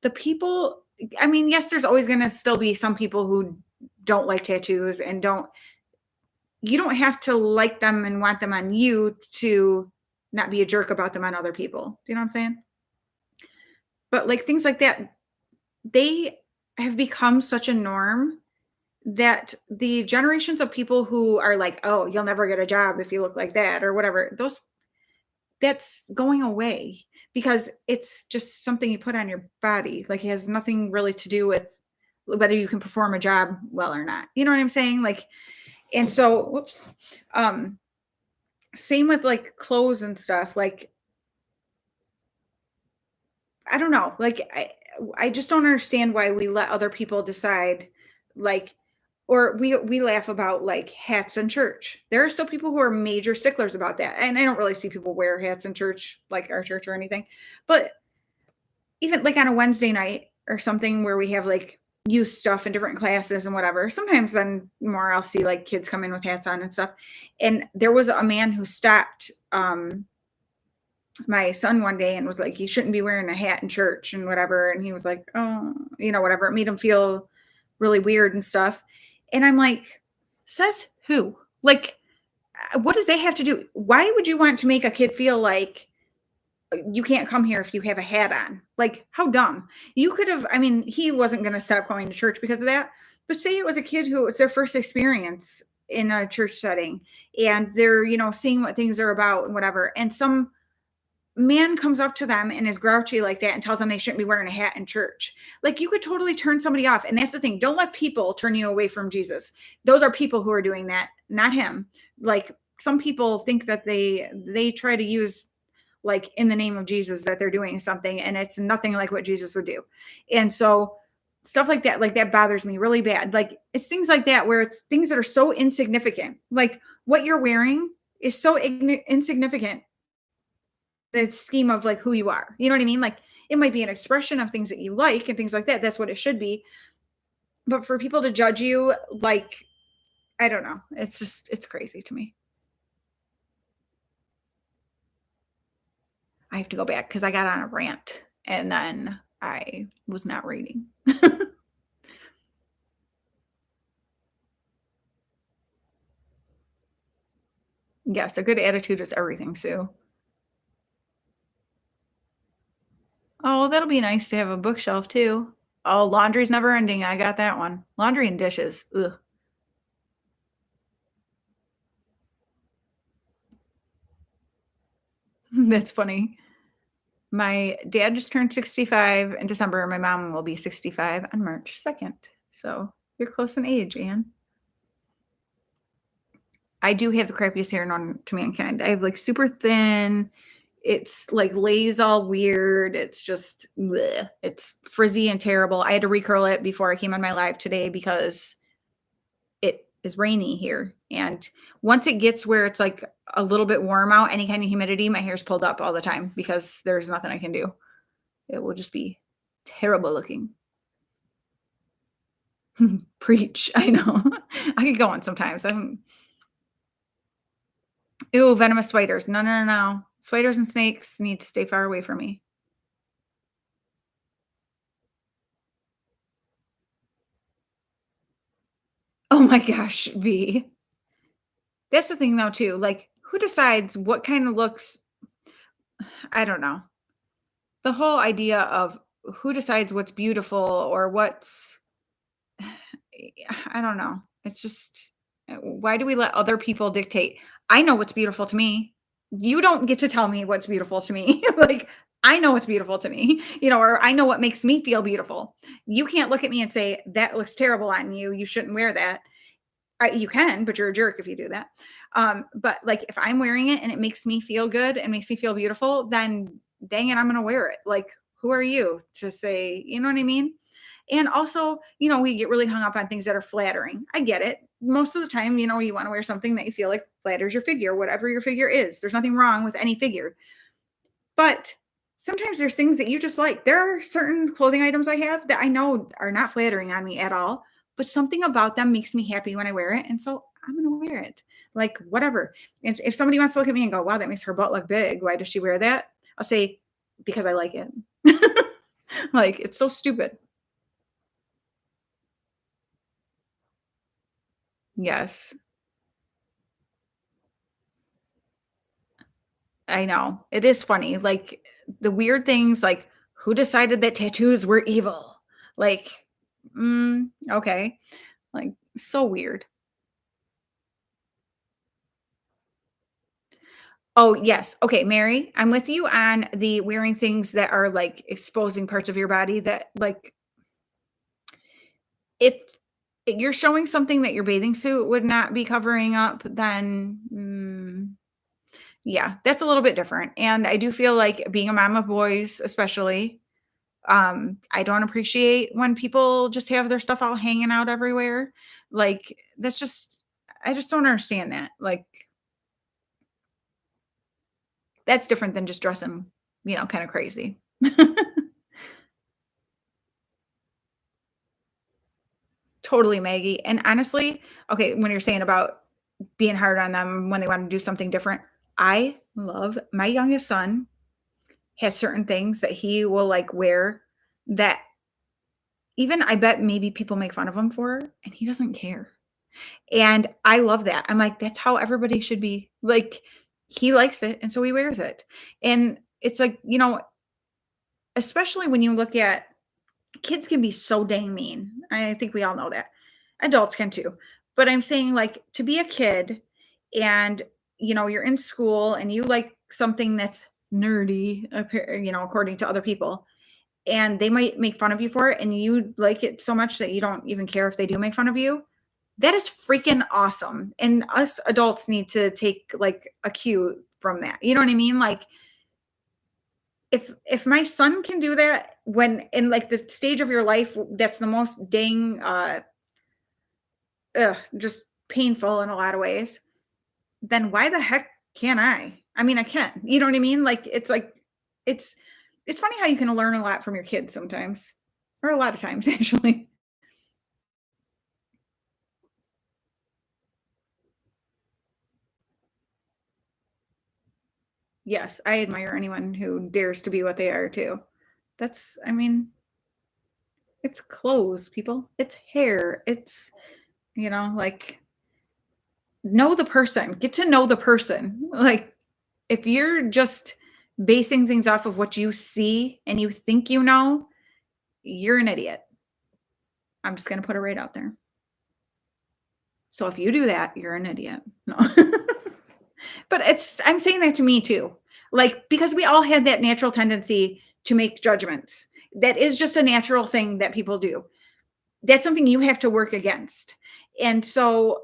The people, I mean, yes, there's always going to still be some people who don't like tattoos and you don't have to like them and want them on you to not be a jerk about them on other people. Do you know what I'm saying? But like things like that, they have become such a norm that the generations of people who are like, "Oh, you'll never get a job if you look like that," or whatever, that's going away because it's just something you put on your body. Like, it has nothing really to do with whether you can perform a job well or not. You know what I'm saying? Like, and so, whoops. Um, Same with like clothes and stuff. Like, I don't know. Like, I just don't understand why we let other people decide, like, or we laugh about like hats in church. There are still people who are major sticklers about that, and I don't really see people wear hats in church, like our church or anything. But even like on a Wednesday night or something where we have like youth stuff in different classes and whatever. Sometimes then more I'll see like kids come in with hats on and stuff. And there was a man who stopped my son one day and was like, "You shouldn't be wearing a hat in church and whatever." And he was like, "Oh, whatever." It made him feel really weird and stuff. And I'm like, says who? Like, what does that have to do? Why would you want to make a kid feel like you can't come here if you have a hat on? Like, how dumb. You could have, I mean, he wasn't going to stop going to church because of that. But say it was a kid who it's their first experience in a church setting and they're, seeing what things are about and whatever. And some man comes up to them and is grouchy like that and tells them they shouldn't be wearing a hat in church. Like, you could totally turn somebody off. And that's the thing. Don't let people turn you away from Jesus. Those are people who are doing that, not him. Like, some people think that they try to use like in the name of Jesus that they're doing something and it's nothing like what Jesus would do. And so stuff like that bothers me really bad. Like, it's things like that where it's things that are so insignificant. Like, what you're wearing is so insignificant, the scheme of like who you are. You know what I mean? Like, it might be an expression of things that you like and things like that. That's what it should be. But for people to judge you, like, I don't know. It's crazy to me. I have to go back because I got on a rant and then I was not reading. Yes, a good attitude is everything, Sue. Oh, that'll be nice to have a bookshelf too. Oh, laundry's never ending. I got that one. Laundry and dishes. Ugh. That's funny. My dad just turned 65 in December. My mom will be 65 on March 2nd. So you're close in age, Anne. I do have the crappiest hair known to mankind. I have like super thin. It's like lays all weird. It's just, bleh. It's frizzy and terrible. I had to recurl it before I came on my live today because it is rainy here. And once it gets where it's like a little bit warm out, any kind of humidity, my hair's pulled up all the time because there's nothing I can do. It will just be terrible looking. Preach. I know. I could go on sometimes. Ew, venomous spiders. No, no, no, no. Spiders and snakes need to stay far away from me. Oh my gosh, V. That's the thing though too, like, who decides what kind of looks I don't know. The whole idea of who decides what's beautiful or what's I don't know. It's just why do we let other people dictate? I know what's beautiful to me. You don't get to tell me what's beautiful to me. Like I know what's beautiful to me, or I know what makes me feel beautiful. You can't look at me and say that looks terrible on you. You shouldn't wear that. You can, but you're a jerk if you do that. But like if I'm wearing it and it makes me feel good and makes me feel beautiful, then dang it, I'm gonna wear it. Like, who are you to say, you know what I mean? And also, we get really hung up on things that are flattering. I get it. Most of the time, you want to wear something that you feel like flatters your figure, whatever your figure is. There's nothing wrong with any figure. But sometimes there's things that you just like. There are certain clothing items I have that I know are not flattering on me at all, but something about them makes me happy when I wear it. And so I'm going to wear it. Like, whatever. And if somebody wants to look at me and go, wow, that makes her butt look big. Why does she wear that? I'll say, because I like it. Like, it's so stupid. Yes, I know. It is funny. Like, the weird things, like, who decided that tattoos were evil? Like, okay. Like, so weird. Oh, yes. Okay, Mary, I'm with you on the wearing things that are, like, exposing parts of your body that, like, if you're showing something that your bathing suit would not be covering up, then, yeah, that's a little bit different, and I do feel like being a mom of boys, especially, I don't appreciate when people just have their stuff all hanging out everywhere. Like, that's just I just don't understand that. Like, that's different than just dressing, kinda crazy. Totally, Maggie. And honestly, okay, when you're saying about being hard on them when they want to do something different, I love my youngest son has certain things that he will like wear that even I bet maybe people make fun of him for, and he doesn't care. And I love that. I'm like, that's how everybody should be. Like, he likes it, and so he wears it. And it's like, especially when you look at kids can be so dang mean. I think we all know that. Adults can too. But I'm saying like to be a kid and you're in school and you like something that's nerdy, according to other people, and they might make fun of you for it and you like it so much that you don't even care if they do make fun of you. That is freaking awesome. And us adults need to take like a cue from that. You know what I mean? Like if my son can do that when in like the stage of your life that's the most dang just painful in a lot of ways, then why the heck can't I? I mean, I can. You know what I mean? Like it's it's funny how you can learn a lot from your kids sometimes. Or a lot of times actually. Yes, I admire anyone who dares to be what they are too. I mean, it's clothes, people. It's hair. It's, like know the person, get to know the person. Like, if you're just basing things off of what you see and you think you're an idiot. I'm just going to put it right out there. So if you do that, you're an idiot. No. But I'm saying that to me too. Like, because we all have that natural tendency to make judgments. That is just a natural thing that people do. That's something you have to work against. And so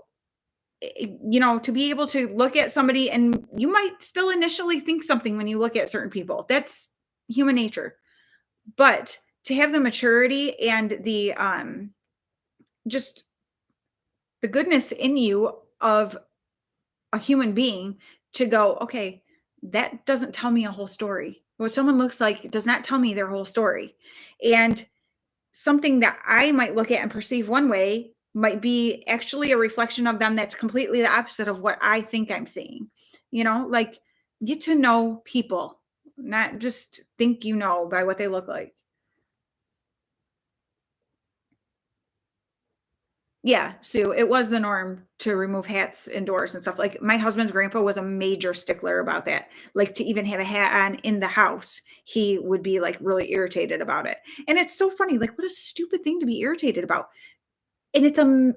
to be able to look at somebody and you might still initially think something when you look at certain people. That's human nature. But to have the maturity and the just the goodness in you of a human being to go, okay, that doesn't tell me a whole story. What someone looks like does not tell me their whole story. And something that I might look at and perceive one way might be actually a reflection of them that's completely the opposite of what I think I'm seeing. Like Get to know people, not just think you know by what they look like. Yeah, so it was the norm to remove hats indoors and stuff. Like my husband's grandpa was a major stickler about that. Like to even have a hat on in the house, he would be like really irritated about it. And it's so funny, like what a stupid thing to be irritated about. And it's a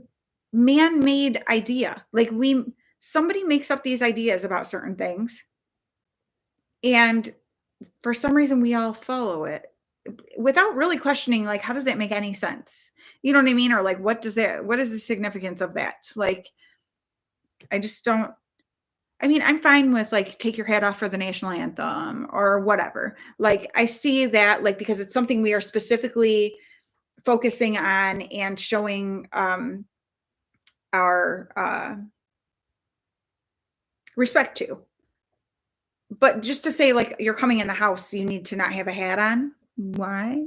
man-made idea. Like somebody makes up these ideas about certain things, and for some reason we all follow it without really questioning like how does that make any sense? You know what I mean? Or like what is the significance of that? Like I just don't. I mean, I'm fine with like take your hat off for the national anthem or whatever. Like I see that like because it's something we are specifically focusing on and showing our respect to. But just to say like you're coming in the house, you need to not have a hat on. Why?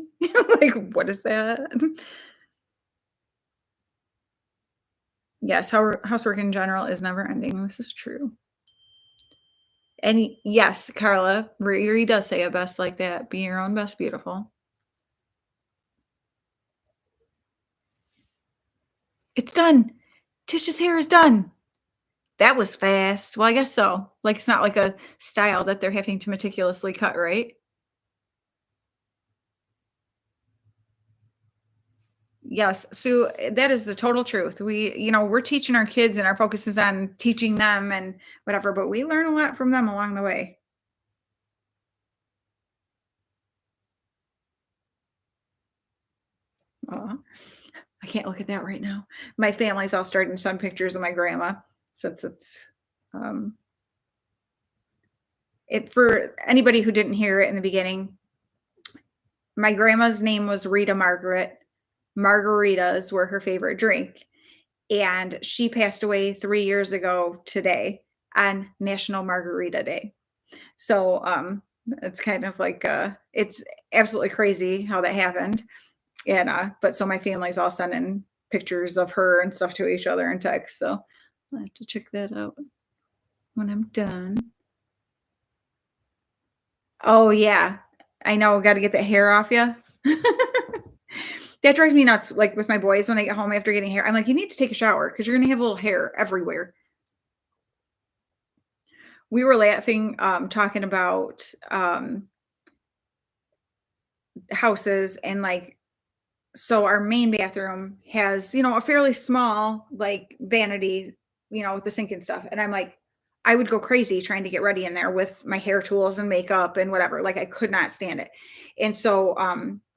Like what is that? Yes, housework in general is never ending. This is true. And yes, Carla, Riri does say it best like that. Be your own best beautiful. It's done. Tish's hair is done. That was fast. Well, I guess so. Like it's not like a style that they're having to meticulously cut, right? Yes. So that is the total truth. We're teaching our kids and our focus is on teaching them and whatever, but we learn a lot from them along the way. Aw. I can't look at that right now. My family's all starting to send pictures of my grandma since um, for anybody who didn't hear it in the beginning, my grandma's name was Rita Margaret. Margaritas were her favorite drink. And she passed away 3 years ago today on National Margarita Day. So it's kind of like it's absolutely crazy how that happened. And but so my family's all sending pictures of her and stuff to each other and text. So I'll have to check that out when I'm done. Oh yeah. I know, gotta get that hair off ya. That drives me nuts, like, with my boys when they get home after getting hair. I'm like, "You need to take a shower because 'cause you're gonna have little hair everywhere." We were laughing, talking about, houses and, like, so our main bathroom has, a fairly small, like, vanity, with the sink and stuff, and I'm like, I would go crazy trying to get ready in there with my hair tools and makeup and whatever, like, I could not stand it. And so,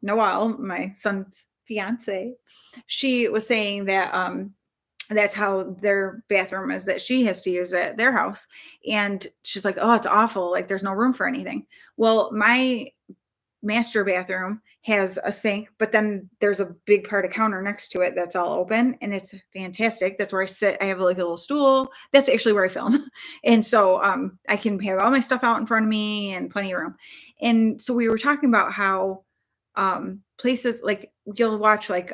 Noelle, my son's fiance, she was saying that, that's how their bathroom is that she has to use at their house, and she's like, "Oh, it's awful, like, there's no room for anything." Well, my master bathroom has a sink, but then there's a big part of counter next to it that's all open and it's fantastic. That's where I sit. I have like a little stool. That's actually where I film. And so I can have all my stuff out in front of me and plenty of room. And so we were talking about how places like you'll watch like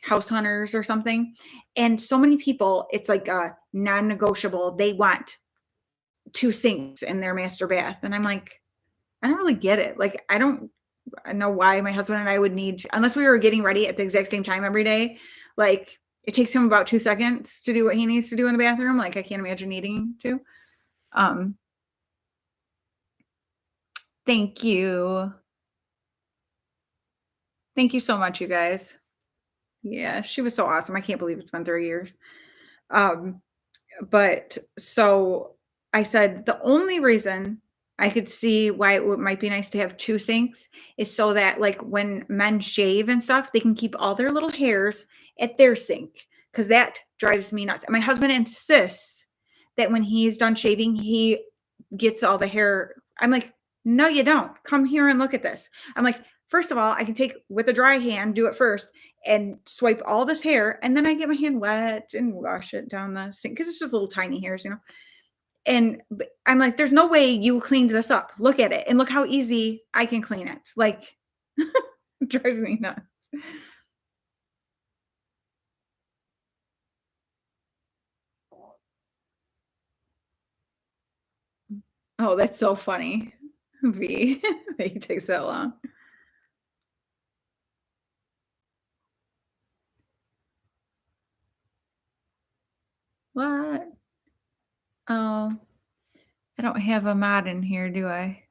House Hunters or something. And so many people, it's like non-negotiable. They want two sinks in their master bath. And I'm like, I don't really get it. Like, I don't know why my husband and I would need unless we were getting ready at the exact same time every day. Like, it takes him about 2 seconds to do what he needs to do in the bathroom. Like, I can't imagine needing to. Um, thank you. Thank you so much, you guys. Yeah, she was so awesome. I can't believe it's been 3 years. Um, But so I said the only reason I could see why might be nice to have 2 sinks is so that, like, when men shave and stuff, they can keep all their little hairs at their sink because that drives me nuts. And my husband insists that when he's done shaving, he gets all the hair. I'm like, "No, you don't. Come here and look at this." I'm like, "First of all, I can take with a dry hand, do it first, and swipe all this hair, and then I get my hand wet and wash it down the sink because it's just little tiny hairs. And I'm like, "There's no way you cleaned this up. Look at it, and look how easy I can clean it." Like, it drives me nuts. Oh, that's so funny. V. He takes that long. What? Oh, I don't have a mod in here, do I?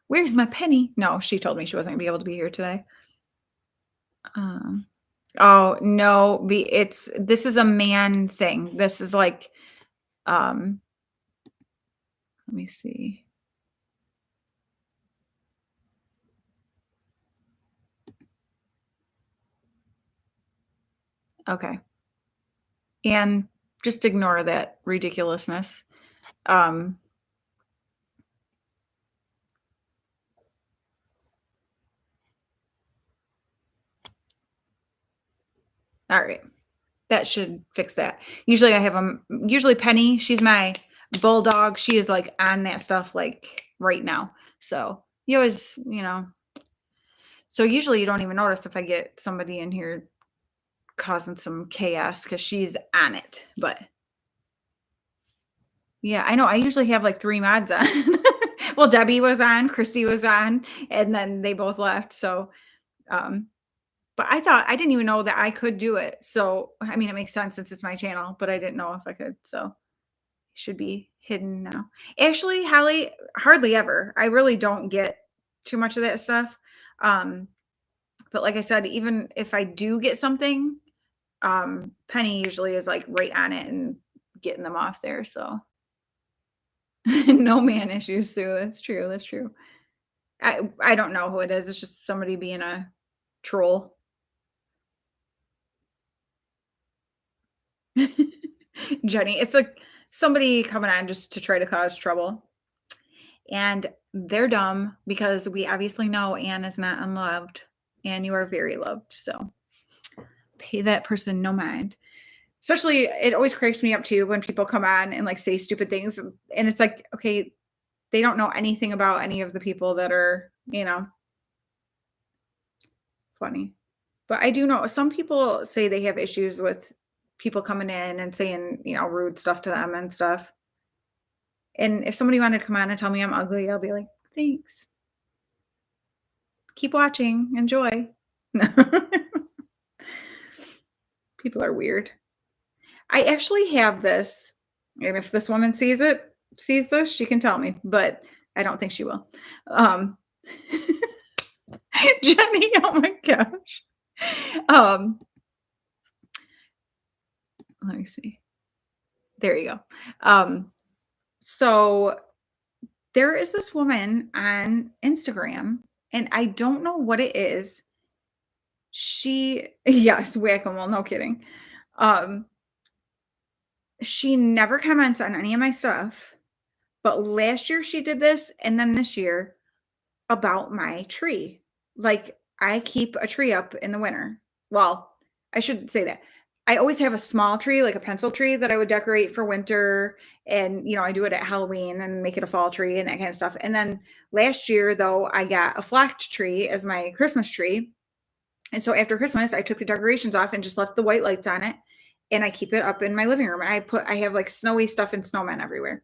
Where's my penny? No, she told me she wasn't gonna be able to be here today. Um, oh, no, it's this is a man thing. This is like, um, let me see. Okay. And just ignore that ridiculousness. Um, all right. That should fix that. Usually I have usually Penny, she's my bulldog. She is like on that stuff like right now. So you always, so usually you don't even notice if I get somebody in here causing some chaos because she's on it. But yeah, I know. I usually have like three mods on. Well, Debbie was on, Christy was on, and then they both left. So, um, but I didn't even know that I could do it. So, I mean, it makes sense since it's my channel, but I didn't know if I could. So, should be hidden now. Actually, Holly, hardly ever. I really don't get too much of that stuff. Um, but like I said, even if I do get something, Penny usually is like right on it and getting them off there. So no man issues, Sue. That's true. That's true. I don't know who it is. It's just somebody being a troll. Jenny, it's like somebody coming on just to try to cause trouble. And they're dumb because we obviously know Anne is not unloved and you are very loved. So pay that person no mind. Especially, it always cracks me up too when people come on and like say stupid things. And it's like, okay, they don't know anything about any of the people that are, funny. But I do know some people say they have issues with people coming in and saying, rude stuff to them and stuff. And if somebody wanted to come on and tell me I'm ugly, I'll be like, thanks. Keep watching. Enjoy. People are weird. I actually have this, and if this woman sees this, she can tell me, but I don't think she will. Um, Jenny, oh my gosh. Um, let me see. There you go. So there is this woman on Instagram, and I don't know what it is. Yes, whack-a-mole, no kidding. Um, she never comments on any of my stuff, but last year she did this, and then this year about my tree. Like, I keep a tree up in the winter. Well, I shouldn't say that. I always have a small tree, like a pencil tree that I would decorate for winter. And, I do it at Halloween and make it a fall tree and that kind of stuff. And then last year, though, I got a flocked tree as my Christmas tree. And so after Christmas, I took the decorations off and just left the white lights on it. And I keep it up in my living room. I have like snowy stuff and snowmen everywhere.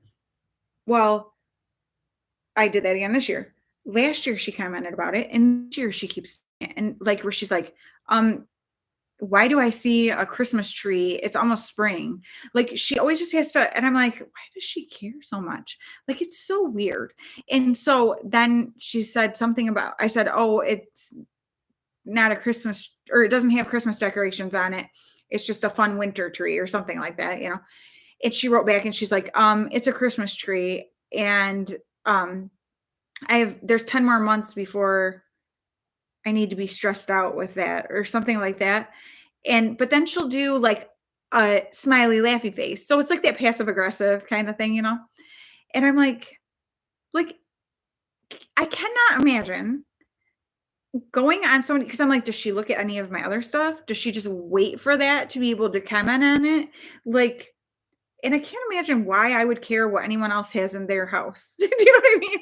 Well, I did that again this year. Last year she commented about it, and this year she keeps and like where she's like, why do I see a Christmas tree? It's almost spring. Like she always just has to, and I'm like, why does she care so much? Like it's so weird. And so then she said something about I said, oh, it's not a Christmas or it doesn't have Christmas decorations on it. It's just a fun winter tree or something like that. And she wrote back and she's like, it's a Christmas tree. And there's 10 more months before I need to be stressed out with that or something like that. But then she'll do like a smiley laughy face. So it's like that passive aggressive kind of thing. And I'm like I cannot imagine going on somebody because I'm like, does she look at any of my other stuff? Does she just wait for that to be able to comment on it? Like, and I can't imagine why I would care what anyone else has in their house. Do you know what I mean?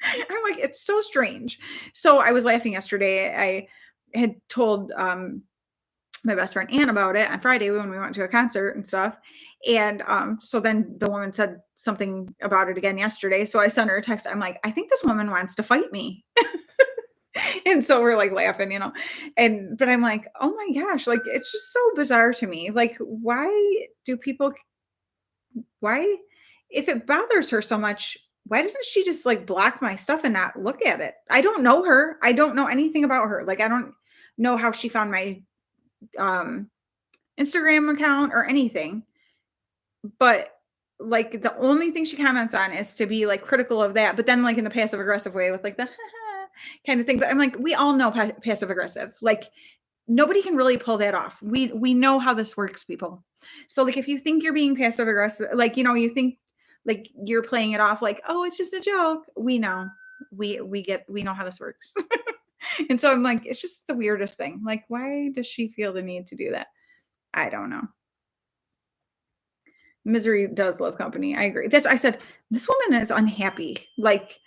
I'm like, it's so strange. So I was laughing yesterday. I had told my best friend Ann about it on Friday when we went to a concert and stuff. And so then the woman said something about it again yesterday. So I sent her a text. I'm like, I think this woman wants to fight me. And so we're like laughing, And but I'm like, oh my gosh, like it's just so bizarre to me. Like, do people why if it bothers her so much, why doesn't she just like block my stuff and not look at it? I don't know her. I don't know anything about her. Like I don't know how she found my um Instagram account or anything. But like the only thing she comments on is to be like critical of that, but then like in the passive aggressive way with like the kind of thing. But I'm like, we all know passive aggressive. Like nobody can really pull that off. We know how this works, people. So like if you think you're being passive aggressive, like you think like you're playing it off like, oh, it's just a joke. We know. We know how this works. And so I'm like, it's just the weirdest thing. Like, why does she feel the need to do that? I don't know. Misery does love company. I agree. I said, this woman is unhappy. Like,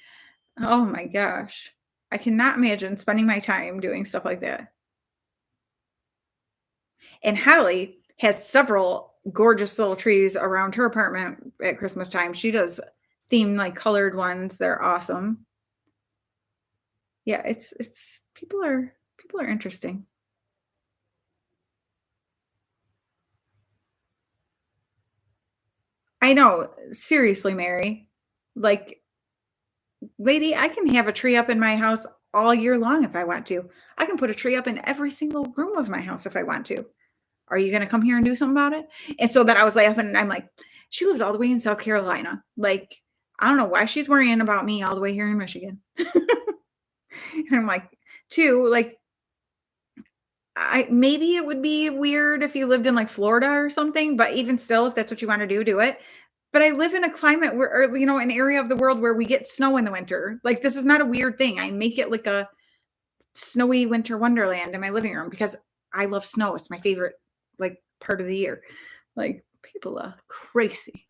oh my gosh. I cannot imagine spending my time doing stuff like that. And Hallie has several gorgeous little trees around her apartment at Christmas time. She does themed like colored ones. They're awesome. Yeah, it's people are interesting. I know. Seriously, Mary. Like, lady, I can have a tree up in my house all year long if I want to. I can put a tree up in every single room of my house if I want to. Are you gonna come here and do something about it? And so then I was laughing and I'm like, she lives all the way in South Carolina. Like, I don't know why she's worrying about me all the way here in Michigan. And I'm like, too, like, I maybe it would be weird if you lived in like Florida or something, but even still, if that's what you want to do it. But I live in a climate where, or, an area of the world where we get snow in the winter. Like, this is not a weird thing. I make it like a snowy winter wonderland in my living room because I love snow. It's my favorite, like, part of the year. Like, people are crazy.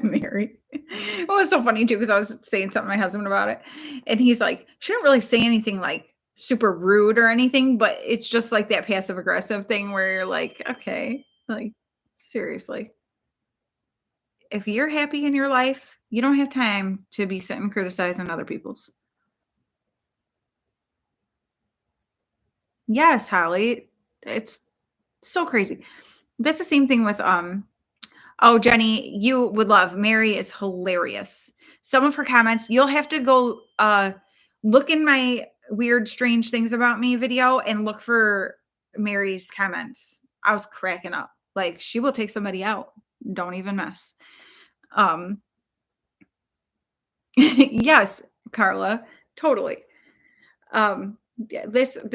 Mary. It was so funny too because I was saying something to my husband about it, and he's like, "She didn't really say anything like super rude or anything, but it's just like that passive aggressive thing where you're like, okay, like seriously, if you're happy in your life, you don't have time to be sitting criticizing other people's." Yes, Holly, it's so crazy. That's the same thing with Oh, Jenny, you would love. Mary is hilarious. Some of her comments, you'll have to go look in my weird, strange things about me video and look for Mary's comments. I was cracking up. Like, she will take somebody out. Don't even mess. Um, yes, Carla, totally. The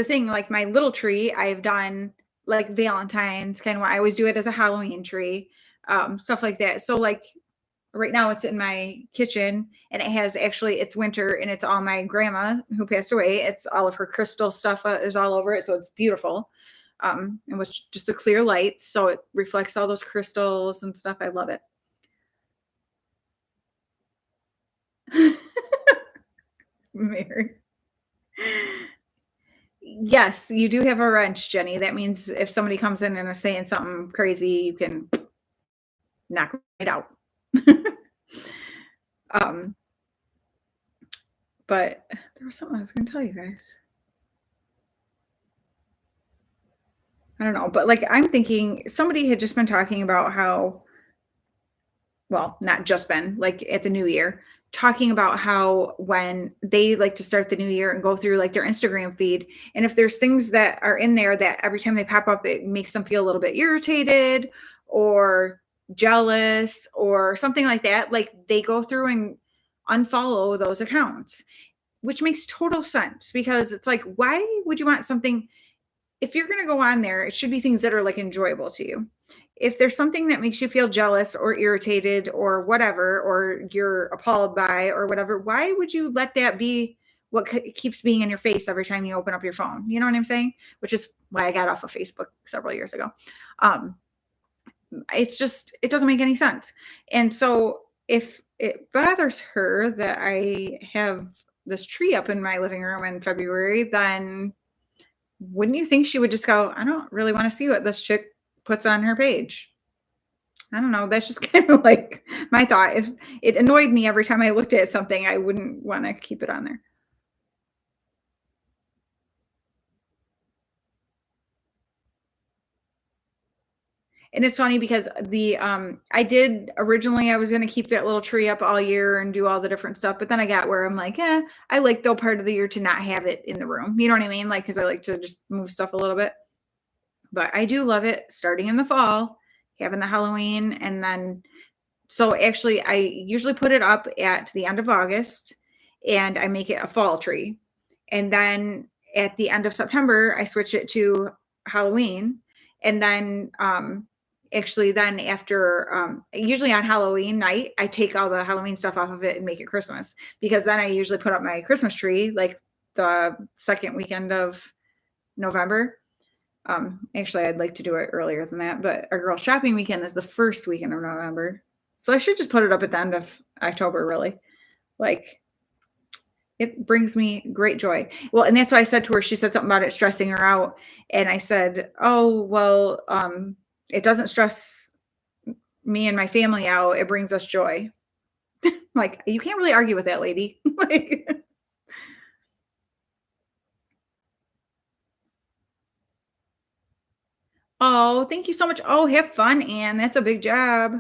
thing, like my little tree, I've done like Valentine's kind of. I always do it as a Halloween tree, stuff like that. So like right now it's in my kitchen and it has actually it's winter and it's all my grandma who passed away. It's all of her crystal stuff is all over it. So it's beautiful. It was just a clear light. So it reflects all those crystals and stuff. I love it. Mary. Yes, you do have a wrench, Jenny. That means if somebody comes in and is saying something crazy, you can knock it out. um, but there was something I was going to tell you guys. I don't know, but like I'm thinking somebody had just been talking about how, well, not just been like at the new year, talking about how when they like to start the new year and go through like their Instagram feed, and if there's things that are in there that every time they pop up, it makes them feel a little bit irritated or jealous or something like that, like they go through and unfollow those accounts, which makes total sense because it's like, why would you want something? If you're going to go on there, it should be things that are like enjoyable to you. If there's something that makes you feel jealous or irritated or whatever, or you're appalled by or whatever, why would you let that be what keeps being in your face every time you open up your phone? You know what I'm saying? Which is why I got off of Facebook several years ago. It's just, it doesn't make any sense. And so if it bothers her that I have this tree up in my living room in February, then wouldn't you think she would just go, "I don't really wanna see what this chick puts on her page." I don't know, that's just kinda like my thought. If it annoyed me every time I looked at something, I wouldn't wanna keep it on there. And it's funny because I did originally I was gonna keep that little tree up all year and do all the different stuff, but then I got where I'm like, "Eh, I like though part of the year to not have it in the room." You know what I mean? Like, because I like to just move stuff a little bit. But I do love it starting in the fall, having the Halloween, and then so actually I usually put it up at the end of August and I make it a fall tree. And then at the end of September, I switch it to Halloween. And then actually then after usually on Halloween night, I take all the Halloween stuff off of it and make it Christmas because then I usually put up my Christmas tree like the second weekend of November. Actually, I'd like to do it earlier than that, but our girl shopping weekend is the first weekend of November. So I should just put it up at the end of October, really. Like, it brings me great joy. Well, and that's why I said to her, she said something about it stressing her out. And I said, "Oh, well, it doesn't stress me and my family out. It brings us joy." Like, you can't really argue with that lady. Like, oh, thank you so much. Oh, have fun, Anne. That's a big job.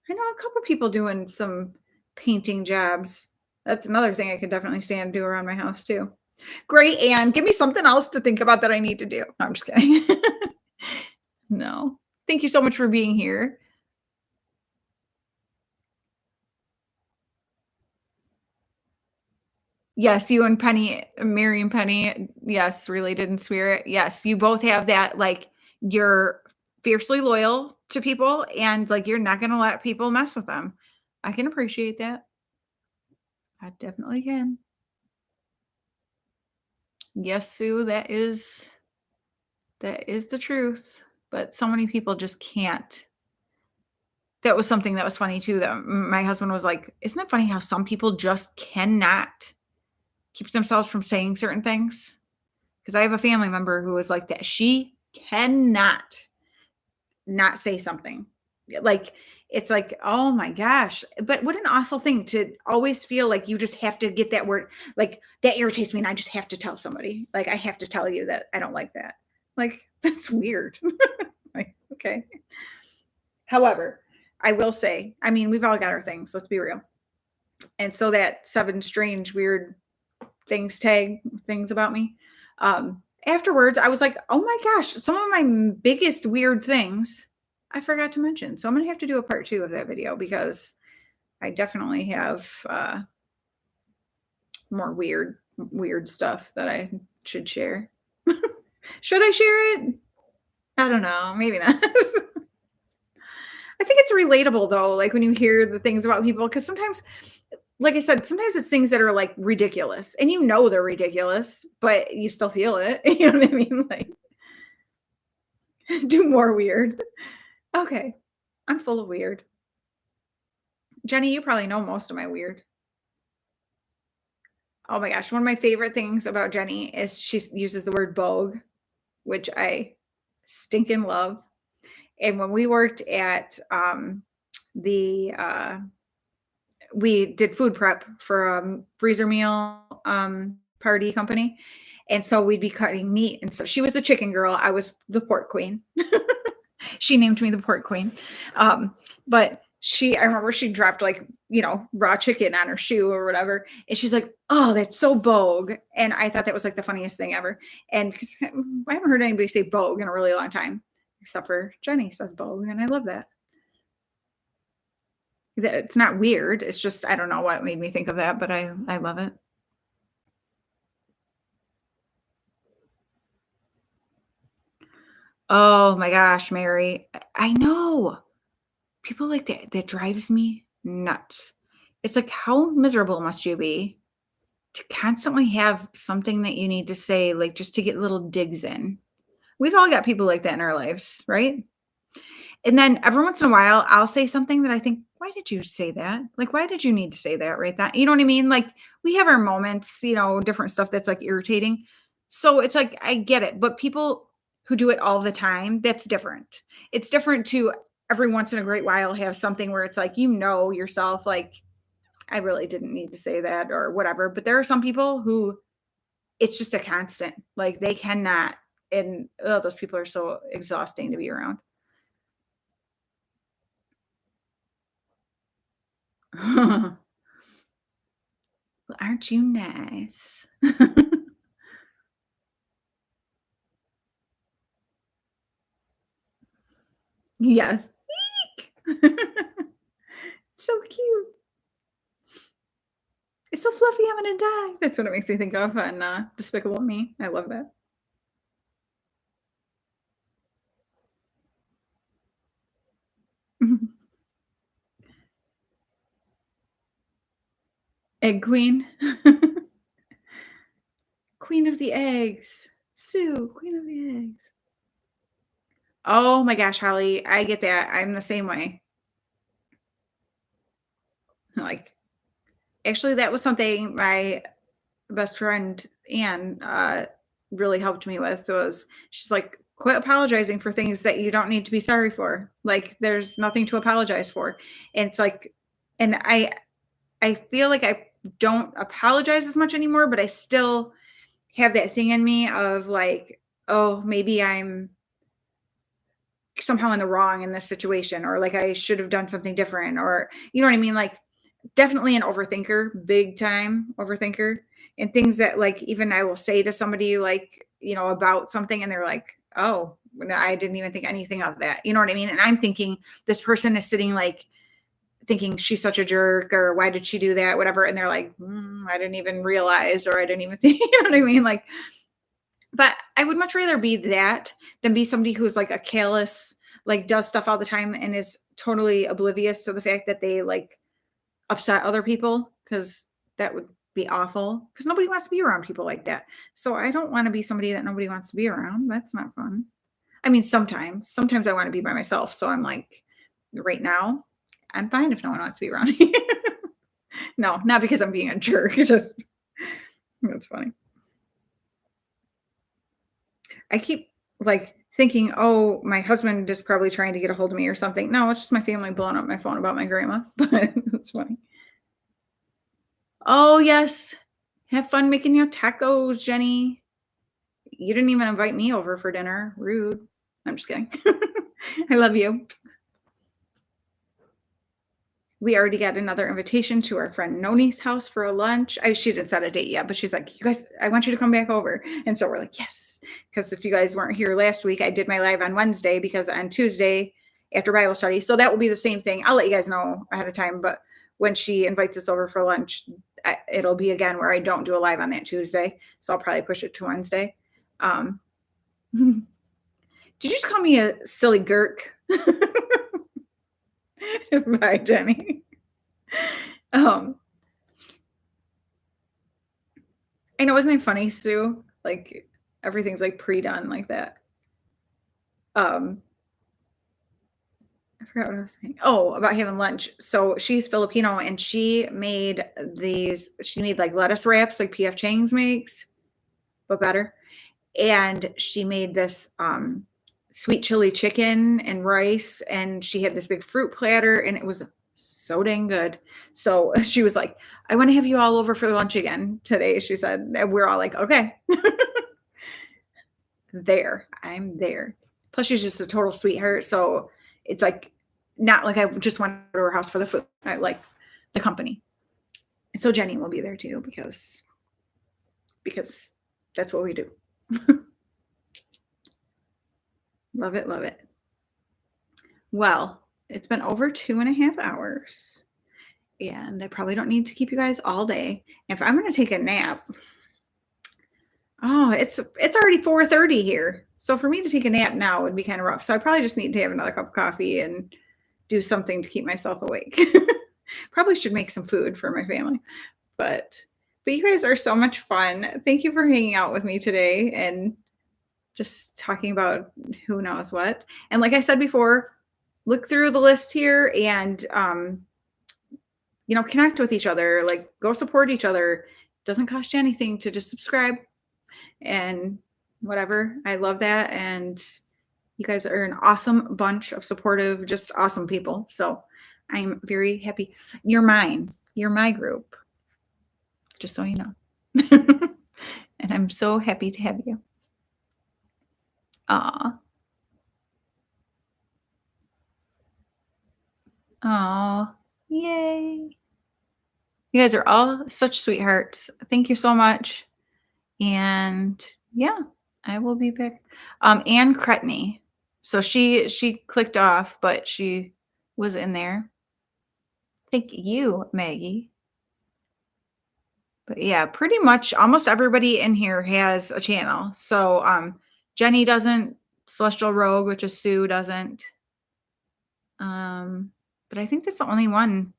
I know a couple people doing some painting jobs. That's another thing I could definitely stand and do around my house too. Great, Anne. Give me something else to think about that I need to do. No, I'm just kidding. No. Thank you so much for being here. Yes, you and Penny, Mary and Penny, yes, related in spirit. Yes, you both have that, like, you're fiercely loyal to people and, like, you're not gonna let people mess with them. I can appreciate that. I definitely can. Yes, Sue, that is the truth, but so many people just can't. That was something that was funny too, that my husband was like, "Isn't it funny how some people just cannot keep themselves from saying certain things?" Because I have a family member who is like that. She cannot not say something. Like, it's like, "Oh my gosh." But what an awful thing to always feel like you just have to get that word like, "That irritates me, and I just have to tell somebody." Like, "I have to tell you that I don't like that." Like, that's weird. Like, okay. However, I will say, I mean, we've all got our things, let's be real. And so that 7 strange, weird things tag things about me, afterwards, I was like, "Oh my gosh, some of my biggest weird things I forgot to mention." So I'm gonna have to do a part 2 of that video because I definitely have, more weird stuff that I should share. Should I share it? I don't know, maybe not. I think it's relatable though, like when you hear the things about people, because sometimes, like I said, sometimes it's things that are like ridiculous and you know they're ridiculous, but you still feel it. You know what I mean? Like, do more weird. Okay. I'm full of weird. Jenny, you probably know most of my weird. Oh my gosh. One of my favorite things about Jenny is she uses the word bogue, which I stinking love. And when we worked at the we did food prep for a freezer meal party company. And so we'd be cutting meat. And so she was the chicken girl. I was the pork queen. She named me the pork queen. But I remember she dropped like, raw chicken on her shoe or whatever. And she's like, "Oh, that's so bogue." And I thought that was like the funniest thing ever. And because I haven't heard anybody say bogue in a really long time, except for Jenny says bogue. And I love that. It's not weird. It's just I don't know what made me think of that, but I love it. Oh my gosh, Mary. I know. People like that drives me nuts. It's like, how miserable must you be to constantly have something that you need to say, like, just to get little digs in? We've all got people like that in our lives, right? And then every once in a while, I'll say something that I think why did you say that? Like, why did you need to say that right that you know what I mean? Like, we have our moments, different stuff that's, like, irritating. So, it's like, I get it, but people who do it all the time, that's different. It's different to every once in a great while have something where it's like, yourself, like, "I really didn't need to say that," or whatever, but there are some people who it's just a constant. Like, they cannot and, those people are so exhausting to be around. Aren't you nice? Yes. Eek. So cute. It's so fluffy, I'm gonna die. That's what it makes me think of on, Despicable Me. I love that. Egg queen. Queen of the eggs. Sue, queen of the eggs. Oh my gosh, Holly, I get that. I'm the same way. Like, actually, that was something my best friend Anne, really helped me with was she's like, "Quit apologizing for things that you don't need to be sorry for. Like, there's nothing to apologize for." And it's like and I feel like I don't apologize as much anymore, but I still have that thing in me of like, "Oh, maybe I'm somehow in the wrong in this situation," or like, "I should have done something different," or you know what I mean? Like, definitely an overthinker, big time overthinker, and things that, like, even I will say to somebody, like, about something, and they're like, "Oh, no, I didn't even think anything of that." You know what I mean? And I'm thinking this person is sitting, like, thinking she's such a jerk, or why did she do that, whatever, and they're like, I didn't even realize, or I didn't even think," you know what I mean? Like, but I would much rather be that than be somebody who's like a callous, like, does stuff all the time and is totally oblivious to the fact that they, like, upset other people, because that would be awful. Because nobody wants to be around people like that. So I don't wanna be somebody that nobody wants to be around, that's not fun. I mean, sometimes I wanna be by myself, so I'm like, right now, I'm fine if no one wants to be around me. No, not because I'm being a jerk, it's just that's funny. I keep, like, thinking, "Oh, my husband is probably trying to get a hold of me or something." No, it's just my family blowing up my phone about my grandma, but it's funny. Oh, yes. Have fun making your tacos, Jenny. You didn't even invite me over for dinner. Rude. I'm just kidding. I love you. We already got another invitation to our friend Noni's house for a lunch. She didn't set a date yet, but she's like, "You guys, I want you to come back over." And so we're like, "Yes." Because if you guys weren't here last week, I did my live on Wednesday because on Tuesday after Bible study. So that will be the same thing. I'll let you guys know ahead of time. But when she invites us over for lunch, it'll be again where I don't do a live on that Tuesday. So I'll probably push it to Wednesday. Um, did you just call me a silly gurk? Bye, Jenny. Um, I know, isn't it funny, Sue? Like, everything's, like, pre-done like that. Um, I forgot what I was saying. Oh, about having lunch. So, she's Filipino, and she made, like, lettuce wraps like P.F. Chang's makes, but better. And she made this, sweet chili chicken and rice, and she had this big fruit platter, and it was so dang good. So, she was like, "I wanna have you all over for lunch again today," she said, and we're all like, "Okay." There. I'm there. Plus, she's just a total sweetheart, so it's, like, not like I just went to her house for the food. I like the company. And so Jenny will be there too because that's what we do. Love it, love it. Well, it's been over 2.5 hours, and I probably don't need to keep you guys all day. If I'm gonna take a nap, it's already 4:30 here. So for me to take a nap now would be kinda rough. So I probably just need to have another cup of coffee and do something to keep myself awake. Probably should make some food for my family. But you guys are so much fun. Thank you for hanging out with me today and just talking about who knows what. And like I said before, look through the list here and connect with each other, like go support each other. Doesn't cost you anything to just subscribe and whatever. I love that. And you guys are an awesome bunch of supportive, just awesome people. So I'm very happy. You're mine. You're my group, just so you know. And I'm so happy to have you. Aw. Aw. Yay. You guys are all such sweethearts. Thank you so much. And yeah, I will be back. Anne Cretney. So she clicked off, but she was in there. Thank you, Maggie. But yeah, pretty much almost everybody in here has a channel. So Jenny doesn't, Celestial Rogue, which is Sue, doesn't. But I think that's the only one.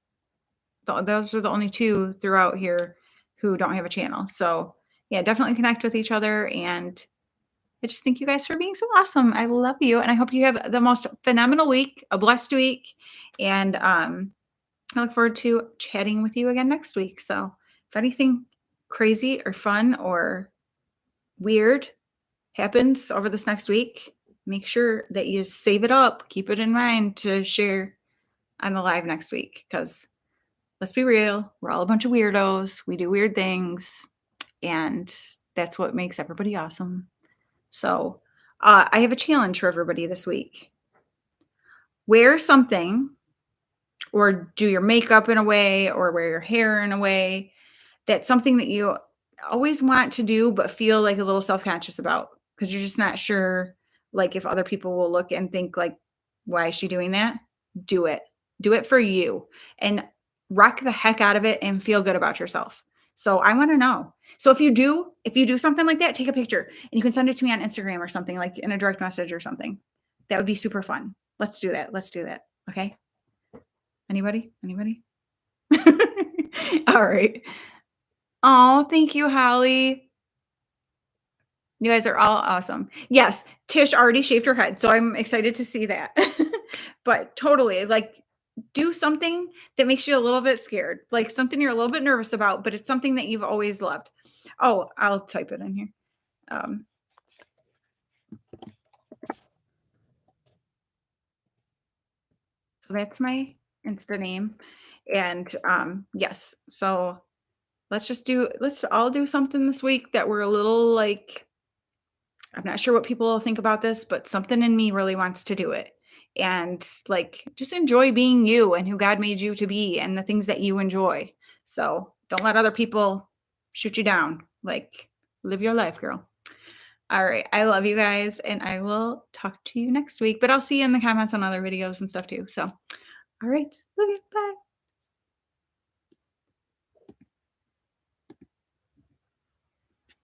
Those are the only two throughout here who don't have a channel. So yeah, definitely connect with each other. And I just thank you guys for being so awesome. I love you. And I hope you have the most phenomenal week, a blessed week. And I look forward to chatting with you again next week. So if anything crazy or fun or weird happens over this next week, make sure that you save it up, keep it in mind to share on the live next week. Because let's be real, we're all a bunch of weirdos. We do weird things, and that's what makes everybody awesome. So I have a challenge for everybody this week. Wear something, or do your makeup in a way, or wear your hair in a way that's something that you always want to do, but feel like a little self-conscious about because you're just not sure, like if other people will look and think like, why is she doing that? Do it. Do it for you and rock the heck out of it and feel good about yourself. So I want to know. So if you do something like that, take a picture and you can send it to me on Instagram or something, like in a direct message or something. That would be super fun. Let's do that. Let's do that. Okay. Anybody? All right. Oh, thank you, Holly. You guys are all awesome. Yes, Tish already shaved her head, so I'm excited to see that. But totally, like, do something that makes you a little bit scared, like something you're a little bit nervous about, but it's something that you've always loved. Oh, I'll type it in here. Um, so that's my Insta name. And yes, so let's all do something this week that we're a little like, I'm not sure what people will think about this, but something in me really wants to do it. And like, just enjoy being you and who God made you to be and the things that you enjoy. So don't let other people shoot you down. Like, live your life, girl. All right. I love you guys. And I will talk to you next week, but I'll see you in the comments on other videos and stuff too. So, all right. Love you. Bye.